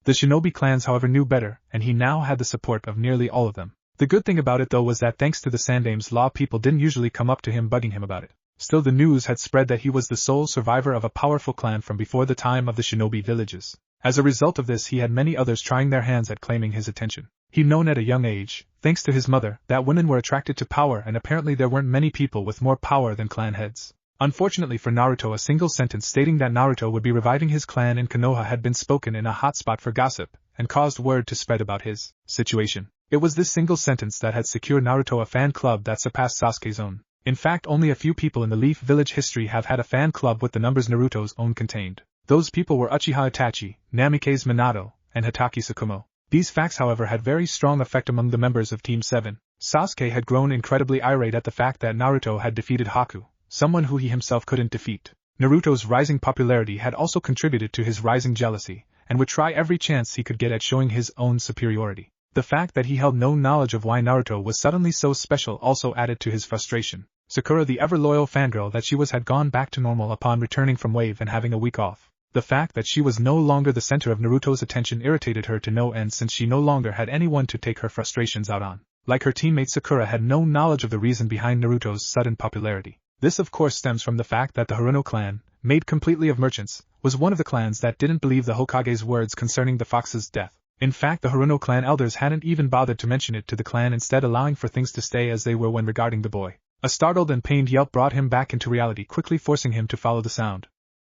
The shinobi clans, however, knew better, and he now had the support of nearly all of them. The good thing about it, though, was that thanks to the Sandame's law, people didn't usually come up to him bugging him about it. Still, the news had spread that he was the sole survivor of a powerful clan from before the time of the shinobi villages. As a result of this, he had many others trying their hands at claiming his attention. He'd known at a young age, thanks to his mother, that women were attracted to power, and apparently there weren't many people with more power than clan heads. Unfortunately for Naruto, a single sentence stating that Naruto would be reviving his clan in Konoha had been spoken in a hotspot for gossip, and caused word to spread about his situation. It was this single sentence that had secured Naruto a fan club that surpassed Sasuke's own. In fact, only a few people in the Leaf Village history have had a fan club with the numbers Naruto's own contained. Those people were Uchiha Itachi, Namikaze Minato, and Hitaki Tsukumo. These facts, however, had very strong effect among the members of Team 7. Sasuke had grown incredibly irate at the fact that Naruto had defeated Haku, someone who he himself couldn't defeat. Naruto's rising popularity had also contributed to his rising jealousy, and would try every chance he could get at showing his own superiority. The fact that he held no knowledge of why Naruto was suddenly so special also added to his frustration. Sakura, the ever-loyal fangirl that she was, had gone back to normal upon returning from Wave and having a week off. The fact that she was no longer the center of Naruto's attention irritated her to no end, since she no longer had anyone to take her frustrations out on. Like her teammate, Sakura had no knowledge of the reason behind Naruto's sudden popularity. This of course stems from the fact that the Haruno clan, made completely of merchants, was one of the clans that didn't believe the Hokage's words concerning the fox's death. In fact, the Haruno clan elders hadn't even bothered to mention it to the clan, instead allowing for things to stay as they were when regarding the boy. A startled and pained yelp brought him back into reality, quickly forcing him to follow the sound.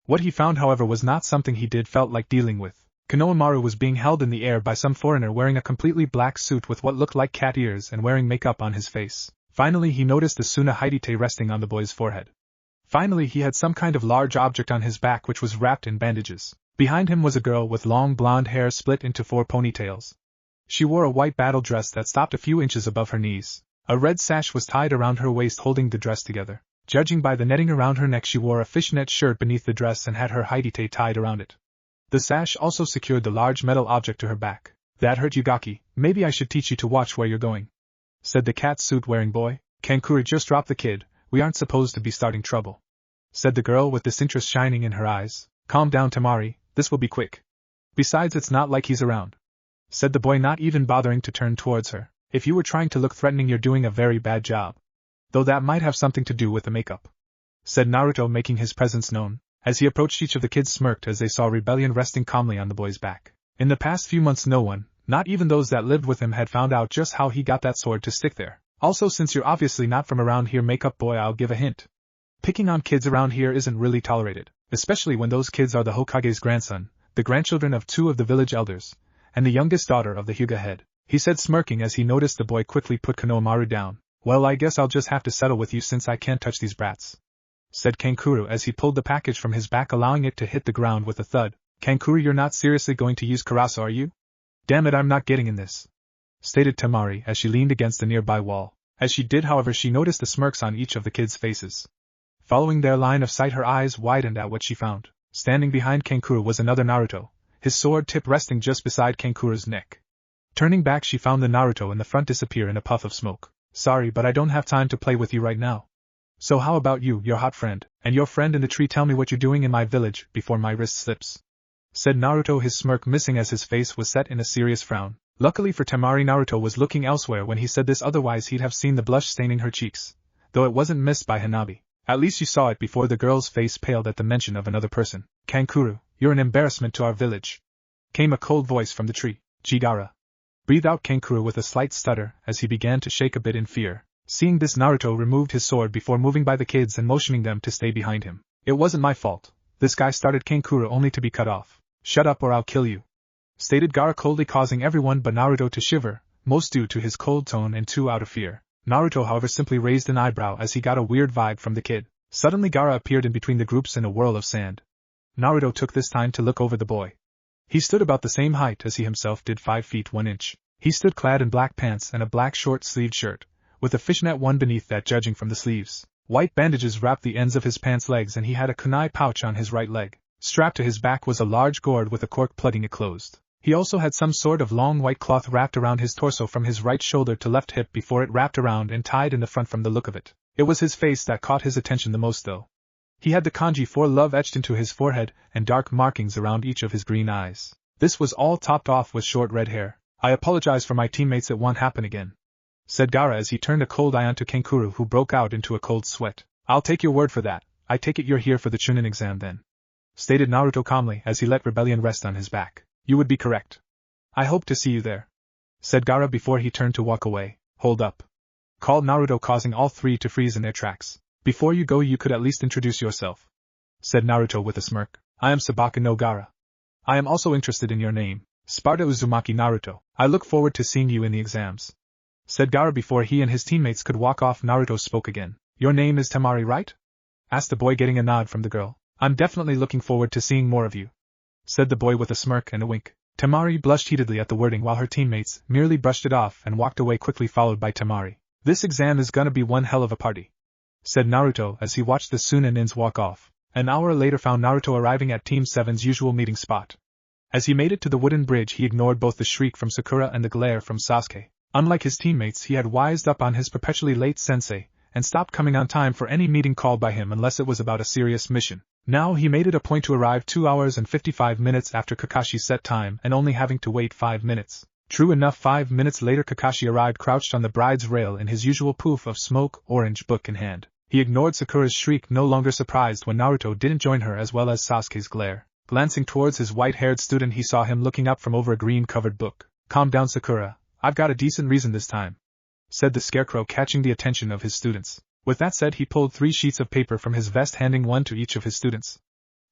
What he found, however, was not something he felt like dealing with. Konohamaru was being held in the air by some foreigner wearing a completely black suit with what looked like cat ears and wearing makeup on his face. Finally, he noticed the Suna Hidite resting on the boy's forehead. Finally, he had some kind of large object on his back which was wrapped in bandages. Behind him was a girl with long blonde hair split into 4 ponytails. She wore a white battle dress that stopped a few inches above her knees. A red sash was tied around her waist holding the dress together. Judging by the netting around her neck, she wore a fishnet shirt beneath the dress and had her Hidite tied around it. The sash also secured the large metal object to her back. "That hurt you, Gaki. Maybe I should teach you to watch where you're going," said the cat suit-wearing boy. "Kankuri, just drop the kid. We aren't supposed to be starting trouble," said the girl with disinterest shining in her eyes. "Calm down, Tamari. This will be quick. Besides, it's not like he's around," said the boy, not even bothering to turn towards her. "If you were trying to look threatening, you're doing a very bad job. Though that might have something to do with the makeup," said Naruto, making his presence known. As he approached, each of the kids smirked as they saw rebellion resting calmly on the boy's back. In the past few months, no one, not even those that lived with him, had found out just how he got that sword to stick there. "Also, since you're obviously not from around here, makeup boy, I'll give a hint. Picking on kids around here isn't really tolerated. especially when those kids are the Hokage's grandson, the grandchildren of 2 of the village elders, and the youngest daughter of the Hyuga head, he said, smirking as he noticed the boy quickly put Konohamaru down. Well, I guess I'll just have to settle with you since I can't touch these brats, said Kankuro as he pulled the package from his back, allowing it to hit the ground with a thud. Kankuro, you're not seriously going to use Karasu, are you? Damn it, I'm not getting in this, stated Temari as she leaned against the nearby wall. As she did, however, she noticed the smirks on each of the kids' faces. Following their line of sight, her eyes widened at what she found. Standing behind Kankuro was another Naruto, his sword tip resting just beside Kankuro's neck. Turning back, she found the Naruto in the front disappear in a puff of smoke. Sorry, but I don't have time to play with you right now. So how about you, your hot friend, and your friend in the tree tell me what you're doing in my village before my wrist slips? Said Naruto, his smirk missing as his face was set in a serious frown. Luckily for Temari, Naruto was looking elsewhere when he said this, otherwise he'd have seen the blush staining her cheeks, though it wasn't missed by Hanabi. At least you saw it before the girl's face paled at the mention of another person. Kankuro, you're an embarrassment to our village, came a cold voice from the tree. Jigara. Breathed out Kankuro with a slight stutter as he began to shake a bit in fear. Seeing this, Naruto removed his sword before moving by the kids and motioning them to stay behind him. It wasn't my fault. This guy started, Kankuro, only to be cut off. Shut up or I'll kill you, stated Gaara coldly, causing everyone but Naruto to shiver, most due to his cold tone and too out of fear. Naruto, however, simply raised an eyebrow as he got a weird vibe from the kid. Suddenly Gaara appeared in between the groups in a whirl of sand. Naruto took this time to look over the boy. He stood about the same height as he himself did, 5 feet 1 inch. He stood clad in black pants and a black short-sleeved shirt, with a fishnet one beneath that, judging from the sleeves. White bandages wrapped the ends of his pants legs, and he had a kunai pouch on his right leg. Strapped to his back was a large gourd with a cork plugging it closed. He also had some sort of long white cloth wrapped around his torso from his right shoulder to left hip before it wrapped around and tied in the front. From the look of it, it was his face that caught his attention the most, though. He had the kanji for love etched into his forehead and dark markings around each of his green eyes. This was all topped off with short red hair. I apologize for my teammates, it won't happen again, said Gaara as he turned a cold eye onto Kankuro, who broke out into a cold sweat. I'll take your word for that. I take it you're here for the Chunin exam then, stated Naruto calmly as he let rebellion rest on his back. You would be correct. I hope to see you there, said Gaara before he turned to walk away. Hold up, called Naruto, causing all 3 to freeze in their tracks. Before you go, you could at least introduce yourself, said Naruto with a smirk. I am Sabaka no Gaara. I am also interested in your name, Sparta Uzumaki Naruto. I look forward to seeing you in the exams, said Gaara before he and his teammates could walk off. Naruto spoke again. Your name is Temari, right? Asked the boy, getting a nod from the girl. I'm definitely looking forward to seeing more of you, said the boy with a smirk and a wink. Temari blushed heatedly at the wording while her teammates merely brushed it off and walked away quickly, followed by Temari. This exam is gonna be one hell of a party, said Naruto as he watched the Sunanins walk off. An hour later found Naruto arriving at Team 7's usual meeting spot. As he made it to the wooden bridge, he ignored both the shriek from Sakura and the glare from Sasuke. Unlike his teammates, he had wised up on his perpetually late sensei, and stopped coming on time for any meeting called by him unless it was about a serious mission. Now he made it a point to arrive 2 hours and 55 minutes after Kakashi's set time, and only having to wait 5 minutes. True enough, 5 minutes later Kakashi arrived crouched on the bride's rail in his usual poof of smoke, orange book in hand. He ignored Sakura's shriek, no longer surprised when Naruto didn't join her, as well as Sasuke's glare. Glancing towards his white-haired student, he saw him looking up from over a green-covered book. Calm down, Sakura. I've got a decent reason this time, said the scarecrow, catching the attention of his students. With that said, he pulled 3 sheets of paper from his vest, handing one to each of his students.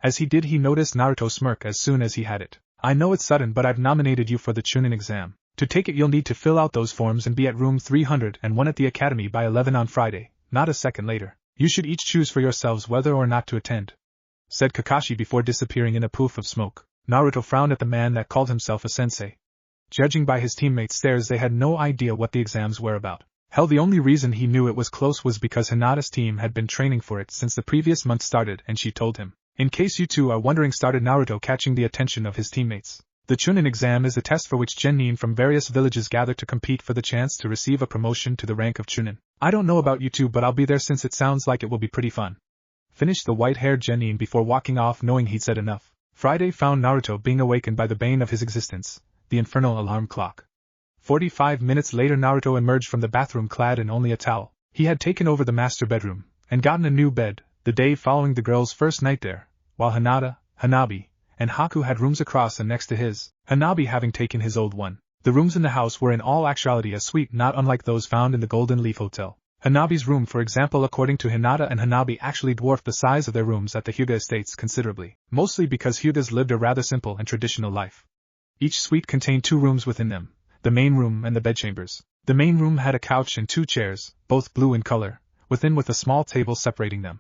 As he did, he noticed Naruto smirk as soon as he had it. I know it's sudden, but I've nominated you for the Chunin exam. To take it, you'll need to fill out those forms and be at room 301 at the academy by 11 on Friday, not a second later. You should each choose for yourselves whether or not to attend, said Kakashi before disappearing in a poof of smoke. Naruto frowned at the man that called himself a sensei. Judging by his teammates' stares, they had no idea what the exams were about. Hell, the only reason he knew it was close was because Hinata's team had been training for it since the previous month started, and she told him. In case you two are wondering, started Naruto, catching the attention of his teammates. The Chunin exam is a test for which genin from various villages gather to compete for the chance to receive a promotion to the rank of Chunin. I don't know about you two, but I'll be there since it sounds like it will be pretty fun, finished the white-haired genin before walking off, knowing he'd said enough. Friday found Naruto being awakened by the bane of his existence, the infernal alarm clock. 45 minutes later, Naruto emerged from the bathroom clad in only a towel. He had taken over the master bedroom and gotten a new bed the day following the girls' first night there, while Hinata, Hanabi, and Haku had rooms across and next to his, Hanabi having taken his old one. The rooms in the house were in all actuality a suite not unlike those found in the Golden Leaf Hotel. Hanabi's room, for example, according to Hinata and Hanabi, actually dwarfed the size of their rooms at the Hyuga estates considerably, mostly because Hyugas lived a rather simple and traditional life. Each suite contained 2 rooms within them, the main room and the bedchambers. The main room had a couch and 2 chairs, both blue in color, within with a small table separating them.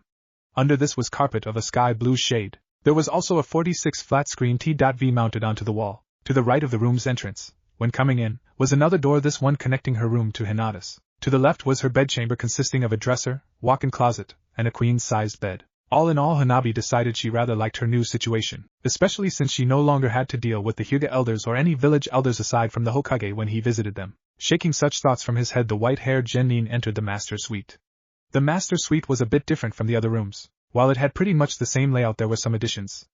Under this was carpet of a sky blue shade. There was also a 46 flat screen T.V mounted onto the wall. To the right of the room's entrance, when coming in, was another door, this one connecting her room to Hinata's. To the left was her bedchamber consisting of a dresser, walk-in closet, and a queen-sized bed. All in all, Hanabi decided she rather liked her new situation, especially since she no longer had to deal with the Hyuga elders or any village elders aside from the Hokage when he visited them. Shaking such thoughts from his head, the white-haired genin entered the master suite. The master suite was a bit different from the other rooms. While it had pretty much the same layout, there were some additions.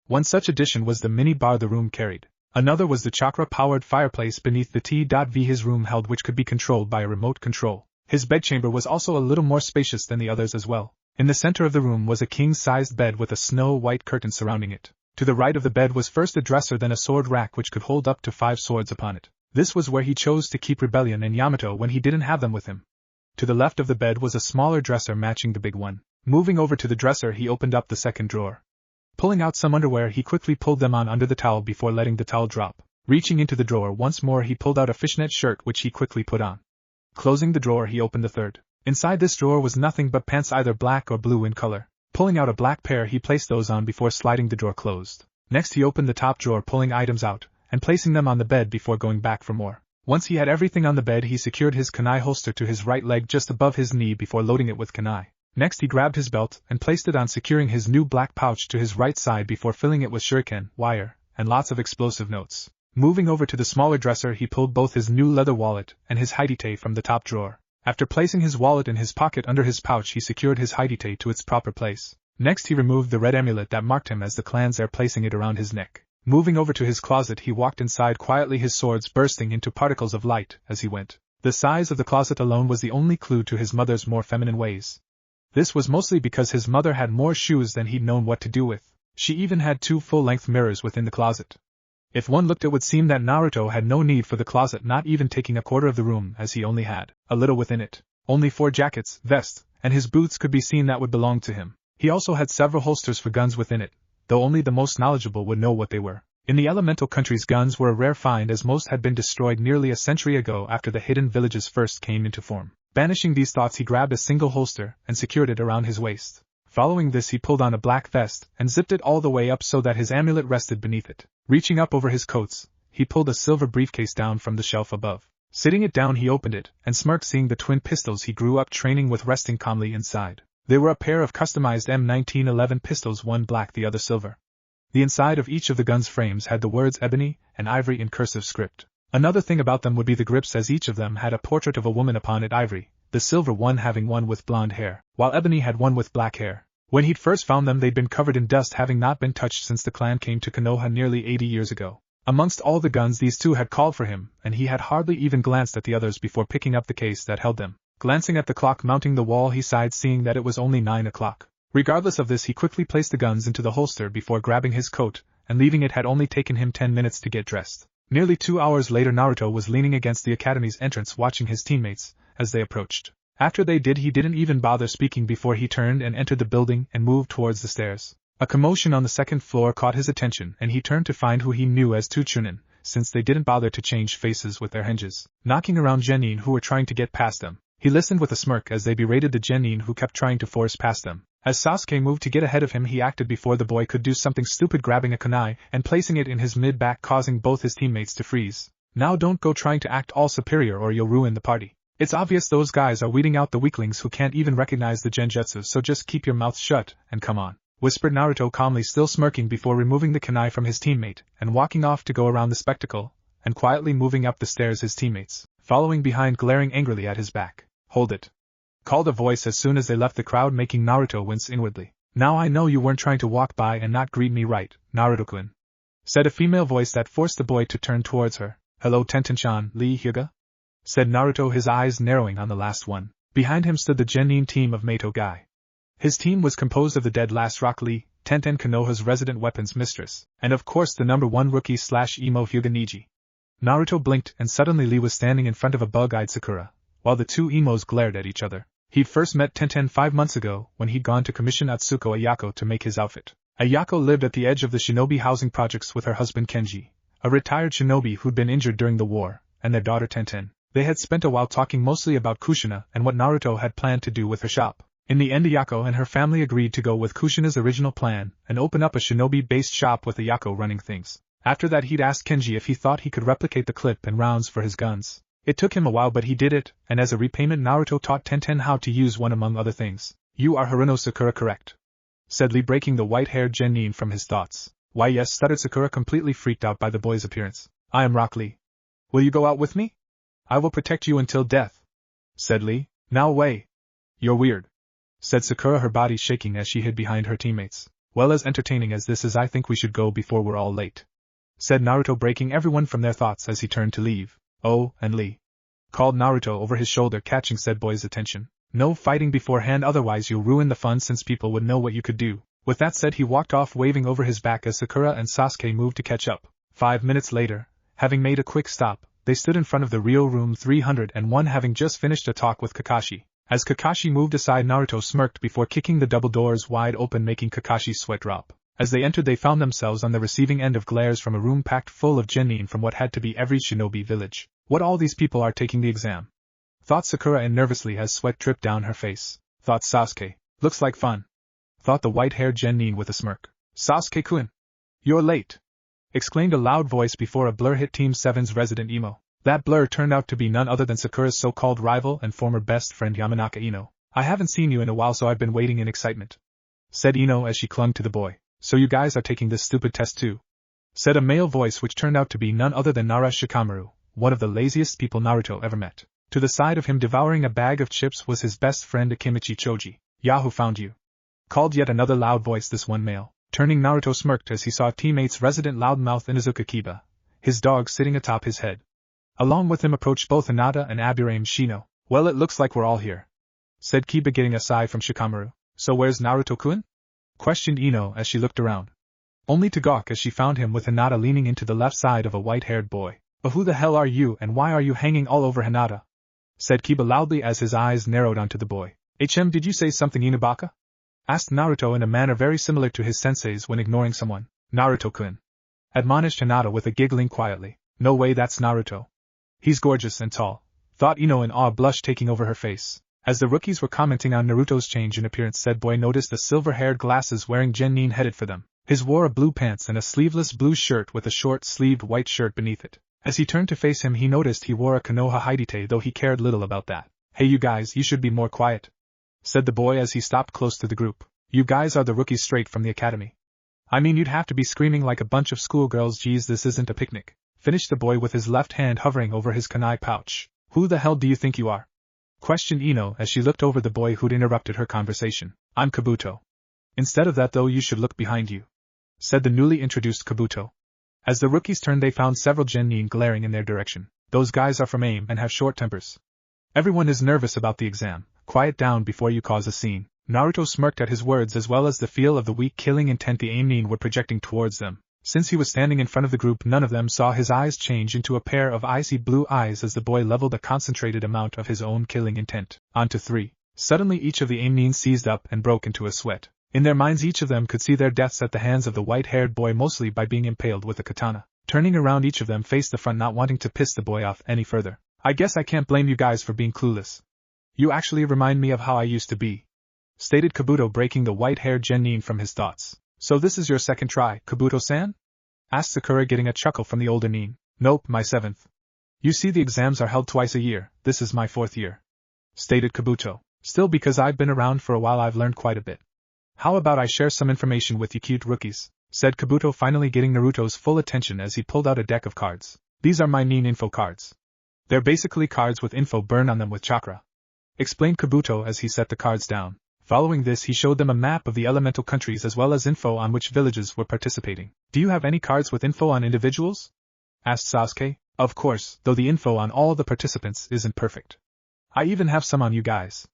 One such addition was the mini bar the room carried. Another was the chakra-powered fireplace beneath the T.V his room held, which could be controlled by a remote control. His bedchamber was also a little more spacious than the others as well. In the center of the room was a king-sized bed with a snow-white curtain surrounding it. To the right of the bed was first a dresser, then a sword rack which could hold up to 5 swords upon it. This was where he chose to keep Rebellion and Yamato when he didn't have them with him. To the left of the bed was a smaller dresser matching the big one. Moving over to the dresser, he opened up the second drawer. Pulling out some underwear, he quickly pulled them on under the towel before letting the towel drop. Reaching into the drawer once more, he pulled out a fishnet shirt which he quickly put on. Closing the drawer, he opened the third. Inside this drawer was nothing but pants, either black or blue in color. Pulling out a black pair, he placed those on before sliding the drawer closed. Next, he opened the top drawer, pulling items out and placing them on the bed before going back for more. Once he had everything on the bed, he secured his kunai holster to his right leg just above his knee before loading it with kunai. Next, he grabbed his belt and placed it on, securing his new black pouch to his right side before filling it with shuriken, wire, and lots of explosive notes. Moving over to the smaller dresser, he pulled both his new leather wallet and his haidite from the top drawer. After placing his wallet in his pocket under his pouch, he secured his haidite to its proper place. Next, he removed the red amulet that marked him as the clan's heir, placing it around his neck. Moving over to his closet, he walked inside quietly, his swords bursting into particles of light as he went. The size of the closet alone was the only clue to his mother's more feminine ways. This was mostly because his mother had more shoes than he'd known what to do with. She even had 2 full-length mirrors within the closet. If one looked, it would seem that Naruto had no need for the closet, not even taking a quarter of the room, as he only had a little within it. Only 4 jackets, vests, and his boots could be seen that would belong to him. He also had several holsters for guns within it, though only the most knowledgeable would know what they were. In the elemental countries, guns were a rare find, as most had been destroyed nearly a century ago after the hidden villages first came into form. Banishing these thoughts, he grabbed a single holster and secured it around his waist. Following this, he pulled on a black vest and zipped it all the way up so that his amulet rested beneath it. Reaching up over his coats, he pulled a silver briefcase down from the shelf above. Sitting it down, he opened it and smirked, seeing the twin pistols he grew up training with resting calmly inside. They were a pair of customized M1911 pistols, one black, the other silver. The inside of each of the gun's frames had the words ebony and ivory in cursive script. Another thing about them would be the grips, as each of them had a portrait of a woman upon it, ivory, the silver one having one with blonde hair, while ebony had one with black hair. When he'd first found them, they'd been covered in dust, having not been touched since the clan came to Konoha nearly 80 years ago. Amongst all the guns, these 2 had called for him, and he had hardly even glanced at the others before picking up the case that held them. Glancing at the clock mounting the wall, he sighed, seeing that it was only 9 o'clock. Regardless of this, he quickly placed the guns into the holster before grabbing his coat, and leaving it. Had only taken him 10 minutes to get dressed. Nearly 2 hours later, Naruto was leaning against the academy's entrance watching his teammates as they approached. After they did, he didn't even bother speaking before he turned and entered the building and moved towards the stairs. A commotion on the second floor caught his attention, and he turned to find who he knew as 2 Chunin, since they didn't bother to change faces with their hinges, knocking around genin who were trying to get past them. He listened with a smirk as they berated the genin who kept trying to force past them. As Sasuke moved to get ahead of him, he acted before the boy could do something stupid, grabbing a kunai and placing it in his mid-back, causing both his teammates to freeze. Now don't go trying to act all superior or you'll ruin the party. It's obvious those guys are weeding out the weaklings who can't even recognize the genjutsu, so just keep your mouth shut and come on, whispered Naruto calmly, still smirking before removing the kunai from his teammate and walking off to go around the spectacle and quietly moving up the stairs, his teammates following behind, glaring angrily at his back. Hold it, called a voice as soon as they left the crowd, making Naruto wince inwardly. Now I know you weren't trying to walk by and not greet me, right, Naruto-kun? Said a female voice that forced the boy to turn towards her. Hello Tenten-chan, Lee Hyuga? Said Naruto, his eyes narrowing on the last one. Behind him stood the genin team of Mato Guy. His team was composed of the dead last Rock Lee, Tenten Konoha's resident weapons mistress, and of course the number 1 rookie/emo Hyuga Niji. Naruto blinked and suddenly Lee was standing in front of a bug-eyed Sakura, while the 2 emos glared at each other. He'd first met Tenten 5 months ago when he'd gone to commission Atsuko Ayako to make his outfit. Ayako lived at the edge of the shinobi housing projects with her husband Kenji, a retired shinobi who'd been injured during the war, and their daughter Tenten. They had spent a while talking mostly about Kushina and what Naruto had planned to do with her shop. In the end, Ayako and her family agreed to go with Kushina's original plan and open up a shinobi-based shop with Ayako running things. After that, he'd asked Kenji if he thought he could replicate the clip and rounds for his guns. It took him a while, but he did it, and as a repayment Naruto taught Tenten how to use one among other things. "You are Haruno Sakura, correct?" said Lee, breaking the white-haired genin from his thoughts. "Why yes," stuttered Sakura, completely freaked out by the boy's appearance. "I am Rock Lee. Will you go out with me? I will protect you until death," said Lee. "Now away. You're weird," said Sakura, her body shaking as she hid behind her teammates. "Well, as entertaining as this is, I think we should go before we're all late," said Naruto, breaking everyone from their thoughts as he turned to leave. "Oh, and Lee," called Naruto over his shoulder, catching said boy's attention. "No fighting beforehand, otherwise you'll ruin the fun since people would know what you could do." With that said, he walked off, waving over his back as Sakura and Sasuke moved to catch up. 5 minutes later, having made a quick stop, they stood in front of the Rio Room 301, having just finished a talk with Kakashi. As Kakashi moved aside, Naruto smirked before kicking the double doors wide open, making Kakashi's sweat drop. As they entered, they found themselves on the receiving end of glares from a room packed full of genin from what had to be every shinobi village. "What, all these people are taking the exam?" thought Sakura, and nervously as sweat dripped down her face. Thought Sasuke. "Looks like fun," thought the white-haired genin with a smirk. "Sasuke-kun, you're late," exclaimed a loud voice before a blur hit Team 7's resident emo. That blur turned out to be none other than Sakura's so-called rival and former best friend Yamanaka Ino. "I haven't seen you in a while, so I've been waiting in excitement," said Ino as she clung to the boy. "So you guys are taking this stupid test too?" said a male voice which turned out to be none other than Nara Shikamaru, one of the laziest people Naruto ever met. To the side of him, devouring a bag of chips, was his best friend Akimichi Choji. "Yahoo found you," called yet another loud voice, this one male. Turning, Naruto smirked as he saw teammate's resident loudmouth Inuzuka Kiba, his dog, sitting atop his head. Along with him approached both Hinata and Aburame Shino. "Well, it looks like we're all here," said Kiba, getting a sigh from Shikamaru. "So where's Naruto-kun?" questioned Ino as she looked around, only to gawk as she found him with Hinata leaning into the left side of a white-haired boy. "But who the hell are you, and why are you hanging all over Hinata?" said Kiba loudly as his eyes narrowed onto the boy. Did you say something, Inubaka?" asked Naruto in a manner very similar to his sensei's when ignoring someone. "Naruto-kun," admonished Hinata with a giggling quietly. "No way, that's Naruto. He's gorgeous and tall," thought Ino, in awe, blush taking over her face. As the rookies were commenting on Naruto's change in appearance, said boy noticed the silver-haired glasses-wearing genin headed for them. His wore a blue pants and a sleeveless blue shirt with a short-sleeved white shirt beneath it. As he turned to face him, he noticed he wore a Konoha Hidete, though he cared little about that. "Hey you guys, you should be more quiet," said the boy as he stopped close to the group. "You guys are the rookies straight from the academy. I mean, you'd have to be screaming like a bunch of schoolgirls. Geez, this isn't a picnic," finished the boy with his left hand hovering over his kunai pouch. "Who the hell do you think you are?" questioned Ino as she looked over the boy who'd interrupted her conversation. "I'm Kabuto." "Instead of that, though, you should look behind you," said the newly introduced Kabuto. As the rookies turned, they found several genin glaring in their direction. "Those guys are from AIM and have short tempers. Everyone is nervous about the exam. Quiet down before you cause a scene." Naruto smirked at his words, as well as the feel of the weak killing intent the AIM nin were projecting towards them. Since he was standing in front of the group, none of them saw his eyes change into a pair of icy blue eyes as the boy leveled a concentrated amount of his own killing intent onto 3. Suddenly each of the AIM nin seized up and broke into a sweat. In their minds, each of them could see their deaths at the hands of the white-haired boy, mostly by being impaled with a katana. Turning around, each of them faced the front, not wanting to piss the boy off any further. "I guess I can't blame you guys for being clueless. You actually remind me of how I used to be," stated Kabuto, breaking the white-haired genin from his thoughts. "So this is your second try, Kabuto-san?" asked Sakura, getting a chuckle from the older nin. "Nope, my 7th. You see, the exams are held twice a year. This is my 4th year," stated Kabuto. "Still, because I've been around for a while, I've learned quite a bit. How about I share some information with you cute rookies?" said Kabuto, finally getting Naruto's full attention as he pulled out a deck of cards. "These are my nin info cards. They're basically cards with info burned on them with chakra," explained Kabuto as he set the cards down. Following this, he showed them a map of the elemental countries as well as info on which villages were participating. "Do you have any cards with info on individuals?" asked Sasuke. "Of course, though the info on all the participants isn't perfect. I even have some on you guys.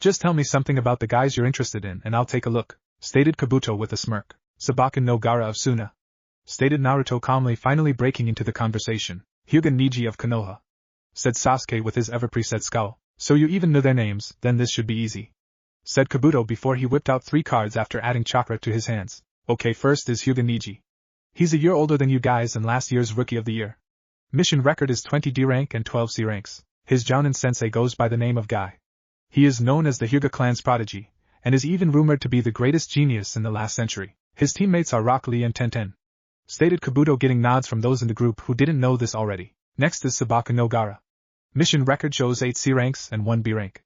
Just tell me something about the guys you're interested in and I'll take a look," stated Kabuto with a smirk. "Sabaku no Gara of Suna," stated Naruto calmly, finally breaking into the conversation. "Hyuga Niji of Konoha," said Sasuke with his ever-preset scowl. So you even know their names, then this should be easy, said Kabuto before he whipped out 3 cards after adding chakra to his hands. Okay, first is Hyuga Niji. He's a year older than you guys and last year's Rookie of the Year. Mission record is 20 D rank and 12 C ranks. His Jounin sensei goes by the name of Guy. He is known as the Hyuga clan's prodigy, and is even rumored to be the greatest genius in the last century. His teammates are Rock Lee and Tenten, stated Kabuto, getting nods from those in the group who didn't know this already. Next is Sabaka no Gara. Mission record shows 8 C ranks and 1 B rank.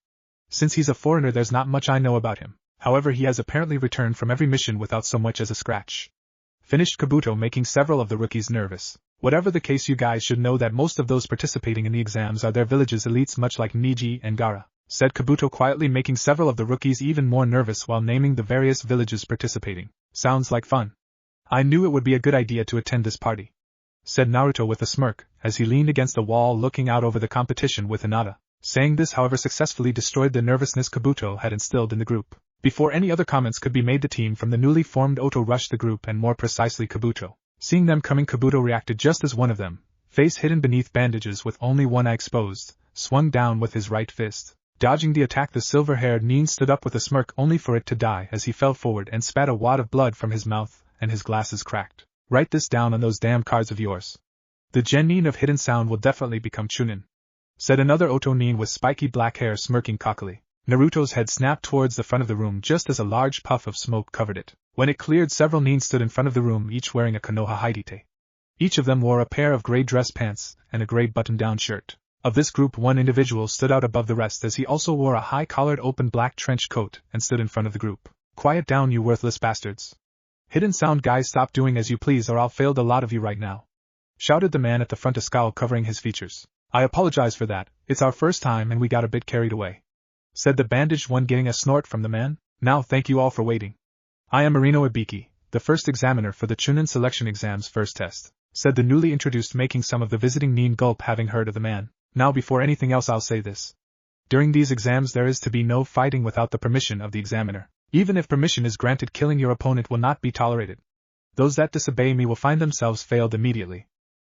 Since he's a foreigner, there's not much I know about him. However, he has apparently returned from every mission without so much as a scratch. Finished Kabuto, making several of the rookies nervous. Whatever the case, you guys should know that most of those participating in the exams are their village's elites, much like Niji and Gara, said Kabuto quietly, making several of the rookies even more nervous while naming the various villages participating. Sounds like fun. I knew it would be a good idea to attend this party, said Naruto with a smirk, as he leaned against the wall looking out over the competition with Hinata. Saying this, however, successfully destroyed the nervousness Kabuto had instilled in the group. Before any other comments could be made, the team from the newly formed Oto rushed the group, and more precisely Kabuto. Seeing them coming, Kabuto reacted just as one of them, face hidden beneath bandages with only one eye exposed, swung down with his right fist. Dodging the attack, the silver-haired Nin stood up with a smirk, only for it to die as he fell forward and spat a wad of blood from his mouth, and his glasses cracked. Write this down on those damn cards of yours. The Genin of hidden sound will definitely become Chunin, said another Oto Nin with spiky black hair, smirking cockily. Naruto's head snapped towards the front of the room just as a large puff of smoke covered it. When it cleared, several Nin stood in front of the room, each wearing a Konoha Haidite. Each of them wore a pair of gray dress pants and a gray button-down shirt. Of this group, one individual stood out above the rest, as he also wore a high-collared open black trench coat and stood in front of the group. Quiet down, you worthless bastards. Hidden sound guys, stop doing as you please or I'll fail a lot of you right now, shouted the man at the front, a scowl covering his features. I apologize for that, it's our first time and we got a bit carried away, said the bandaged one, getting a snort from the man. Now thank you all for waiting. I am Marino Ibiki, the first examiner for the Chunin selection exam's first test, said the newly introduced, making some of the visiting Nin gulp having heard of the man. Now before anything else I'll say this. During these exams there is to be no fighting without the permission of the examiner. Even if permission is granted, killing your opponent will not be tolerated. Those that disobey me will find themselves failed immediately.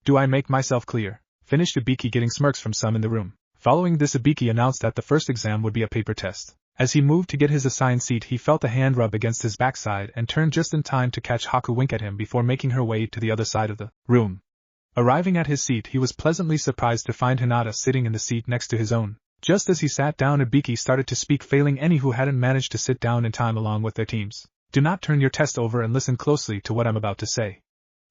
Do I make myself clear? Finished Ibiki, getting smirks from some in the room. Following this, Ibiki announced that the first exam would be a paper test. As he moved to get his assigned seat, he felt a hand rub against his backside and turned just in time to catch Haku wink at him before making her way to the other side of the room. Arriving at his seat, he was pleasantly surprised to find Hinata sitting in the seat next to his own. Just as he sat down, Ibiki started to speak, failing any who hadn't managed to sit down in time along with their teams. Do not turn your test over and listen closely to what I'm about to say.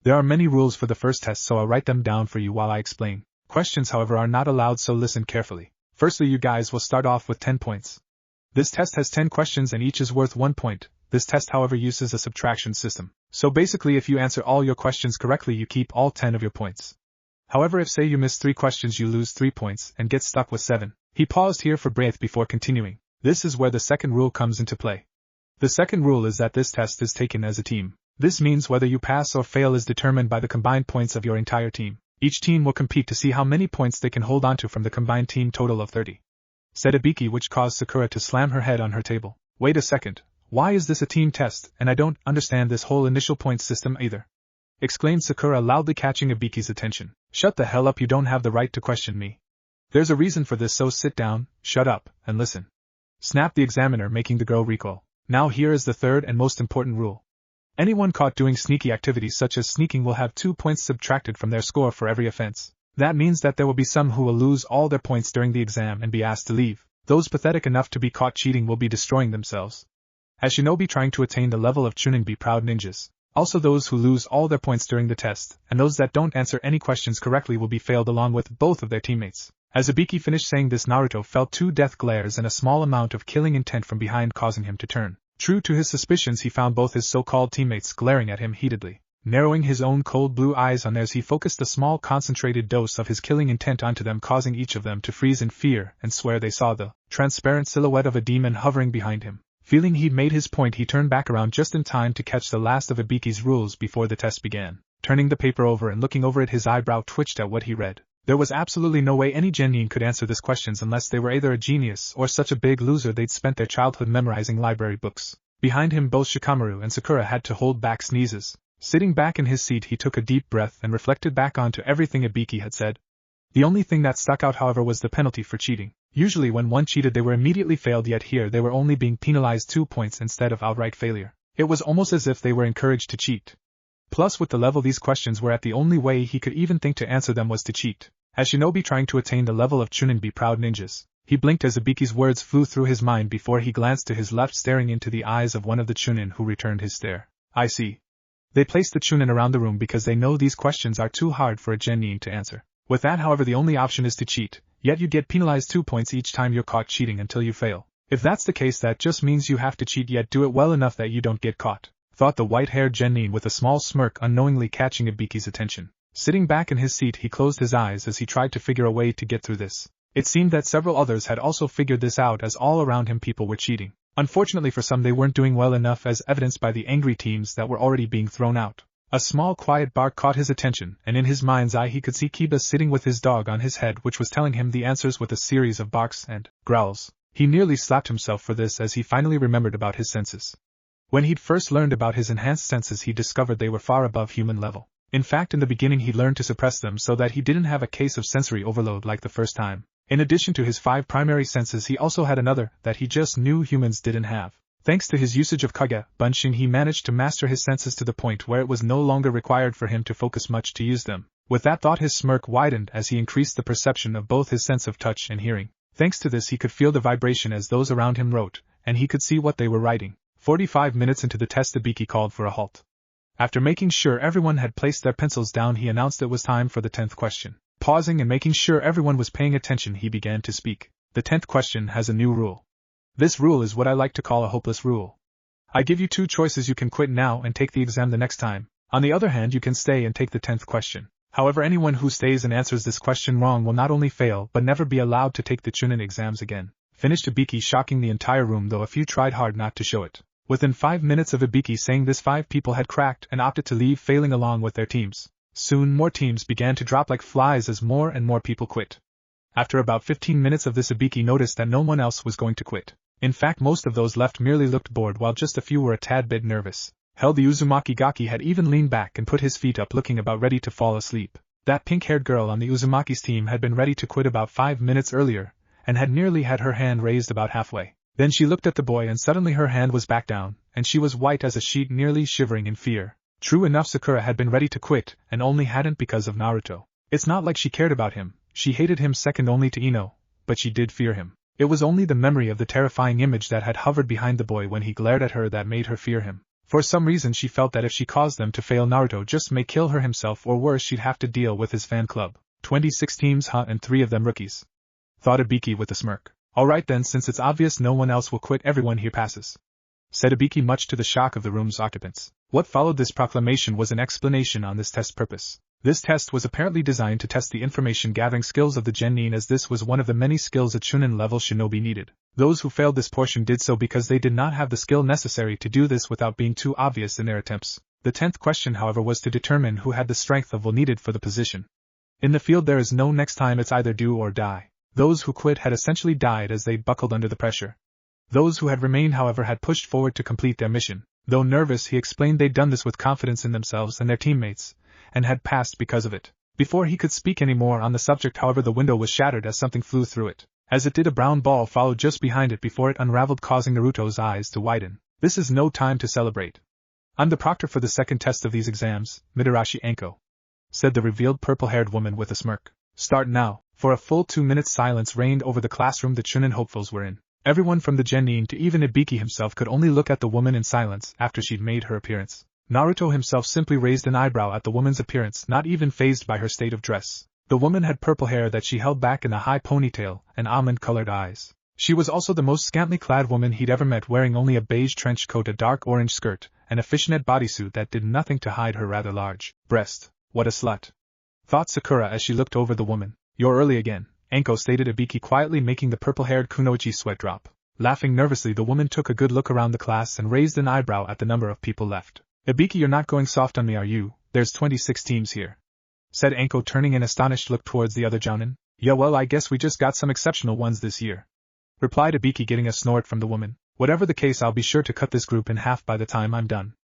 There are many rules for the first test, so I'll write them down for you while I explain. Questions, however, are not allowed, so listen carefully. Firstly, you guys will start off with 10 points. This test has 10 questions and each is worth 1 point. This test, however, uses a subtraction system. So basically, if you answer all your questions correctly, you keep all 10 of your points. However, if say you miss 3 questions, you lose 3 points and get stuck with 7. He paused here for breath before continuing. This is where the second rule comes into play. The second rule is that this test is taken as a team. This means whether you pass or fail is determined by the combined points of your entire team. Each team will compete to see how many points they can hold onto from the combined team total of 30. Said Ibiki, which caused Sakura to slam her head on her table. Wait a second, why is this a team test, and I don't understand this whole initial points system either? Exclaimed Sakura, loudly catching Ibiki's attention. Shut the hell up, you don't have the right to question me. There's a reason for this, so sit down, shut up, and listen. Snapped the examiner, making the girl recoil. Now here is the third and most important rule. Anyone caught doing sneaky activities such as sneaking will have 2 points subtracted from their score for every offense. That means that there will be some who will lose all their points during the exam and be asked to leave. Those pathetic enough to be caught cheating will be destroying themselves. As shinobi trying to attain the level of Chunin, be proud ninjas. Also, those who lose all their points during the test, and those that don't answer any questions correctly, will be failed along with both of their teammates. As Ibiki finished saying this, Naruto felt 2 death glares and a small amount of killing intent from behind, causing him to turn. True to his suspicions, he found both his so-called teammates glaring at him heatedly. Narrowing his own cold blue eyes on theirs, he focused a small concentrated dose of his killing intent onto them, causing each of them to freeze in fear and swear they saw the transparent silhouette of a demon hovering behind him. Feeling he'd made his point, he turned back around just in time to catch the last of Ibiki's rules before the test began. Turning the paper over and looking over it, his eyebrow twitched at what he read. There was absolutely no way any genin could answer these questions unless they were either a genius or such a big loser they'd spent their childhood memorizing library books. Behind him, both Shikamaru and Sakura had to hold back sneezes. Sitting back in his seat, he took a deep breath and reflected back onto everything Ibiki had said. The only thing that stuck out, however, was the penalty for cheating. Usually when one cheated they were immediately failed, yet here they were only being penalized 2 points instead of outright failure. It was almost as if they were encouraged to cheat. Plus with the level these questions were at, the only way he could even think to answer them was to cheat. As shinobi trying to attain the level of Chunin, be proud ninjas. He blinked as Ibiki's words flew through his mind before he glanced to his left, staring into the eyes of one of the Chunin, who returned his stare. I see. They placed the Chunin around the room because they know these questions are too hard for a genin to answer. With that, however, the only option is to cheat, yet you get penalized 2 points each time you're caught cheating until you fail. If that's the case, that just means you have to cheat, yet do it well enough that you don't get caught, thought the white-haired genin with a small smirk, unknowingly catching Ibiki's attention. Sitting back in his seat, he closed his eyes as he tried to figure a way to get through this. It seemed that several others had also figured this out, as all around him people were cheating. Unfortunately for some, they weren't doing well enough, as evidenced by the angry teams that were already being thrown out. A small quiet bark caught his attention, and in his mind's eye he could see Kiba sitting with his dog on his head, which was telling him the answers with a series of barks and growls. He nearly slapped himself for this as he finally remembered about his senses. When he'd first learned about his enhanced senses, he discovered they were far above human level. In fact, in the beginning he learned to suppress them so that he didn't have a case of sensory overload like the first time. In addition to his 5 primary senses, he also had another that he just knew humans didn't have. Thanks to his usage of Kage Bunshin, he managed to master his senses to the point where it was no longer required for him to focus much to use them. With that thought, his smirk widened as he increased the perception of both his sense of touch and hearing. Thanks to this, he could feel the vibration as those around him wrote, and he could see what they were writing. 45 minutes into the test, Ibiki called for a halt. After making sure everyone had placed their pencils down, he announced it was time for the 10th question. Pausing and making sure everyone was paying attention, he began to speak. The 10th question has a new rule. This rule is what I like to call a hopeless rule. I give you 2 choices: you can quit now and take the exam the next time. On the other hand, you can stay and take the 10th question. However, anyone who stays and answers this question wrong will not only fail but never be allowed to take the Chunin exams again. Finished Ibiki, shocking the entire room, though a few tried hard not to show it. Within 5 minutes of Ibiki saying this, 5 people had cracked and opted to leave, failing along with their teams. Soon more teams began to drop like flies as more and more people quit. After about 15 minutes of this, Ibiki noticed that no one else was going to quit. In fact, most of those left merely looked bored, while just a few were a tad bit nervous. Hell, the Uzumaki Gaki had even leaned back and put his feet up, looking about ready to fall asleep. That pink-haired girl on the Uzumaki's team had been ready to quit about 5 minutes earlier, and had nearly had her hand raised about halfway. Then she looked at the boy and suddenly her hand was back down, and she was white as a sheet, nearly shivering in fear. True enough, Sakura had been ready to quit, and only hadn't because of Naruto. It's not like she cared about him, she hated him second only to Ino, but she did fear him. It was only the memory of the terrifying image that had hovered behind the boy when he glared at her that made her fear him. For some reason she felt that if she caused them to fail, Naruto just may kill her himself, or worse, she'd have to deal with his fan club. 26 teams, and 3 of them rookies, thought Ibiki with a smirk. Alright then, since it's obvious no one else will quit, everyone here passes, said Ibiki, much to the shock of the room's occupants. What followed this proclamation was an explanation on this test's purpose. This test was apparently designed to test the information-gathering skills of the genin, as this was one of the many skills a Chunin-level shinobi needed. Those who failed this portion did so because they did not have the skill necessary to do this without being too obvious in their attempts. The 10th question, however, was to determine who had the strength of will needed for the position. In the field there is no next time, it's either do or die. Those who quit had essentially died as they buckled under the pressure. Those who had remained, however, had pushed forward to complete their mission. Though nervous, he explained they'd done this with confidence in themselves and their teammates, and had passed because of it. Before he could speak any more on the subject, however, the window was shattered as something flew through it. As it did, a brown ball followed just behind it before it unraveled, causing Naruto's eyes to widen. This is no time to celebrate. I'm the proctor for the second test of these exams, Midarashi Anko, said the revealed purple-haired woman with a smirk. Start now. For a full 2 minutes silence reigned over the classroom the Chunin hopefuls were in. Everyone from the genin to even Ibiki himself could only look at the woman in silence after she'd made her appearance. Naruto himself simply raised an eyebrow at the woman's appearance, not even fazed by her state of dress. The woman had purple hair that she held back in a high ponytail and almond-colored eyes. She was also the most scantily clad woman he'd ever met, wearing only a beige trench coat, a dark orange skirt, and a fishnet bodysuit that did nothing to hide her rather large breast. What a slut, thought Sakura as she looked over the woman. You're early again, Anko stated Ibiki quietly, making the purple-haired kunoichi sweat drop. Laughing nervously, the woman took a good look around the class and raised an eyebrow at the number of people left. Ibiki, you're not going soft on me, are you? There's 26 teams here, said Anko, turning an astonished look towards the other jounin. Yeah, well, I guess we just got some exceptional ones this year, replied Ibiki, getting a snort from the woman. Whatever the case, I'll be sure to cut this group in half by the time I'm done,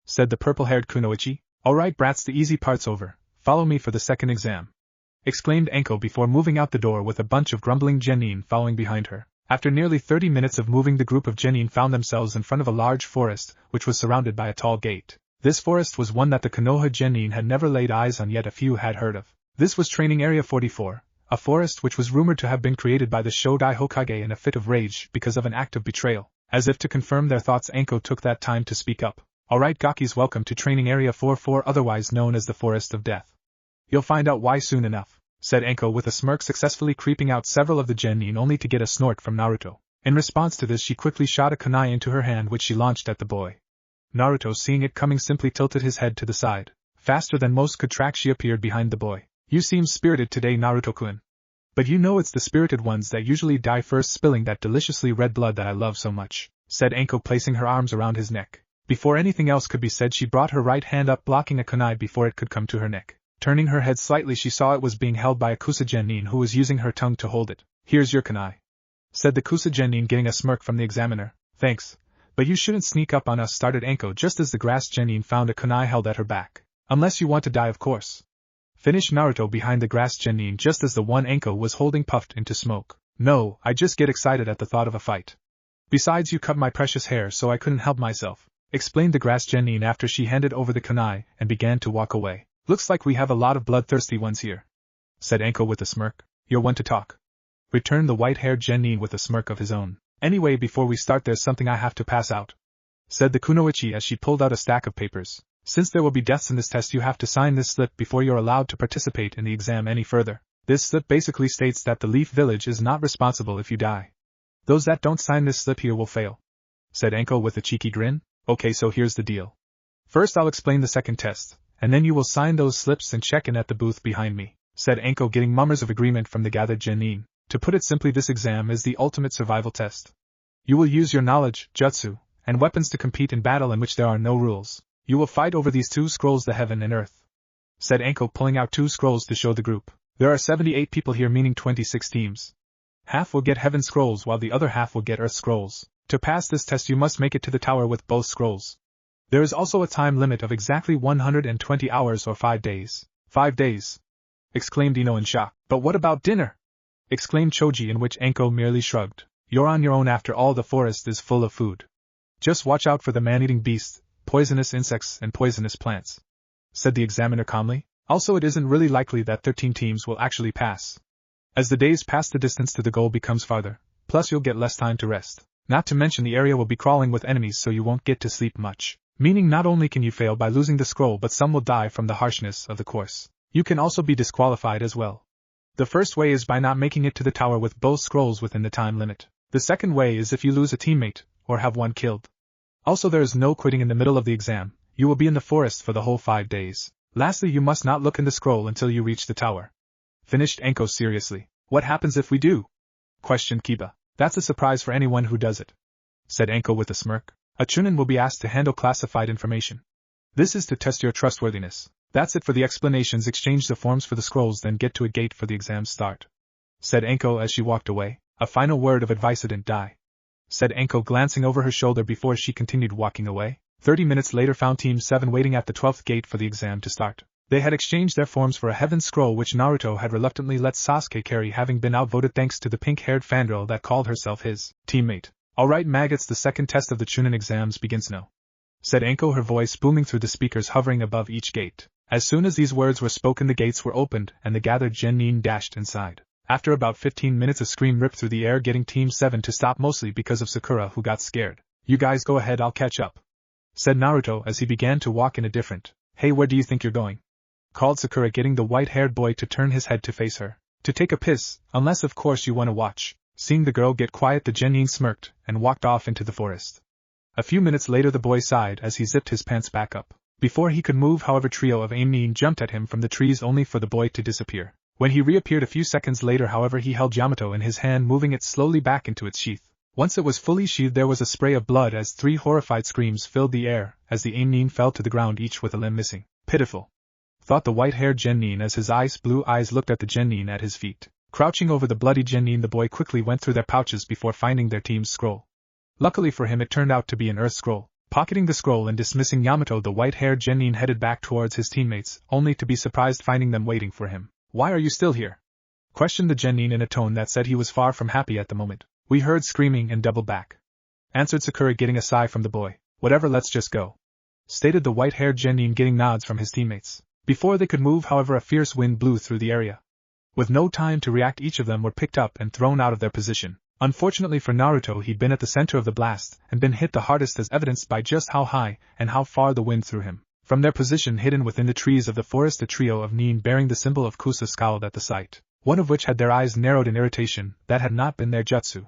said the purple-haired kunoichi. Alright brats, the easy part's over. Follow me for the second exam. exclaimed Enko before moving out the door with a bunch of grumbling genin following behind her. After nearly 30 minutes of moving, the group of genin found themselves in front of a large forest, which was surrounded by a tall gate. This forest was one that the Konoha genin had never laid eyes on, yet a few had heard of. This was Training Area 44, a forest which was rumored to have been created by the Shodai Hokage in a fit of rage because of an act of betrayal. As if to confirm their thoughts, Enko took that time to speak up. Alright Gakis, welcome to Training Area 44, otherwise known as the Forest of Death. You'll find out why soon enough, said Enko with a smirk, successfully creeping out several of the genin only to get a snort from Naruto. In response to this, she quickly shot a kunai into her hand, which she launched at the boy. Naruto, seeing it coming, simply tilted his head to the side. Faster than most could track, she appeared behind the boy. You seem spirited today, Naruto-kun. But you know it's the spirited ones that usually die first, spilling that deliciously red blood that I love so much, said Enko, placing her arms around his neck. Before anything else could be said, she brought her right hand up, blocking a kunai before it could come to her neck. Turning her head slightly, she saw it was being held by a Kusa genin who was using her tongue to hold it. Here's your kunai, said the Kusa genin, getting a smirk from the examiner. Thanks, but you shouldn't sneak up on us, started Enko just as the grass genin found a kunai held at her back. Unless you want to die, of course, finished Naruto behind the grass genin just as the one Enko was holding puffed into smoke. No, I just get excited at the thought of a fight. Besides, you cut my precious hair, so I couldn't help myself, explained the grass genin after she handed over the kunai and began to walk away. Looks like we have a lot of bloodthirsty ones here, said Enko with a smirk. You're one to talk, returned the white-haired genin with a smirk of his own. Anyway, before we start, there's something I have to pass out, said the kunoichi as she pulled out a stack of papers. Since there will be deaths in this test, you have to sign this slip before you're allowed to participate in the exam any further. This slip basically states that the Leaf Village is not responsible if you die. Those that don't sign this slip here will fail, said Enko with a cheeky grin. Okay, so here's the deal. First I'll explain the second test, and then you will sign those slips and check in at the booth behind me, said Enko, getting murmurs of agreement from the gathered genin. To put it simply, this exam is the ultimate survival test. You will use your knowledge, jutsu, and weapons to compete in battle in which there are no rules. You will fight over these two scrolls, the heaven and earth, said Enko, pulling out two scrolls to show the group. There are 78 people here, meaning 26 teams. Half will get heaven scrolls while the other half will get earth scrolls. To pass this test, you must make it to the tower with both scrolls. There is also a time limit of exactly 120 hours or 5 days. 5 days, exclaimed Ino in shock. But what about dinner? Exclaimed Choji, in which Enko merely shrugged. You're on your own, after all, the forest is full of food. Just watch out for the man-eating beasts, poisonous insects and poisonous plants, said the examiner calmly. Also, it isn't really likely that 13 teams will actually pass. As the days pass, the distance to the goal becomes farther, plus you'll get less time to rest. Not to mention the area will be crawling with enemies, so you won't get to sleep much. Meaning not only can you fail by losing the scroll, but some will die from the harshness of the course. You can also be disqualified as well. The first way is by not making it to the tower with both scrolls within the time limit. The second way is if you lose a teammate, or have one killed. Also, there is no quitting in the middle of the exam. You will be in the forest for the whole 5 days. Lastly, you must not look in the scroll until you reach the tower, finished Enko seriously. What happens if we do? Questioned Kiba. That's a surprise for anyone who does it, said Enko with a smirk. A Chunin will be asked to handle classified information. This is to test your trustworthiness. That's it for the explanations. Exchange the forms for the scrolls, then get to a gate for the exam start, said Enko as she walked away. A final word of advice: didn't die, said Enko, glancing over her shoulder before she continued walking away. 30 minutes later found Team 7 waiting at the 12th gate for the exam to start. They had exchanged their forms for a heaven scroll which Naruto had reluctantly let Sasuke carry, having been outvoted thanks to the pink-haired fangirl that called herself his teammate. Alright maggots, the second test of the Chunin exams begins now, said Enko, her voice booming through the speakers hovering above each gate. As soon as these words were spoken, the gates were opened and the gathered genin dashed inside. After about 15 minutes, a scream ripped through the air, getting Team 7 to stop, mostly because of Sakura, who got scared. You guys go ahead, I'll catch up, said Naruto as he began to walk in a different. Hey, where do you think you're going? Called Sakura, getting the white-haired boy to turn his head to face her. To take a piss, unless of course you want to watch. Seeing the girl get quiet, the genin smirked and walked off into the forest. A few minutes later, the boy sighed as he zipped his pants back up. Before he could move, however, trio of Aimnin jumped at him from the trees, only for the boy to disappear. When he reappeared a few seconds later, however, he held Yamato in his hand, moving it slowly back into its sheath. Once it was fully sheathed, there was a spray of blood as 3 horrified screams filled the air as the Aimnin fell to the ground, each with a limb missing. Pitiful, thought the white-haired genin as his ice blue eyes looked at the genin at his feet. Crouching over the bloody genin, the boy quickly went through their pouches before finding their team's scroll. Luckily for him, it turned out to be an earth scroll. Pocketing the scroll and dismissing Yamato, the white-haired genin headed back towards his teammates, only to be surprised finding them waiting for him. Why are you still here? Questioned the genin in a tone that said he was far from happy at the moment. We heard screaming and doubled back. Answered Sakura, getting a sigh from the boy. Whatever, let's just go. Stated the white-haired genin, getting nods from his teammates. Before they could move, however, a fierce wind blew through the area. With no time to react, each of them were picked up and thrown out of their position. Unfortunately for Naruto, he'd been at the center of the blast and been hit the hardest, as evidenced by just how high and how far the wind threw him. From their position hidden within the trees of the forest, a trio of nin bearing the symbol of Kusa scowled at the sight, one of which had their eyes narrowed in irritation. That had not been their jutsu.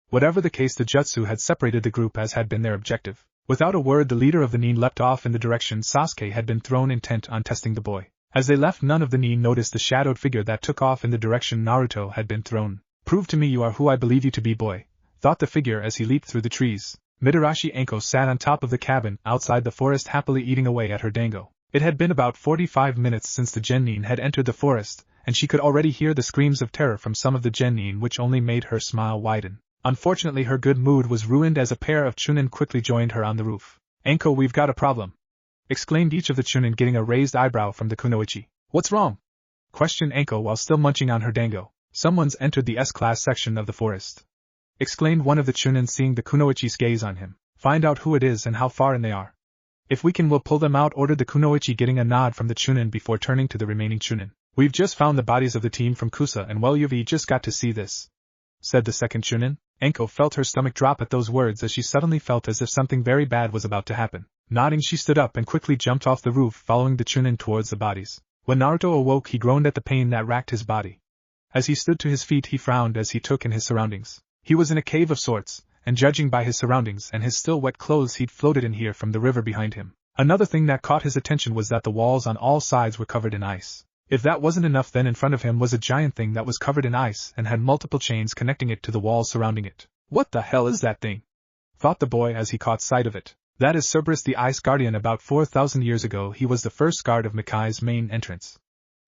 Whatever the case, the jutsu had separated the group as had been their objective. Without a word, the leader of the nin leapt off in the direction Sasuke had been thrown, intent on testing the boy. As they left, none of the nin noticed the shadowed figure that took off in the direction Naruto had been thrown. Prove to me you are who I believe you to be, boy, thought the figure as he leaped through the trees. Midarashi Anko sat on top of the cabin outside the forest, happily eating away at her dango. It had been about 45 minutes since the genin had entered the forest, and she could already hear the screams of terror from some of the genin, which only made her smile widen. Unfortunately, her good mood was ruined as a pair of Chunin quickly joined her on the roof. Anko, we've got a problem, exclaimed each of the Chunin, getting a raised eyebrow from the kunoichi. What's wrong? Questioned Anko while still munching on her dango. Someone's entered the S-class section of the forest, exclaimed one of the Chunin, seeing the kunoichi's gaze on him. Find out who it is and how far in they are. If we can, we'll pull them out, ordered the kunoichi, getting a nod from the Chunin before turning to the remaining Chunin. We've just found the bodies of the team from Kusa, and well, you've just got to see this, said the second Chunin. Anko felt her stomach drop at those words, as she suddenly felt as if something very bad was about to happen. Nodding, she stood up and quickly jumped off the roof, following the Chunin towards the bodies. When Naruto awoke, he groaned at the pain that racked his body. As he stood to his feet, he frowned as he took in his surroundings. He was in a cave of sorts, and judging by his surroundings and his still wet clothes, he'd floated in here from the river behind him. Another thing that caught his attention was that the walls on all sides were covered in ice. If that wasn't enough, then in front of him was a giant thing that was covered in ice and had multiple chains connecting it to the walls surrounding it. What the hell is that thing? Thought the boy as he caught sight of it. That is Cerberus, the Ice Guardian. About 4,000 years ago, he was the first guard of Mikai's main entrance.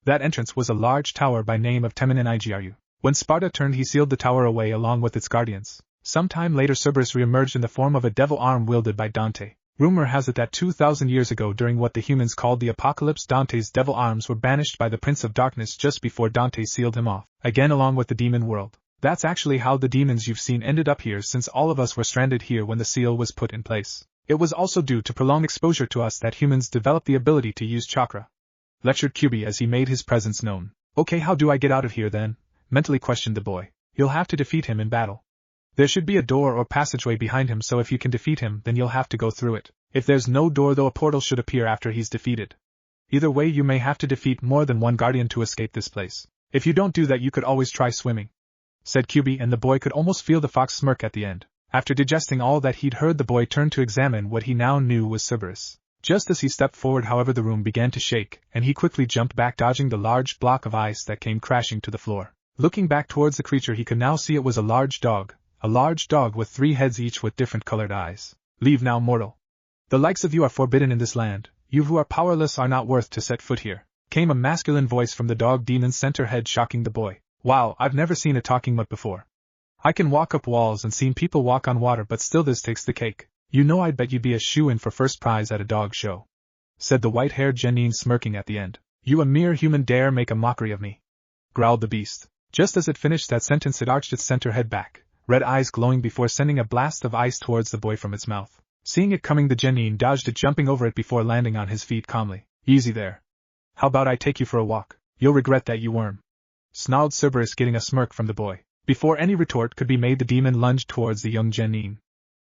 That entrance was a large tower by name of Teminin Igru. When Sparta turned, he sealed the tower away along with its guardians. Sometime later, Cerberus re-emerged in the form of a devil arm wielded by Dante. Rumor has it that 2,000 years ago, during what the humans called the apocalypse, Dante's devil arms were banished by the Prince of Darkness just before Dante sealed him off, again along with the demon world. That's actually how the demons you've seen ended up here, since all of us were stranded here when the seal was put in place. It was also due to prolonged exposure to us that humans developed the ability to use chakra, lectured Kyubi as he made his presence known. Okay, how do I get out of here then? Mentally questioned the boy. You'll have to defeat him in battle. There should be a door or passageway behind him, so if you can defeat him, then you'll have to go through it. If there's no door, though, a portal should appear after he's defeated. Either way, you may have to defeat more than one guardian to escape this place. If you don't do that, you could always try swimming, said Kyubi, and the boy could almost feel the fox smirk at the end. After digesting all that he'd heard, the boy turned to examine what he now knew was Cerberus. Just as he stepped forward, however, the room began to shake, and he quickly jumped back, dodging the large block of ice that came crashing to the floor. Looking back towards the creature, he could now see it was a large dog with 3 heads, each with different colored eyes. Leave now, mortal. The likes of you are forbidden in this land. You who are powerless are not worth to set foot here, came a masculine voice from the dog demon's center head, shocking the boy. Wow, I've never seen a talking mutt before. I can walk up walls and seen people walk on water, but still this takes the cake. You know, I'd bet you'd be a shoo-in for first prize at a dog show, said the white-haired genin, smirking at the end. You, a mere human, dare make a mockery of me? Growled the beast. Just as it finished that sentence, it arched its center head back, red eyes glowing, before sending a blast of ice towards the boy from its mouth. Seeing it coming, the genin dodged it, jumping over it before landing on his feet calmly. Easy there. How about I take you for a walk? You'll regret that, you worm, snarled Cerberus, getting a smirk from the boy. Before any retort could be made, the demon lunged towards the young genin.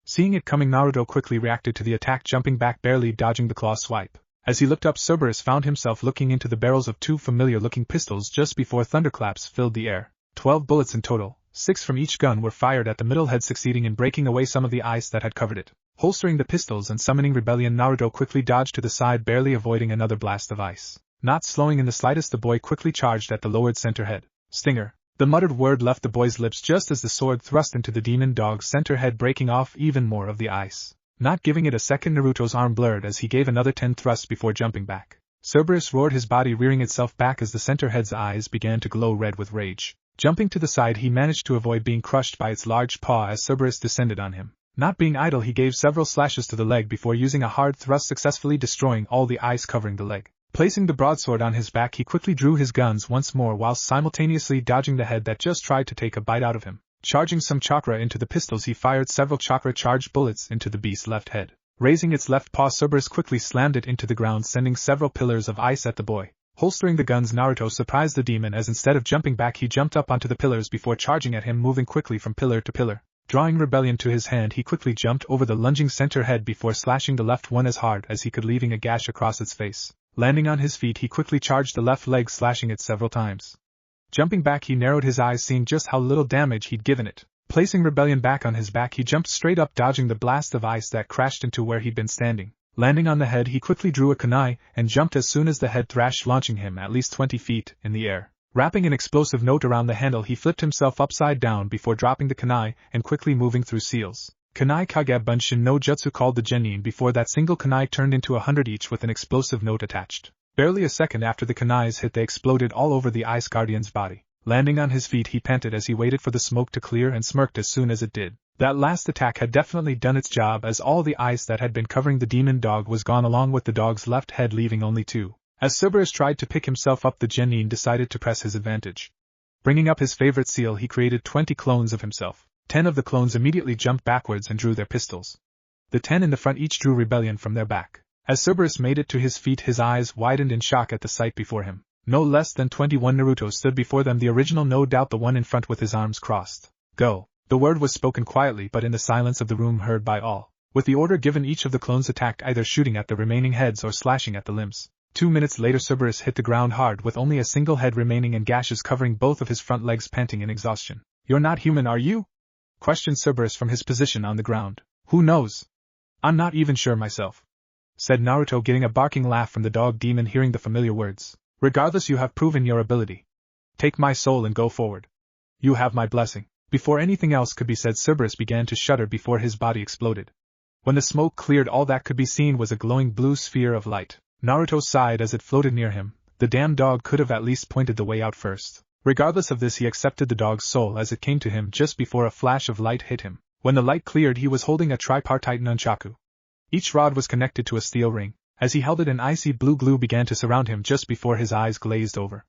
Seeing it coming, Naruto quickly reacted to the attack, jumping back, barely dodging the claw swipe. As he looked up, Cerberus found himself looking into the barrels of 2 familiar-looking pistols just before thunderclaps filled the air. 12 bullets in total, 6 from each gun, were fired at the middle head, succeeding in breaking away some of the ice that had covered it. Holstering the pistols and summoning rebellion, Naruto quickly dodged to the side, barely avoiding another blast of ice. Not slowing in the slightest, the boy quickly charged at the lowered center head. Stinger. The muttered word left the boy's lips just as the sword thrust into the demon dog's center head, breaking off even more of the ice. Not giving it a second, Naruto's arm blurred as he gave another 10 thrusts before jumping back. Cerberus roared, his body rearing itself back as the center head's eyes began to glow red with rage. Jumping to the side, he managed to avoid being crushed by its large paw as Cerberus descended on him. Not being idle, he gave several slashes to the leg before using a hard thrust, successfully destroying all the ice covering the leg. Placing the broadsword on his back, he quickly drew his guns once more while simultaneously dodging the head that just tried to take a bite out of him. Charging some chakra into the pistols, he fired several chakra-charged bullets into the beast's left head. Raising its left paw, Cerberus quickly slammed it into the ground, sending several pillars of ice at the boy. Holstering the guns, Naruto surprised the demon as instead of jumping back he jumped up onto the pillars before charging at him, moving quickly from pillar to pillar. Drawing Rebellion to his hand, he quickly jumped over the lunging center head before slashing the left one as hard as he could, leaving a gash across its face. Landing on his feet, he quickly charged the left leg, slashing it several times. Jumping back, he narrowed his eyes, seeing just how little damage he'd given it. Placing Rebellion back on his back, he jumped straight up, dodging the blast of ice that crashed into where he'd been standing. Landing on the head, he quickly drew a kunai and jumped as soon as the head thrashed, launching him at least 20 feet in the air. Wrapping an explosive note around the handle, he flipped himself upside down before dropping the kunai and quickly moving through seals. Kunai Kage Bunshin no Jutsu, called the Genin. Before that, single kunai turned into 100 each with an explosive note attached. Barely a second after the kunais hit, they exploded all over the Ice Guardian's body. Landing on his feet, he panted as he waited for the smoke to clear and smirked as soon as it did. That last attack had definitely done its job, as all the ice that had been covering the demon dog was gone, along with the dog's left head, leaving only two. As Cerberus tried to pick himself up, the Genin decided to press his advantage. Bringing up his favorite seal, he created 20 clones of himself. 10 of the clones immediately jumped backwards and drew their pistols. The 10 in the front each drew Rebellion from their back. As Cerberus made it to his feet, his eyes widened in shock at the sight before him. No less than 21 Naruto stood before them, the original, no doubt the one in front with his arms crossed. Go. The word was spoken quietly but in the silence of the room, heard by all. With the order given, each of the clones attacked, either shooting at the remaining heads or slashing at the limbs. 2 minutes later, Cerberus hit the ground hard with only a single head remaining and gashes covering both of his front legs, panting in exhaustion. "You're not human, are you?" questioned Cerberus from his position on the ground. "Who knows? I'm not even sure myself," said Naruto, getting a barking laugh from the dog demon hearing the familiar words. "Regardless, you have proven your ability. Take my soul and go forward. You have my blessing." Before anything else could be said, Cerberus began to shudder before his body exploded. When the smoke cleared, all that could be seen was a glowing blue sphere of light. Naruto sighed as it floated near him. The damn dog could have at least pointed the way out first. Regardless of this, he accepted the dog's soul as it came to him just before a flash of light hit him. When the light cleared, he was holding a tripartite nunchaku. Each rod was connected to a steel ring. As he held it, an icy blue glue began to surround him just before his eyes glazed over.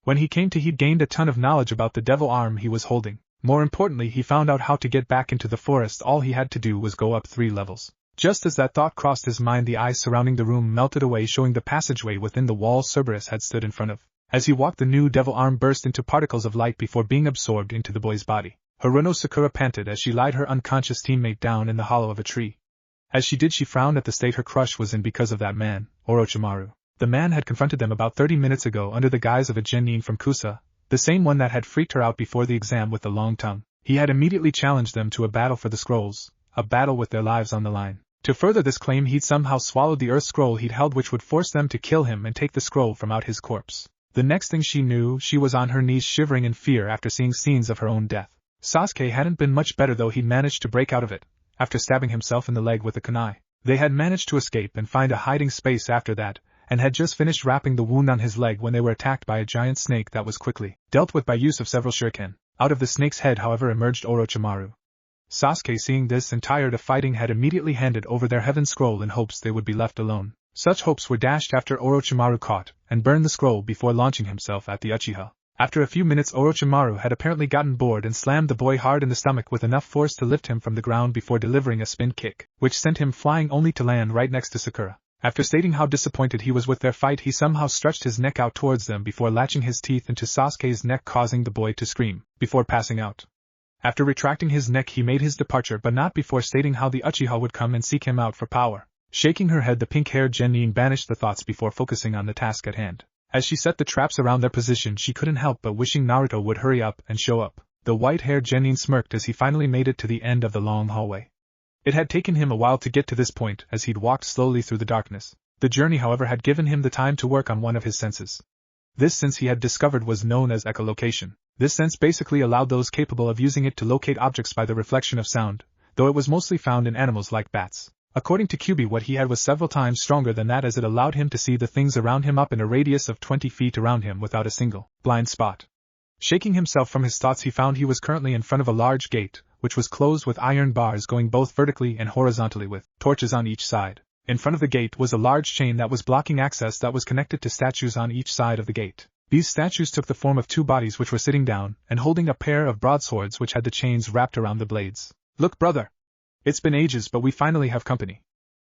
When he came to, he'd gained a ton of knowledge about the devil arm he was holding. More importantly, he found out how to get back into the forest. All he had to do was go up 3 levels. Just as that thought crossed his mind, the ice surrounding the room melted away, showing the passageway within the wall Cerberus had stood in front of. As he walked, the new devil arm burst into particles of light before being absorbed into the boy's body. Haruno Sakura panted as she lied her unconscious teammate down in the hollow of a tree. As she did, she frowned at the state her crush was in because of that man, Orochimaru. The man had confronted them about 30 minutes ago under the guise of a genin from Kusa, the same one that had freaked her out before the exam with the long tongue. He had immediately challenged them to a battle for the scrolls, a battle with their lives on the line. To further this claim, he'd somehow swallowed the earth scroll he'd held, which would force them to kill him and take the scroll from out his corpse. The next thing she knew, she was on her knees shivering in fear after seeing scenes of her own death. Sasuke hadn't been much better, though he'd managed to break out of it, after stabbing himself in the leg with a kunai. They had managed to escape and find a hiding space after that, and had just finished wrapping the wound on his leg when they were attacked by a giant snake that was quickly dealt with by use of several shuriken. Out of the snake's head, however, emerged Orochimaru. Sasuke, seeing this and tired of fighting, had immediately handed over their heaven scroll in hopes they would be left alone. Such hopes were dashed after Orochimaru caught and burned the scroll before launching himself at the Uchiha. After a few minutes, Orochimaru had apparently gotten bored and slammed the boy hard in the stomach with enough force to lift him from the ground before delivering a spin kick, which sent him flying only to land right next to Sakura. After stating how disappointed he was with their fight, he somehow stretched his neck out towards them before latching his teeth into Sasuke's neck, causing the boy to scream, before passing out. After retracting his neck, he made his departure, but not before stating how the Uchiha would come and seek him out for power. Shaking her head, the pink-haired genin banished the thoughts before focusing on the task at hand. As she set the traps around their position, she couldn't help but wishing Naruto would hurry up and show up. The white-haired genin smirked as he finally made it to the end of the long hallway. It had taken him a while to get to this point, as he'd walked slowly through the darkness. The journey, however, had given him the time to work on one of his senses. This sense he had discovered was known as echolocation. This sense basically allowed those capable of using it to locate objects by the reflection of sound, though it was mostly found in animals like bats. According to Kyubi, what he had was several times stronger than that, as it allowed him to see the things around him up in a radius of 20 feet around him without a single blind spot. Shaking himself from his thoughts, he found he was currently in front of a large gate, which was closed with iron bars going both vertically and horizontally with torches on each side. In front of the gate was a large chain that was blocking access that was connected to statues on each side of the gate. These statues took the form of two bodies which were sitting down and holding a pair of broadswords which had the chains wrapped around the blades. "Look, brother! It's been ages, but we finally have company,"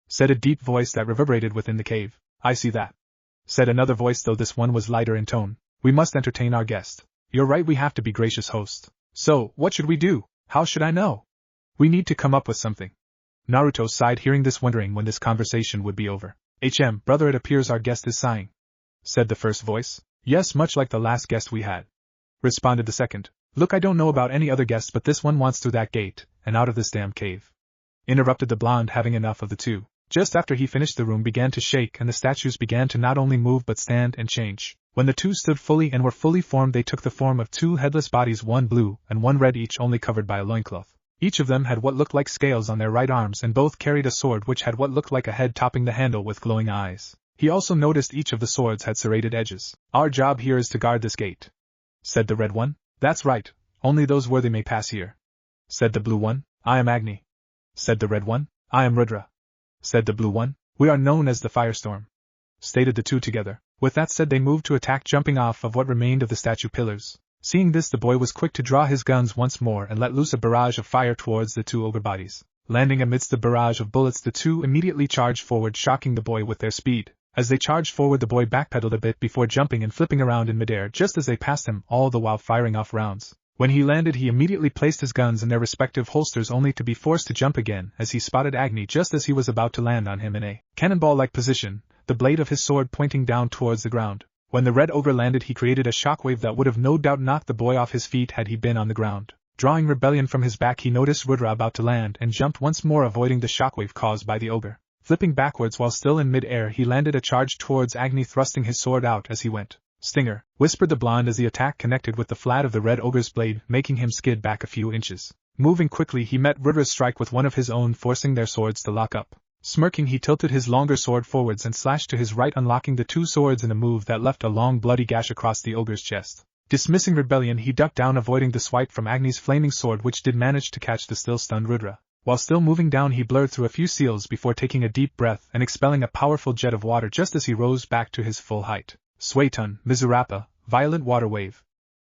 said a deep voice that reverberated within the cave. "I see that," said another voice, though this one was lighter in tone. "We must entertain our guest." "You're right, we have to be gracious host. So, what should we do?" "How should I know? We need to come up with something." Naruto sighed, hearing this, wondering when this conversation would be over. Brother, it appears our guest is sighing," said the first voice. "Yes, much like the last guest we had," responded the second. "Look, I don't know about any other guests, but this one wants through that gate, and out of this damn cave," interrupted the blonde, having enough of the two. Just after he finished, the room began to shake and the statues began to not only move but stand and change. When the two stood fully and were fully formed, they took the form of two headless bodies, one blue and one red, each only covered by a loincloth. Each of them had what looked like scales on their right arms, and both carried a sword which had what looked like a head topping the handle with glowing eyes. He also noticed each of the swords had serrated edges. "Our job here is to guard this gate," said the red one. "That's right, only those worthy may pass here," said the blue one. "I am Agni," said the red one. "I am Rudra," said the blue one. "We are known as the Firestorm," stated the two together. With that said, they moved to attack, jumping off of what remained of the statue pillars. Seeing this, the boy was quick to draw his guns once more and let loose a barrage of fire towards the two ogre bodies. Landing amidst the barrage of bullets, the two immediately charged forward, shocking the boy with their speed. As they charged forward, the boy backpedaled a bit before jumping and flipping around in midair just as they passed him, all the while firing off rounds. When he landed, he immediately placed his guns in their respective holsters, only to be forced to jump again as he spotted Agni just as he was about to land on him in a cannonball-like position, the blade of his sword pointing down towards the ground. When the red ogre landed, he created a shockwave that would have no doubt knocked the boy off his feet had he been on the ground. Drawing rebellion from his back, he noticed Rudra about to land and jumped once more, avoiding the shockwave caused by the ogre. Flipping backwards while still in mid-air, he landed a charge towards Agni, thrusting his sword out as he went. "Stinger," whispered the blonde as the attack connected with the flat of the red ogre's blade, making him skid back a few inches. Moving quickly, he met Rudra's strike with one of his own, forcing their swords to lock up. Smirking, he tilted his longer sword forwards and slashed to his right, unlocking the two swords in a move that left a long bloody gash across the ogre's chest. Dismissing rebellion, he ducked down, avoiding the swipe from Agni's flaming sword, which did manage to catch the still stunned Rudra. While still moving down, he blurred through a few seals before taking a deep breath and expelling a powerful jet of water just as he rose back to his full height. "Swaytun, Mizurapa, violent water wave,"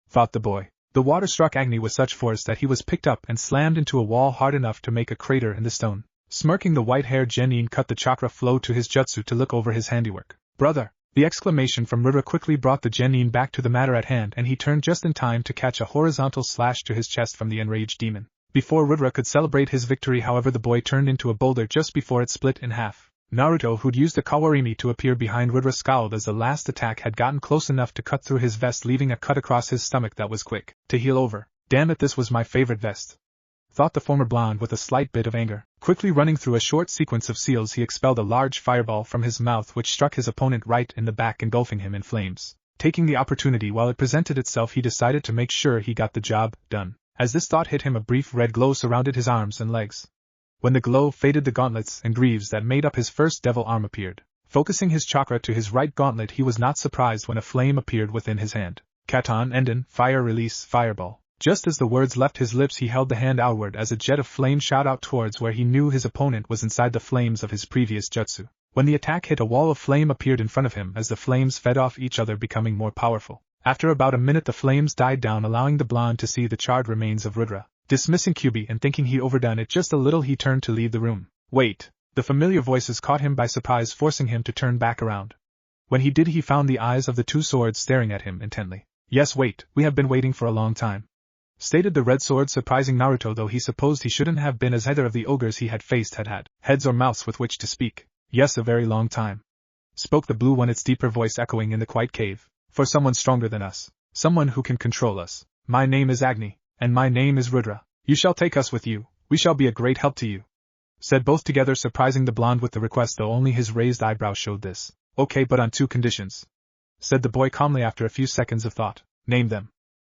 thought the boy. The water struck Agni with such force that he was picked up and slammed into a wall hard enough to make a crater in the stone. Smirking, the white-haired genin cut the chakra flow to his jutsu to look over his handiwork. "Brother!" The exclamation from Rudra quickly brought the genin back to the matter at hand, and he turned just in time to catch a horizontal slash to his chest from the enraged demon. Before Rudra could celebrate his victory, however, the boy turned into a boulder just before it split in half. Naruto, who'd used the Kawarimi to appear behind Rudra, scowled as the last attack had gotten close enough to cut through his vest, leaving a cut across his stomach that was quick to heal over. "Damn it, this was my favorite vest," thought the former blonde with a slight bit of anger. Quickly running through a short sequence of seals, he expelled a large fireball from his mouth which struck his opponent right in the back, engulfing him in flames. Taking the opportunity while it presented itself, he decided to make sure he got the job done. As this thought hit him, a brief red glow surrounded his arms and legs. When the glow faded, the gauntlets and greaves that made up his first devil arm appeared. Focusing his chakra to his right gauntlet, he was not surprised when a flame appeared within his hand. "Katan Enden, fire release, fireball." Just as the words left his lips, he held the hand outward as a jet of flame shot out towards where he knew his opponent was, inside the flames of his previous jutsu. When the attack hit, a wall of flame appeared in front of him as the flames fed off each other, becoming more powerful. After about a minute, the flames died down, allowing the blonde to see the charred remains of Rudra. Dismissing Kyubi and thinking he'd overdone it just a little, he turned to leave the room. "Wait!" The familiar voices caught him by surprise, forcing him to turn back around. When he did, he found the eyes of the two swords staring at him intently. "Yes, wait, we have been waiting for a long time," stated the red sword, surprising Naruto, though he supposed he shouldn't have been, as either of the ogres he had faced had had heads or mouths with which to speak. "Yes, a very long time," spoke the blue one, its deeper voice echoing in the quiet cave. "For someone stronger than us. Someone who can control us. My name is Agni, and my name is Rudra. You shall take us with you, we shall be a great help to you," said both together, surprising the blonde with the request, though only his raised eyebrows showed this. "Okay, but on two conditions," said the boy calmly after a few seconds of thought. "Name them,"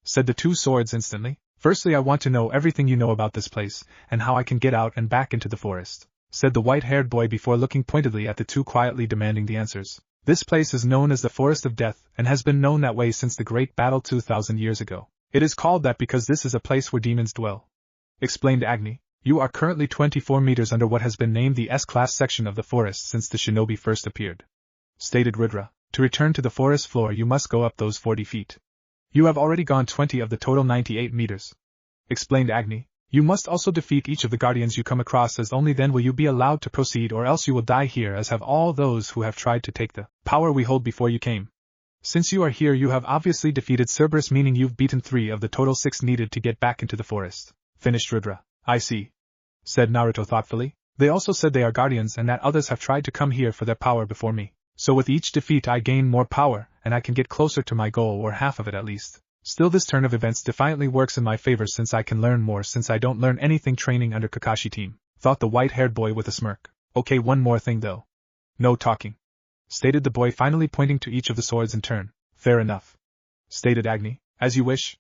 said the two swords instantly. "Firstly, I want to know everything you know about this place, and how I can get out and back into the forest," said the white-haired boy before looking pointedly at the two, quietly demanding the answers. "This place is known as the Forest of Death, and has been known that way since the great battle 2,000 years ago. It is called that because this is a place where demons dwell," explained Agni. You are currently 24 meters under what has been named the S-class section of the forest since the shinobi first appeared. Stated Rudra. To return to the forest floor you must go up those 40 feet. You have already gone 20 of the total 98 meters. Explained Agni. You must also defeat each of the guardians you come across, as only then will you be allowed to proceed, or else you will die here, as have all those who have tried to take the power we hold before you came. Since you are here you have obviously defeated Cerberus, meaning you've beaten 3 of the total 6 needed to get back into the forest. Finished Rudra. I see. Said Naruto thoughtfully. They also said they are guardians and that others have tried to come here for their power before me. So with each defeat I gain more power, and I can get closer to my goal, or half of it at least. Still, this turn of events defiantly works in my favor since I can learn more, since I don't learn anything training under Kakashi team, thought the white-haired boy with a smirk. Okay, one more thing though. No talking. Stated the boy, finally pointing to each of the swords in turn. Fair enough. Stated Agni. As you wish.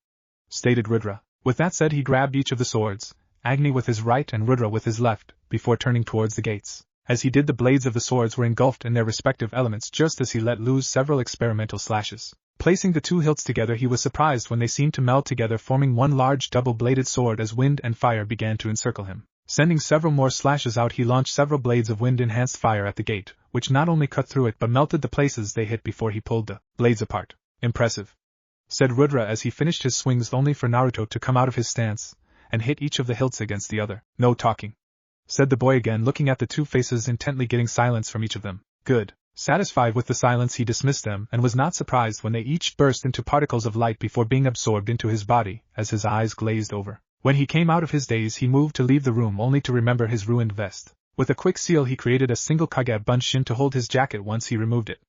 Stated Rudra. With that said he grabbed each of the swords, Agni with his right and Rudra with his left, before turning towards the gates. As he did, the blades of the swords were engulfed in their respective elements just as he let loose several experimental slashes. Placing the 2 hilts together he was surprised when they seemed to meld together, forming one large double-bladed sword as wind and fire began to encircle him. Sending several more slashes out he launched several blades of wind-enhanced fire at the gate, which not only cut through it but melted the places they hit before he pulled the blades apart. Impressive. Said Rudra as he finished his swings, only for Naruto to come out of his stance and hit each of the hilts against the other. No talking. Said the boy again, looking at the 2 faces intently, getting silence from each of them. Good. Satisfied with the silence he dismissed them and was not surprised when they each burst into particles of light before being absorbed into his body as his eyes glazed over. When he came out of his daze he moved to leave the room only to remember his ruined vest. With a quick seal he created a single Kage bunshin to hold his jacket once he removed it.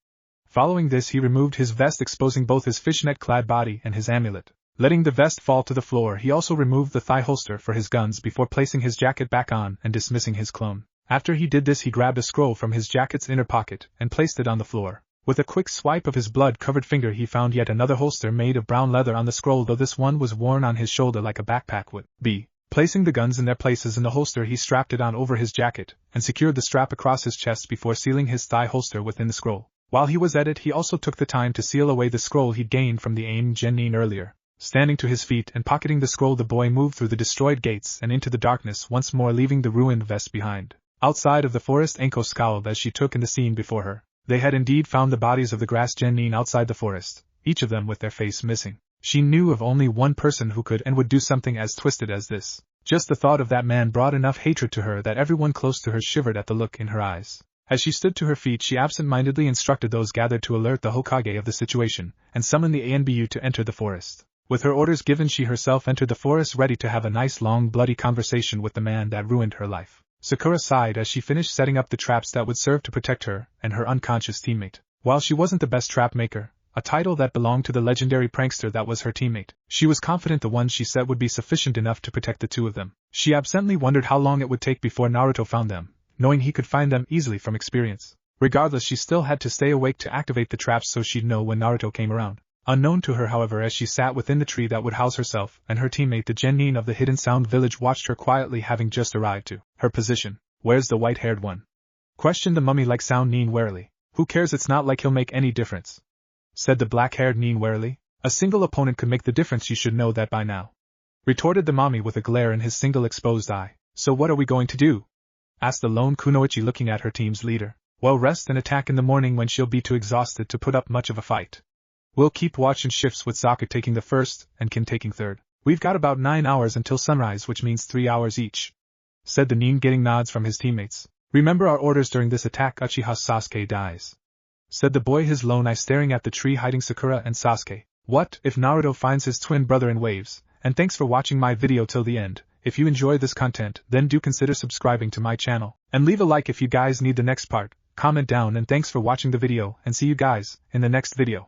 Following this he removed his vest, exposing both his fishnet-clad body and his amulet. Letting the vest fall to the floor he also removed the thigh holster for his guns before placing his jacket back on and dismissing his clone. After he did this he grabbed a scroll from his jacket's inner pocket and placed it on the floor. With a quick swipe of his blood-covered finger he found yet another holster made of brown leather on the scroll, though this one was worn on his shoulder like a backpack would be. Placing the guns in their places in the holster he strapped it on over his jacket and secured the strap across his chest before sealing his thigh holster within the scroll. While he was at it he also took the time to seal away the scroll he'd gained from the aim genin earlier. Standing to his feet and pocketing the scroll the boy moved through the destroyed gates and into the darkness once more, leaving the ruined vest behind. Outside of the forest Enko scowled as she took in the scene before her. They had indeed found the bodies of the grass genin outside the forest, each of them with their face missing. She knew of only one person who could and would do something as twisted as this. Just the thought of that man brought enough hatred to her that everyone close to her shivered at the look in her eyes. As she stood to her feet she absent-mindedly instructed those gathered to alert the Hokage of the situation and summon the ANBU to enter the forest. With her orders given she herself entered the forest, ready to have a nice long bloody conversation with the man that ruined her life. Sakura sighed as she finished setting up the traps that would serve to protect her and her unconscious teammate. While she wasn't the best trap maker, a title that belonged to the legendary prankster that was her teammate, she was confident the ones she set would be sufficient enough to protect the 2 of them. She absently wondered how long it would take before Naruto found them, knowing he could find them easily from experience. Regardless, she still had to stay awake to activate the traps so she'd know when Naruto came around. Unknown to her, however, as she sat within the tree that would house herself and her teammate, the genin of the Hidden Sound Village watched her quietly, having just arrived to her position. Where's the white-haired one? Questioned the mummy-like sound nin warily. Who cares, it's not like he'll make any difference. Said the black-haired nin warily. A single opponent could make the difference, you should know that by now. Retorted the mommy with a glare in his single exposed eye. So what are we going to do? Asked the lone kunoichi, looking at her team's leader. Well, rest and attack in the morning when she'll be too exhausted to put up much of a fight. We'll keep watch in shifts with Sokka taking the first and Kin taking third. We've got about 9 hours until sunrise, which means 3 hours each. Said the nin, getting nods from his teammates. Remember our orders during this attack. Uchiha Sasuke dies. Said the boy, his lone eye staring at the tree hiding Sakura and Sasuke. What if Naruto finds his twin brother in waves? And thanks for watching my video till the end. If you enjoy this content, then do consider subscribing to my channel. And leave a like if you guys need the next part. Comment down, and thanks for watching the video, and see you guys in the next video.